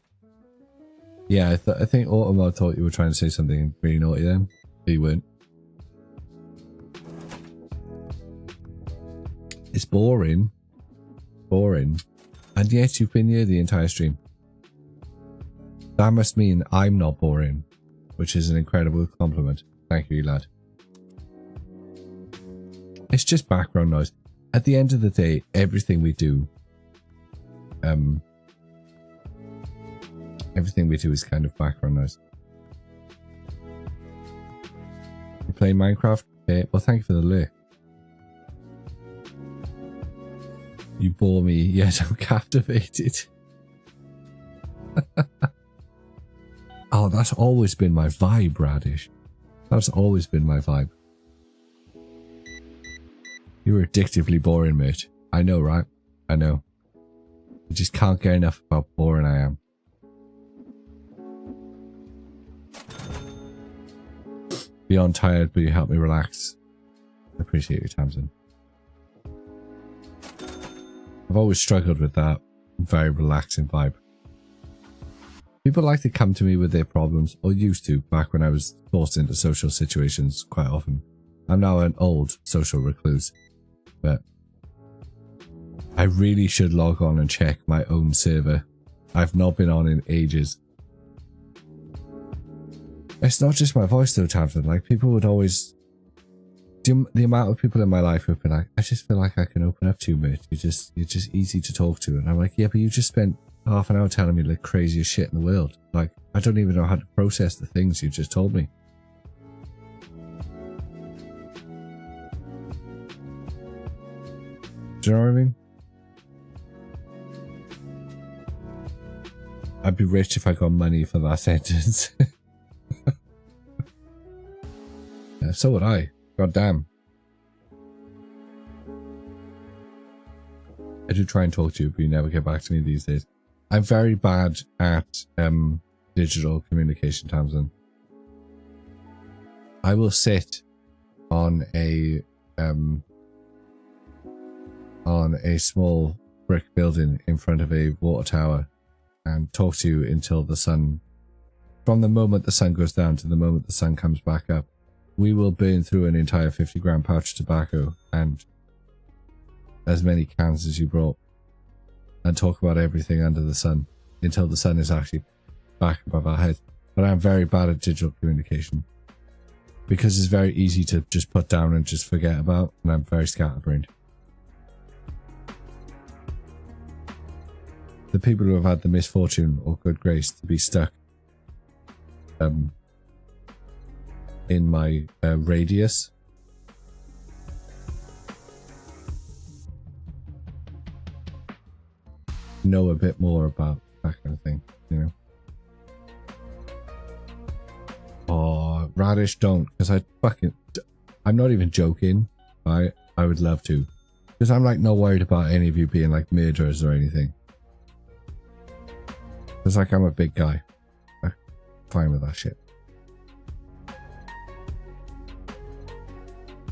Yeah, I think Automod thought you were trying to say something really naughty then, but you weren't. It's boring. Boring. And yet you've been here the entire stream. That must mean I'm not boring, which is an incredible compliment. Thank you, lad. It's just background noise. At the end of the day, everything we do, is kind of background noise. You play Minecraft? Okay, well, thank you for the lure. You bore me, yet I'm captivated. Oh, that's always been my vibe, Radish. That's always been my vibe. You're addictively boring, mate. I know, right? I know. I just can't get enough about how boring I am. Beyond tired, but you help me relax. I appreciate you, Tamsin. I've always struggled with that very relaxing vibe. People like to come to me with their problems, or used to, back when I was forced into social situations quite often. I'm now an old social recluse, but I really should log on and check my own server. I've not been on in ages. It's not just my voice though, Tamsin. Like, people would always... The amount of people in my life who've been like, I just feel like I can open up to you, mate. You're just easy to talk to. And I'm like, yeah, but you just spent half an hour telling me the craziest shit in the world. Like, I don't even know how to process the things you just told me. Do you know what I mean? I'd be rich if I got money for that sentence. Yeah, so would I. God damn. I do try and talk to you, but you never get back to me these days. I'm very bad at digital communication, Tamsin. I will sit on a small brick building in front of a water tower and talk to you until the sun, from the moment the sun goes down to the moment the sun comes back up. We will burn through an entire 50-gram pouch of tobacco and as many cans as you brought and talk about everything under the sun until the sun is actually back above our head. But I'm very bad at digital communication because it's very easy to just put down and just forget about, and I'm very scatterbrained. The people who have had the misfortune or good grace to be stuck in my radius know a bit more about that kind of thing, you know. Oh, Radish, don't, because I'm not even joking. I would love to, because I'm like not worried about any of you being like murderers or anything. It's like I'm a big guy. I'm fine with that shit.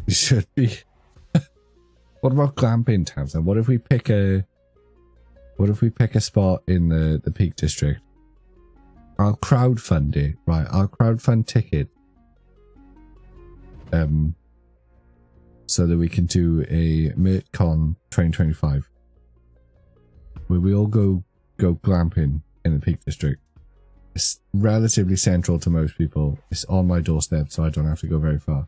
You should be. What about glamping, Tamsin? What if we pick a spot in the Peak District? I'll crowdfund it, right? I'll crowdfund ticket. So that we can do a MertCon 2025. Where we all go glamping in the Peak District. It's relatively central to most people. It's on my doorstep, so I don't have to go very far.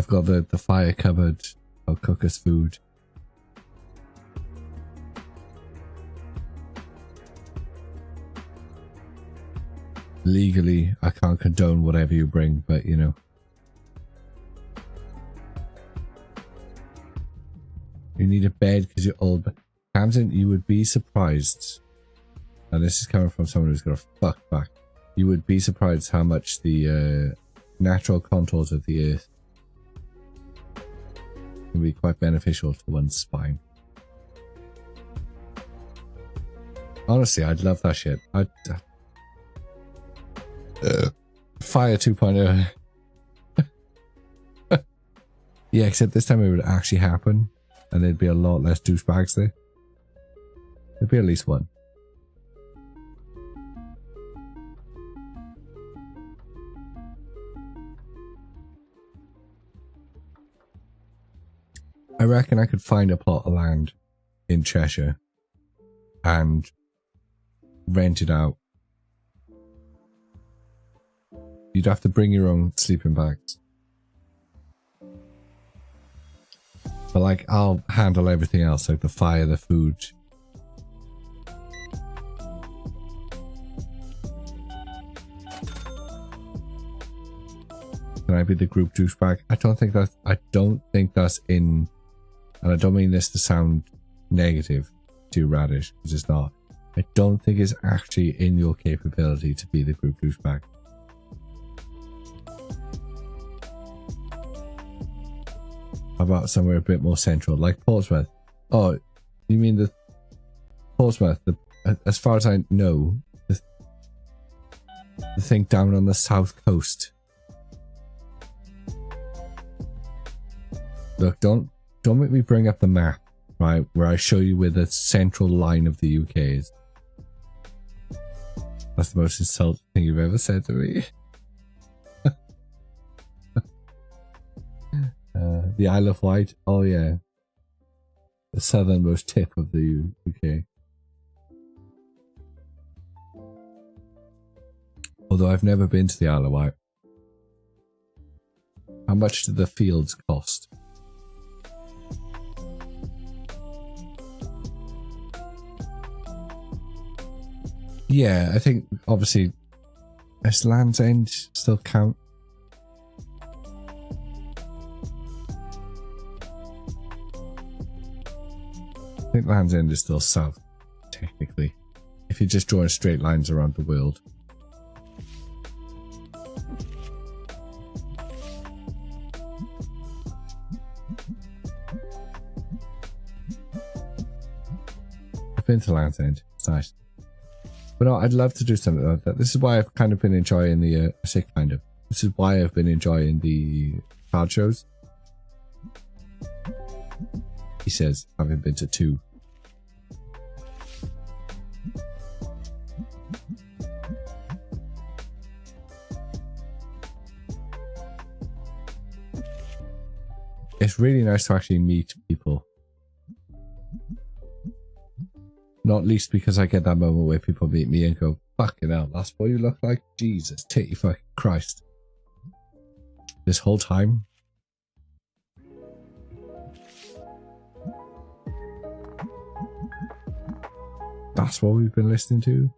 got the fire covered. I'll cook us food. Legally, I can't condone whatever you bring, but you know. You need a bed because you're old. But Tamsin, you would be surprised. And this is coming from someone who's got a fuck back. You would be surprised how much the natural contours of the earth can be quite beneficial to one's spine. Honestly, I'd love that shit. Fire 2.0. Yeah, except this time it would actually happen. And there'd be a lot less douchebags there. There'd be at least one. I reckon I could find a plot of land in Cheshire and rent it out. You'd have to bring your own sleeping bags. But like, I'll handle everything else, like the fire, the food. Can I be the group douchebag? I don't think that's in, and I don't mean this to sound negative to Radish, because it's not. I don't think it's actually in your capability to be the group douchebag. How about somewhere a bit more central, like Portsmouth? Oh, you mean the Portsmouth? As far as I know, the thing down on the south coast. Look, don't make me bring up the map, right, where I show you where the central line of the UK is. That's the most insulting thing you've ever said to me. The Isle of Wight. Oh yeah. The southernmost tip of the UK. Although I've never been to the Isle of Wight. How much do the fields cost? Yeah, I think obviously does Land's End still count? I think Land's End is still south, technically. If you're just drawing straight lines around the world. I've been to Land's End. It's nice. But no, I'd love to do something like that. This is why I've kind of been enjoying the... This is why I've been enjoying the card shows. He says, having been to 2. It's really nice to actually meet people. Not least because I get that moment where people meet me and go, fucking hell, that's what you look like? Jesus, titty fucking Christ. This whole time? That's what we've been listening to?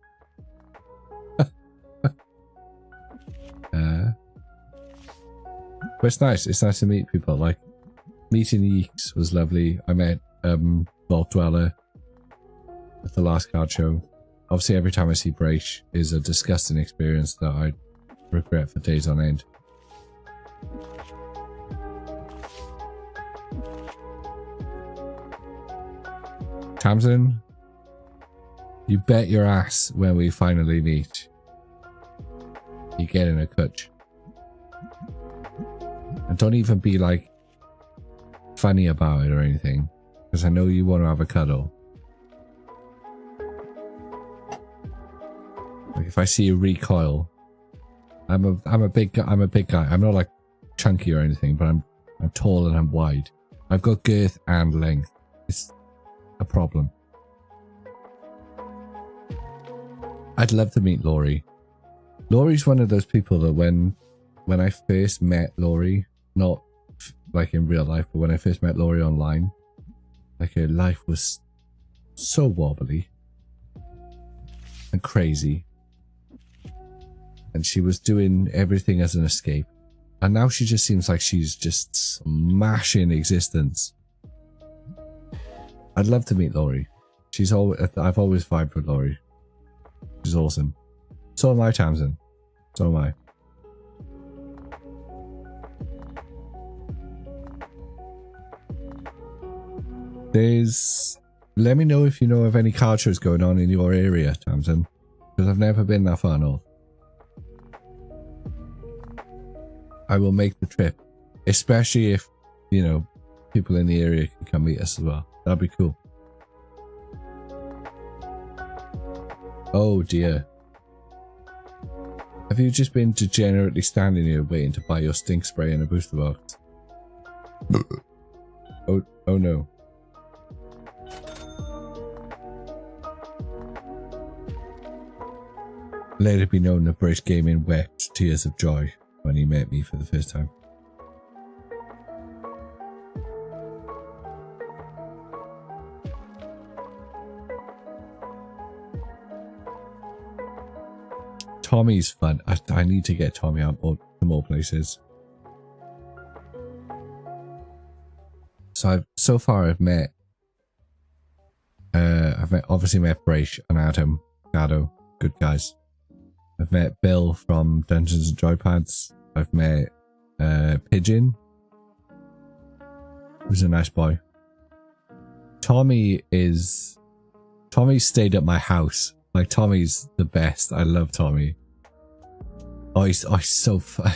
But it's nice. It's nice to meet people. Like, meeting Yeeks was lovely. I met Vault Dweller at the last card show. Obviously, every time I see Braish is a disgusting experience that I regret for days on end. Tamsin, you bet your ass when we finally meet, you get in a cutch. And don't even be like funny about it or anything, because I know you want to have a cuddle. Like if I see you recoil, I'm a big guy. I'm not like chunky or anything, but I'm tall and I'm wide. I've got girth and length. It's a problem. I'd love to meet Laurie. Laurie's one of those people that when I first met Laurie, not like in real life, but when I first met Laurie online, like her life was so wobbly and crazy. And she was doing everything as an escape. And now she just seems like she's just smashing existence. I'd love to meet Laurie. I've always vibed with Laurie. She's awesome. So am I, Tamsin. So am I. Let me know if you know of any card shows going on in your area, Tamsin. Because I've never been that far north. I will make the trip. Especially if, you know, people in the area can come meet us as well. That'd be cool. Oh dear. Have you just been degenerately standing here waiting to buy your stink spray in a booster box? Oh no. Let it be known that British Gaming wept tears of joy when he met me for the first time. Tommy's fun. I need to get Tommy out to more places. So far I've met obviously met Braish and Adam, Gado, good guys. I've met Bill from Dungeons and Joypads. I've met Pigeon, who's a nice boy. Tommy stayed at my house. Like, Tommy's the best. I love Tommy. Oh, he's so fun.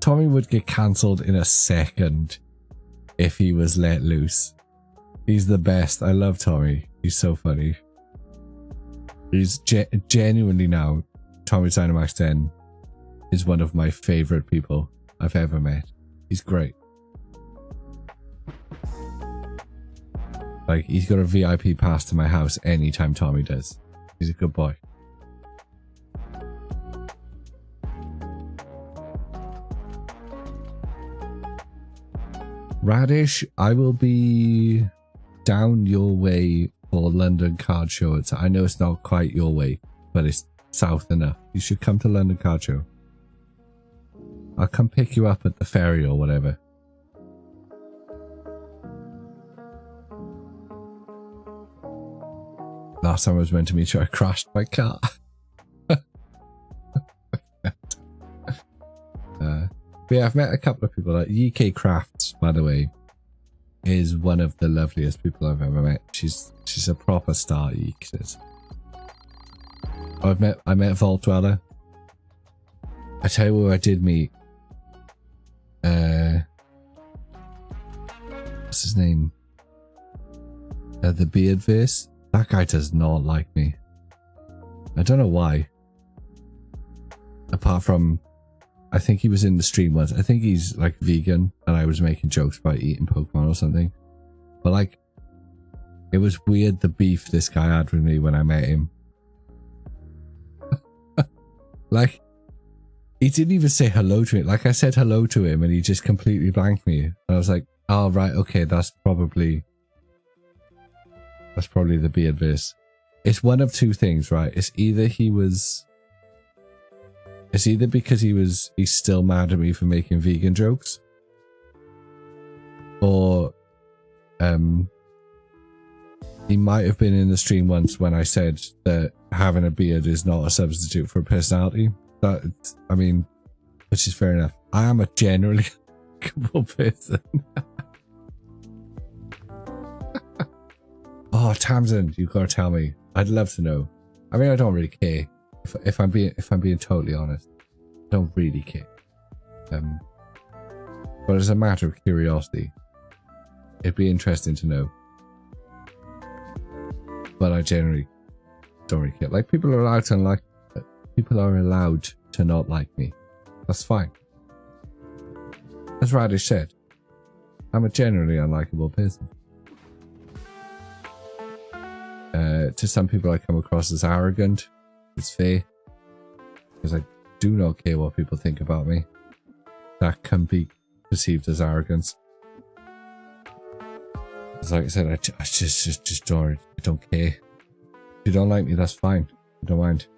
Tommy would get cancelled in a second if he was let loose. He's the best. I love Tommy. He's so funny. He's genuinely now, Tommy Dynamax 10 is one of my favourite people I've ever met. He's great. Like, he's got a VIP pass to my house anytime Tommy does. He's a good boy. Radish, I will be down your way for London Card Show. I know it's not quite your way, but it's south enough. You should come to London Card Show. I'll come pick you up at the ferry or whatever. Last time I was meant to meet you, I crashed my car. But yeah, I've met a couple of people. Like UK Crafts, by the way, is one of the loveliest people I've ever met. She's a proper star, Yeek says. I met Vault Dweller. I tell you who I did meet. What's his name? The Beardverse. That guy does not like me. I don't know why. Apart from, I think he was in the stream once. I think he's like vegan and I was making jokes about eating Pokemon or something. But like, it was weird the beef this guy had with me when I met him. Like, he didn't even say hello to me. Like, I said hello to him and he just completely blanked me. And I was like, oh right, okay, that's probably the Beardverse. It's one of two things, right? It's either because he's still mad at me for making vegan jokes, or he might have been in the stream once when I said that having a beard is not a substitute for a personality. I mean, which is fair enough. I am a generally likable person. Oh, Tamsin, you've got to tell me. I'd love to know. I mean, I don't really care. If I'm being totally honest, I don't really care. But as a matter of curiosity, it'd be interesting to know. But I generally don't really care. Like, people are allowed to not like me. That's fine. As Radish said, I'm a generally unlikable person. To some people I come across as arrogant. It's fair. Because I do not care what people think about me. That can be perceived as arrogance. It's like I said, I just don't care. If you don't like me, that's fine. I don't mind.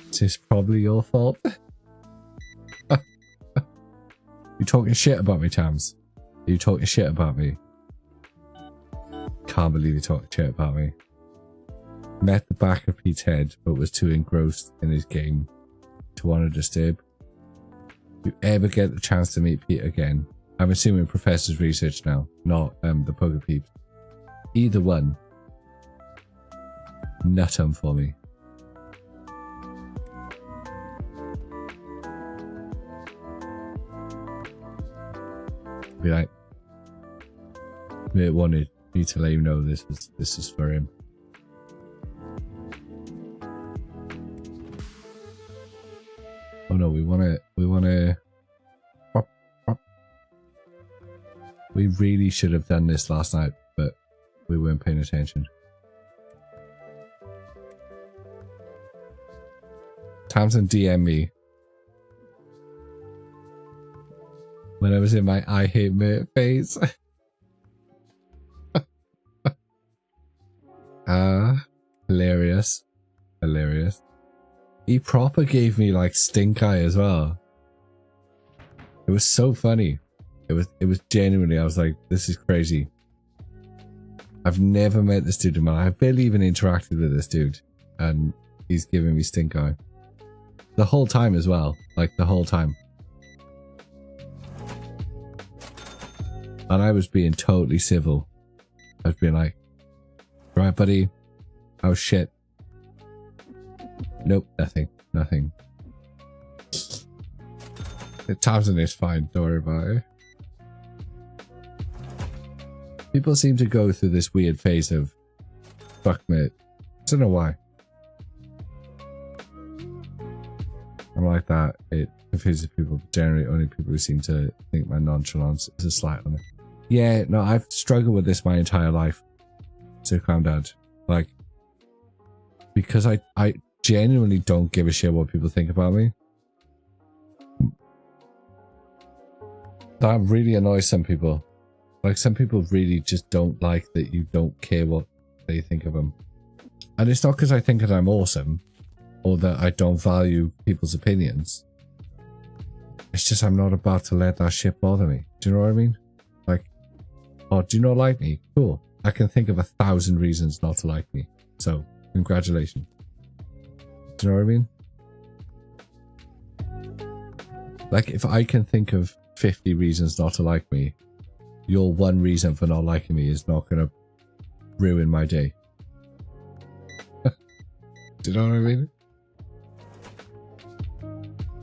It's probably your fault. You talking shit about me, Tams? Are you talking shit about me? Can't believe you talking shit about me. Met the back of Pete's head, but was too engrossed in his game to want to disturb. If you ever get the chance to meet Pete again, I'm assuming Professor's research now, not the Poker Peeps. Either one. Nut 'em for me. Be like, Mate wanted me to let you know this is for him. Oh no, we wanna we really should have done this last night, but we weren't paying attention. Tamsin DM me when I was in my I hate mate phase. Hilarious. Hilarious. He proper gave me like stink eye as well. It was so funny. It was genuinely, I was like, this is crazy. I've never met this dude in my life. I barely even interacted with this dude. And he's giving me stink eye. The whole time as well. Like the whole time. And I was being totally civil. I was being like, right buddy. Oh shit. Nope, nothing. Nothing. The Thompson is fine, don't worry about it. People seem to go through this weird phase of fuck mate. I don't know why. I'm like that. It confuses people. Generally, only people who seem to think my nonchalance is a slight on it. Yeah, no, I've struggled with this my entire life. So calm down. Like, because I genuinely don't give a shit what people think about me. That really annoys some people. Like, some people really just don't like that you don't care what they think of them. And it's not because I think that I'm awesome or that I don't value people's opinions. It's just I'm not about to let that shit bother me. Do you know what I mean? Like, oh, do you not like me? Cool. I can think of 1,000 reasons not to like me. So, congratulations. Do you know what I mean? Like, if I can think of 50 reasons not to like me, your one reason for not liking me is not going to ruin my day. Do you know what I mean?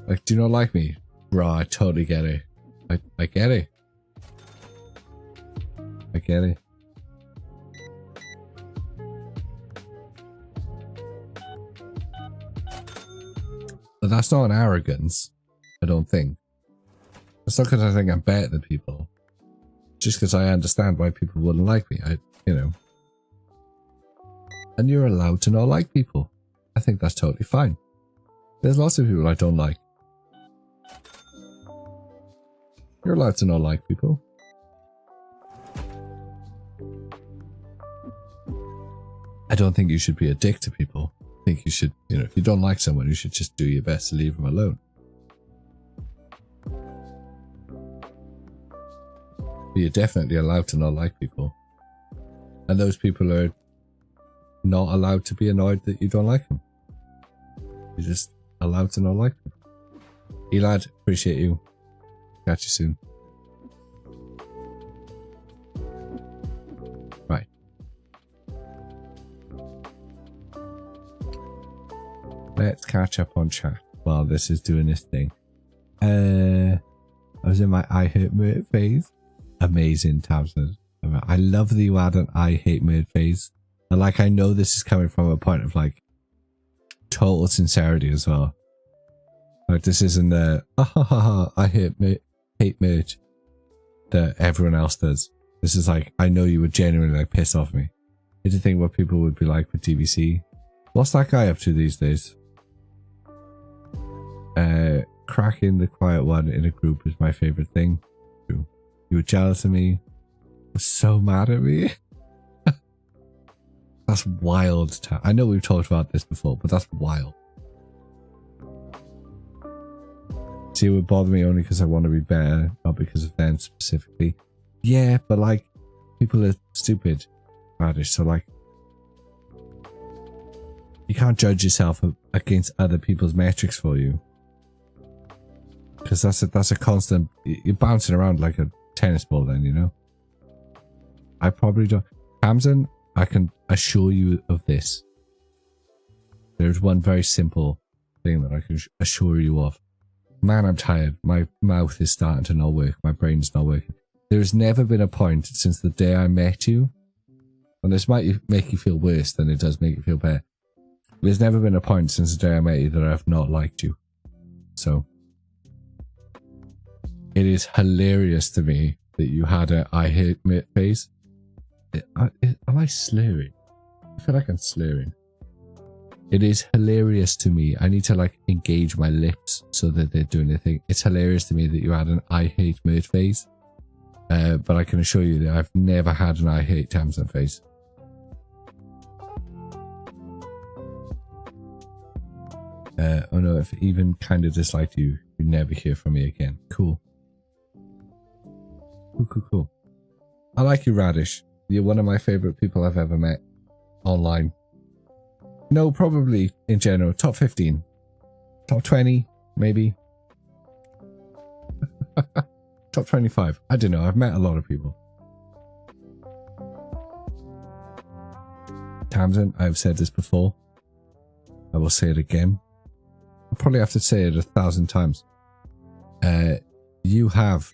Like, do you not like me? Bro, I totally get it. I get it. I get it. But that's not an arrogance, I don't think. It's not because I think I'm better than people. Just because I understand why people wouldn't like me. You know. And you're allowed to not like people. I think that's totally fine. There's lots of people I don't like. You're allowed to not like people. I don't think you should be a dick to people. I think you should, you know, if you don't like someone, you should just do your best to leave them alone. But you're definitely allowed to not like people. And those people are not allowed to be annoyed that you don't like them. You're just allowed to not like them. Elad, appreciate you. Catch you soon. Right. Let's catch up on chat while this is doing this thing. I was in my I hate murder phase. Amazing, Tamsin. I love that you had an I hate murder phase. And like, I know this is coming from a point of like total sincerity as well. Like, this isn't the I hate merch that everyone else does. This is like, I know you would genuinely like piss off me. You to think what people would be like with DBC. What's that guy up to these days? cracking the quiet one in a group is my favorite thing. You were jealous of me. Were so mad at me. That's wild. I know we've talked about this before, but that's wild. See, it would bother me only because I want to be better, not because of them specifically. Yeah, but like, people are stupid, Radish, so like, you can't judge yourself against other people's metrics for you. Because that's a constant, you're bouncing around like a tennis ball then, you know? I probably don't. Tamsin, I can assure you of this. There's one very simple thing that I can assure you of. Man, I'm tired. My mouth is starting to not work. My brain's not working. There's never been a point since the day I met you, and this might make you feel worse than it does make you feel better. There's never been a point since the day I met you that I've not liked you. So, it is hilarious to me that you had a I hate it phase. Am I slurring? I feel like I'm slurring. It is hilarious to me. I need to like engage my lips so that they're doing their thing. It's hilarious to me that you had an I hate Mert phase. But I can assure you that I've never had an I hate Tamsin phase. Oh no, if I even kind of disliked you, you'd never hear from me again. Cool. Cool. I like you, Radish. You're one of my favorite people I've ever met online. No, probably in general. Top 15. Top 20, maybe. Top 25. I don't know. I've met a lot of people. Tamsin, I've said this before. I will say it again. I'll probably have to say it 1,000 times. You have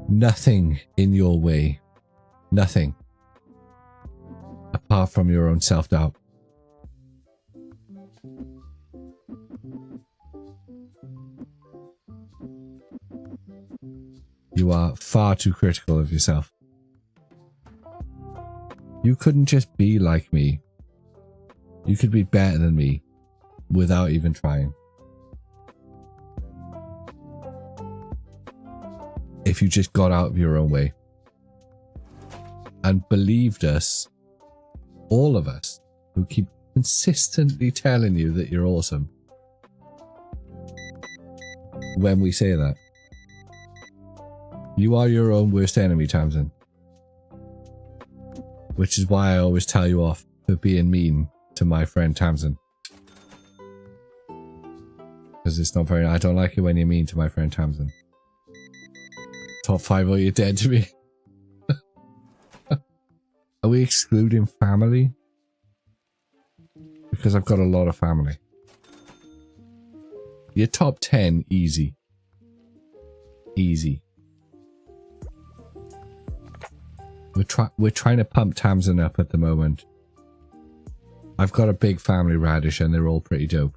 nothing in your way. Nothing. Apart from your own self-doubt. You are far too critical of yourself. You couldn't just be like me. You could be better than me without even trying. If you just got out of your own way and believed us, all of us, who keep consistently telling you that you're awesome when we say that. You are your own worst enemy, Tamsin. Which is why I always tell you off for being mean to my friend Tamsin. Because it's not very... I don't like it when you're mean to my friend Tamsin. Top 5 or you're dead to me. Are we excluding family? Because I've got a lot of family. You're top 10, easy. Easy. We're trying to pump Tamsin up at the moment. I've got a big family, Radish, and they're all pretty dope.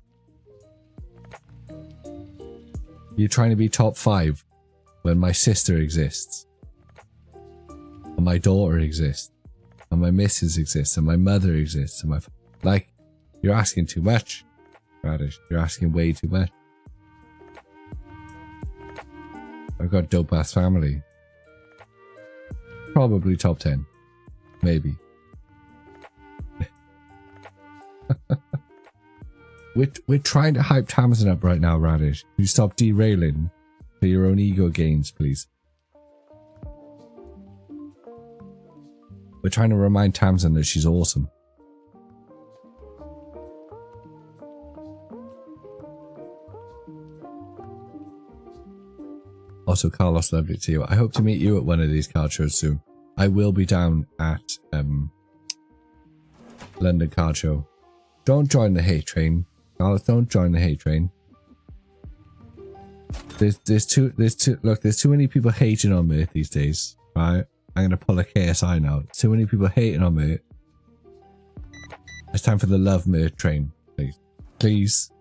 You're trying to be top 5 when my sister exists. And my daughter exists. And my missus exists. And my mother exists. And my... Like, you're asking too much, Radish. You're asking way too much. I've got a dope-ass family. Probably top 10. Maybe. We're trying to hype Tamsin up right now, Radish. You stop derailing for your own ego gains, please. We're trying to remind Tamsin that she's awesome. Also, Carlos, lovely to you. I hope to meet you at one of these card shows soon. I will be down at London Card Show. Don't join the hate train. Carlos, don't join the hate train. There's too many people hating on me these days. Right? I'm gonna pull a KSI now. Too many people hating on me. It's time for the love Mert train, please. Please.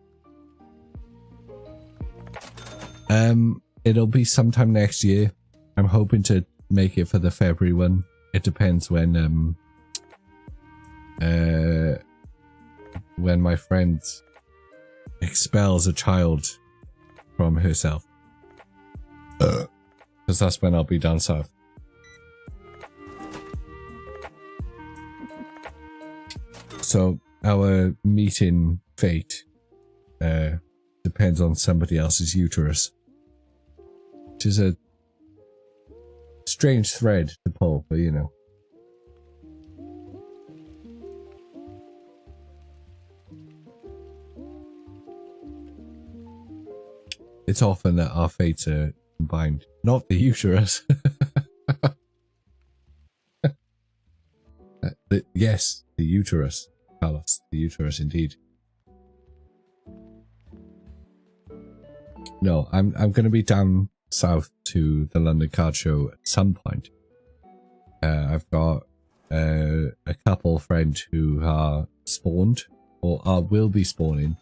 It'll be sometime next year. I'm hoping to make it for the February one. It depends when when my friend expels a child from herself. Because that's when I'll be down south. So our meeting fate depends on somebody else's uterus. Which is a strange thread to pull, but you know. It's often that our fates are combined, not the uterus. Yes, the uterus, Carlos, the uterus indeed. No, I'm going to be down south to the London Card Show at some point. I've got a couple friends who are spawned or will be spawning,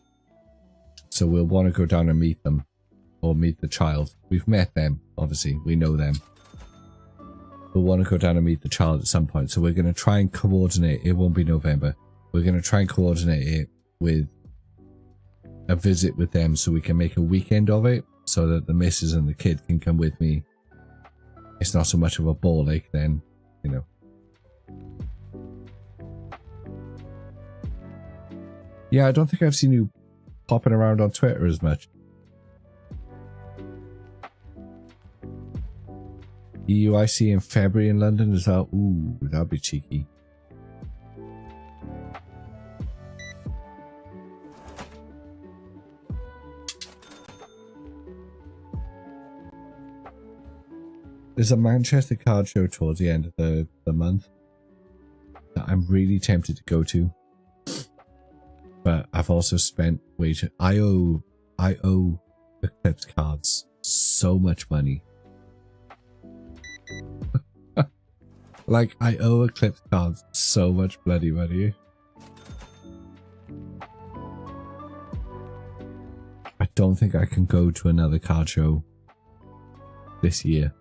so we'll want to go down and meet them. Or meet the child. We've met them, obviously. We know them. We'll want to go down and meet the child at some point. So we're going to try and coordinate. It won't be November. We're going to try and coordinate it with a visit with them so we can make a weekend of it. So that the missus and the kid can come with me. It's not so much of a ball ache then, you know. Yeah, I don't think I've seen you popping around on Twitter as much. EUIC in February in London, is that? Ooh, that'd be cheeky. There's a Manchester card show towards the end of the month that I'm really tempted to go to. But I've also spent I owe Eclipse cards so much money. Like, I owe Eclipse cards so much bloody money. I don't think I can go to another card show this year.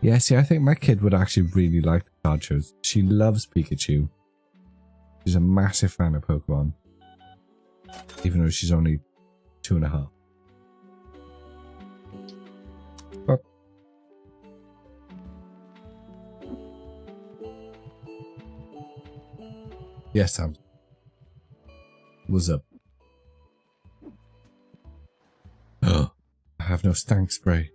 Yeah, see, I think my kid would actually really like the card shows. She loves Pikachu. She's a massive fan of Pokemon. Even though she's only 2.5. Yes, Sam. What's up? Oh, I have no stank spray.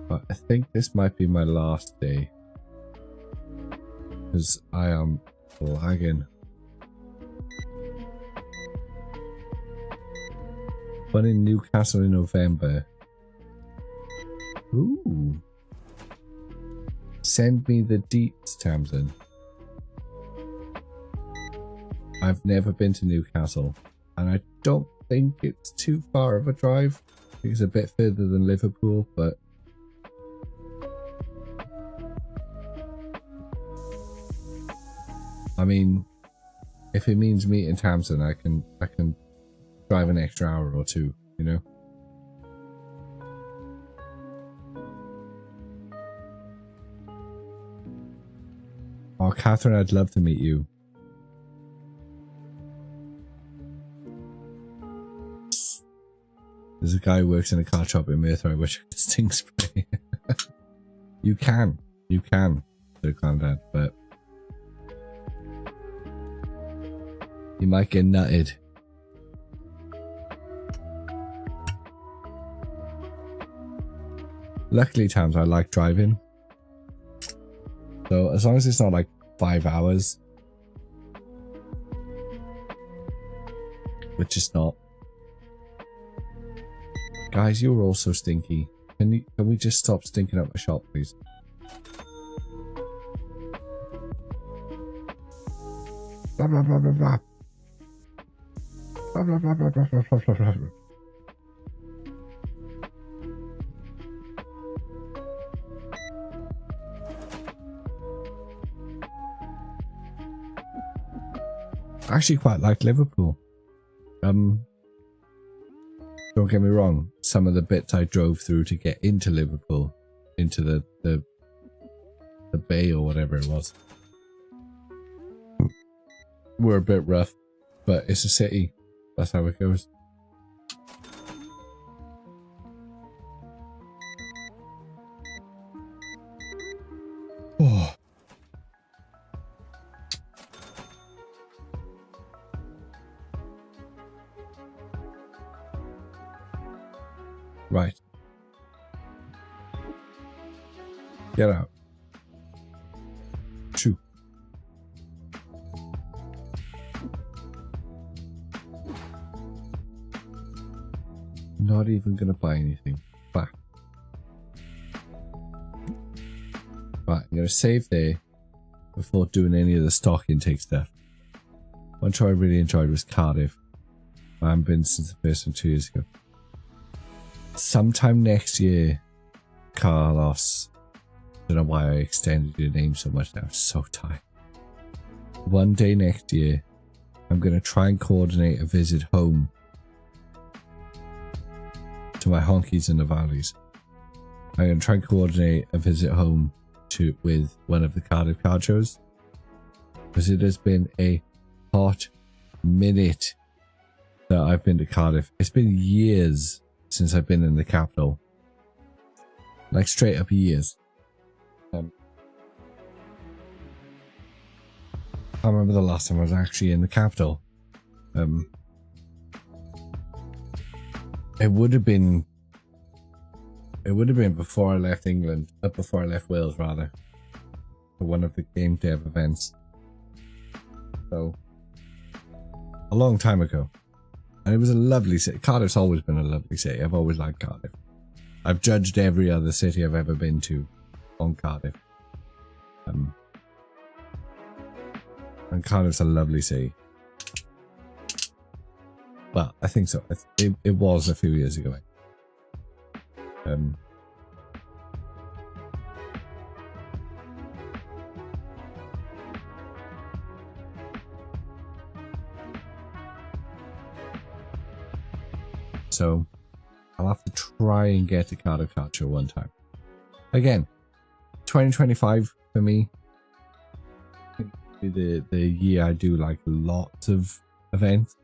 But I think this might be my last day, because I am lagging. But in Newcastle in November. Ooh. Send me the deets, Tamsin. I've never been to Newcastle, and I don't think it's too far of a drive. I think it's a bit further than Liverpool, but I mean, if it means meeting Tamsin, I can drive an extra hour or two, you know. Oh, Catherine, I'd love to meet you. There's a guy who works in a card shop in Merthyr. I wish I could sting spray. You can, said Granddad, but you might get nutted. Luckily, times I like driving, so as long as it's not like 5 hours, which is not. Guys, you're all so stinky. Can we just stop stinking up my shop, please? Blah blah blah blah blah. Blah blah blah blah blah blah blah blah blah. I actually quite like Liverpool. Don't get me wrong, some of the bits I drove through to get into Liverpool, into the bay or whatever it was, were a bit rough, but it's a city. That's how it goes. Oh. Right. Get out. Shoo. Not even gonna buy anything. Back. Right, I'm gonna save there before doing any of the stock intake stuff. One show I really enjoyed was Cardiff. I haven't been since the first one 2 years ago. Sometime next year, Carlos. I don't know why I extended your name so much now. I'm so tired. One day next year, I'm going to try and coordinate a visit home to my honkies in the valleys. I'm going to try and coordinate a visit home with one of the Cardiff card shows, because it has been a hot minute that I've been to Cardiff. It's been years since I've been in the capital, like straight up years. I remember the last time I was actually in the capital. It would have been before I left England, before I left Wales rather, for one of the game dev events. So a long time ago. And it was a lovely city. Cardiff's always been a lovely city. I've always liked Cardiff. I've judged every other city I've ever been to on Cardiff. And Cardiff's a lovely city. Well, I think so. It was a few years ago. So I'll have to try and get to Cardiff Card Show one time. Again, 2025 for me. The year I do like lots of events.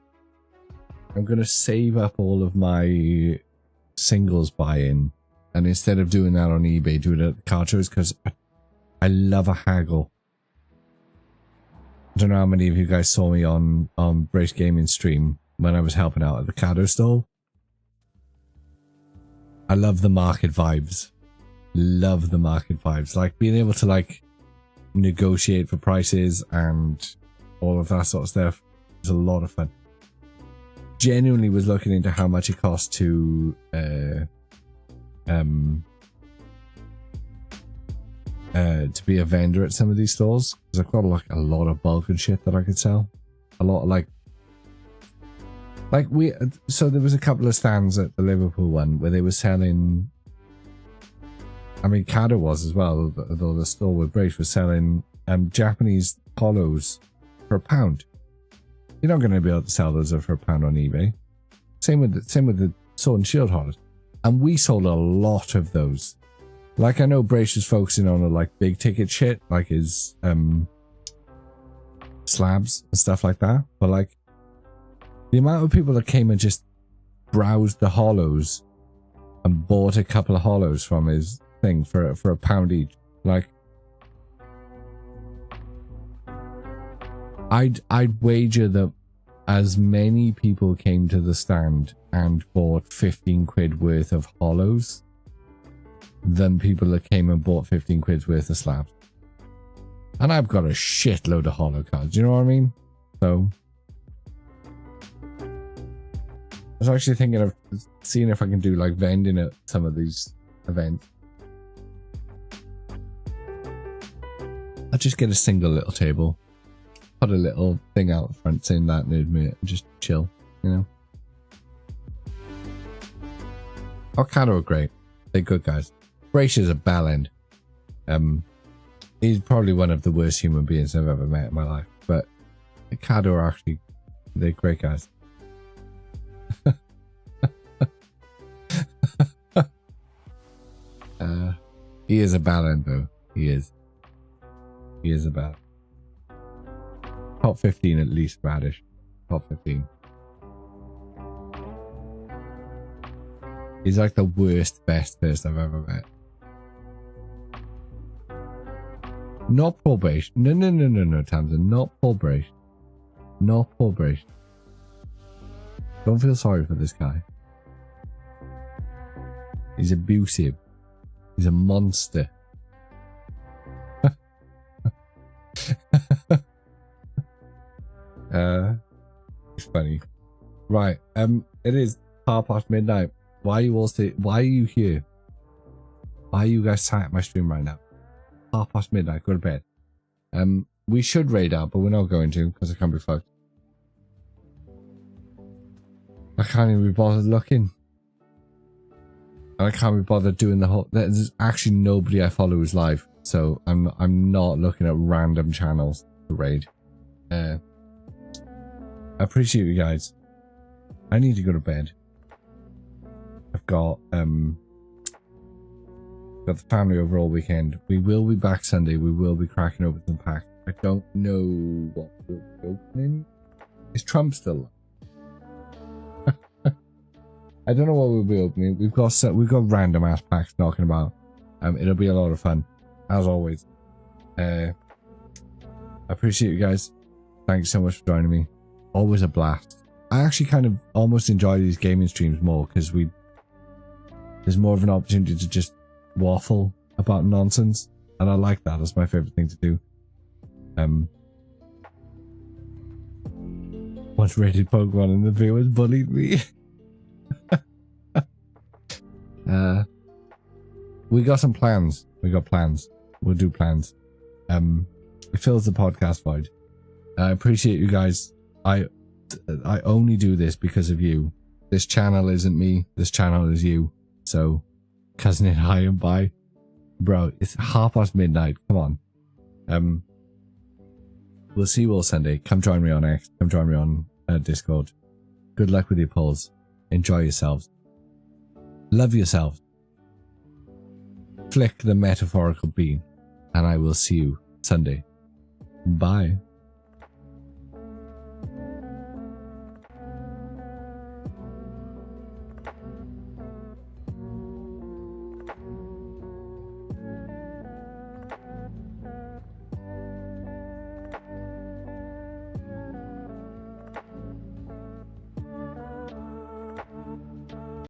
I'm going to save up all of my singles buy-in, and instead of doing that on eBay, do it at the card shows, because I love a haggle. I don't know how many of you guys saw me on Brace Gaming stream when I was helping out at the Cado stall. I love the market vibes. Love the market vibes. Like being able to like negotiate for prices and all of that sort of stuff is a lot of fun. Genuinely was looking into how much it costs to be a vendor at some of these stores, because I've got like a lot of bulk and shit that I could sell. A lot of so there was a couple of stands at the Liverpool one where they were selling, I mean Cado was as well, though the store with Brace was selling Japanese hollows for £1. You're not going to be able to sell those for £1 on eBay. Same with the Sword and Shield hollows. And we sold a lot of those. Like I know Brace was focusing on like big ticket shit, like his slabs and stuff like that. But like the amount of people that came and just browsed the hollows and bought a couple of hollows from his thing for £1 each. Like I'd wager that as many people came to the stand and bought 15 quid worth of hollows than people that came and bought 15 quid's worth of slabs. And I've got a shitload of hollow cards, you know what I mean? So I was actually thinking of seeing if I can do like vending at some of these events. I'll just get a single little table, put a little thing out front saying that needs me, and just chill, you know. Ocado are great. They're good guys. Gracia's a bell end. He's probably one of the worst human beings I've ever met in my life. But Ocado are actually, they're great guys. He is a bell end though. He is. He is a bell. Top 15 at least, Radish. Top 15. He's like the worst, best person I've ever met. Not probation. No, Tamsin. Not probation. Not probation. Don't feel sorry for this guy. He's abusive. He's a monster. It's funny. Right. It is midnight. Why are you all why are you here? Why are you guys sat at my stream right now? Midnight. Go to bed. We should raid out, but we're not going to because I can't be fucked. I can't even be bothered looking. And I can't be bothered doing the whole. There's actually nobody I follow who's live, so I'm not looking at random channels to raid. I appreciate you guys. I need to go to bed. I've got the family over all weekend. We will be back Sunday. We will be cracking open some packs. I don't know what we'll be opening. Is Trump still? I don't know what we'll be opening. We've got random ass packs knocking about. It'll be a lot of fun, as always. I appreciate you guys. Thank you so much for joining me. Always a blast. I actually kind of almost enjoy these gaming streams more because there's more of an opportunity to just waffle about nonsense, and I like that. That's my favorite thing to do. Once rated Pokemon and the viewers bullied me. We got some plans. We got plans. We'll do plans. It fills the podcast void. I appreciate you guys. I only do this because of you. This channel isn't me. This channel is you. So, cousin it high and by. Bro, it's midnight. Come on. We'll see you all Sunday. Come join me on X. Come join me on Discord. Good luck with your polls. Enjoy yourselves. Love yourselves. Flick the metaphorical bean. And I will see you Sunday. Bye.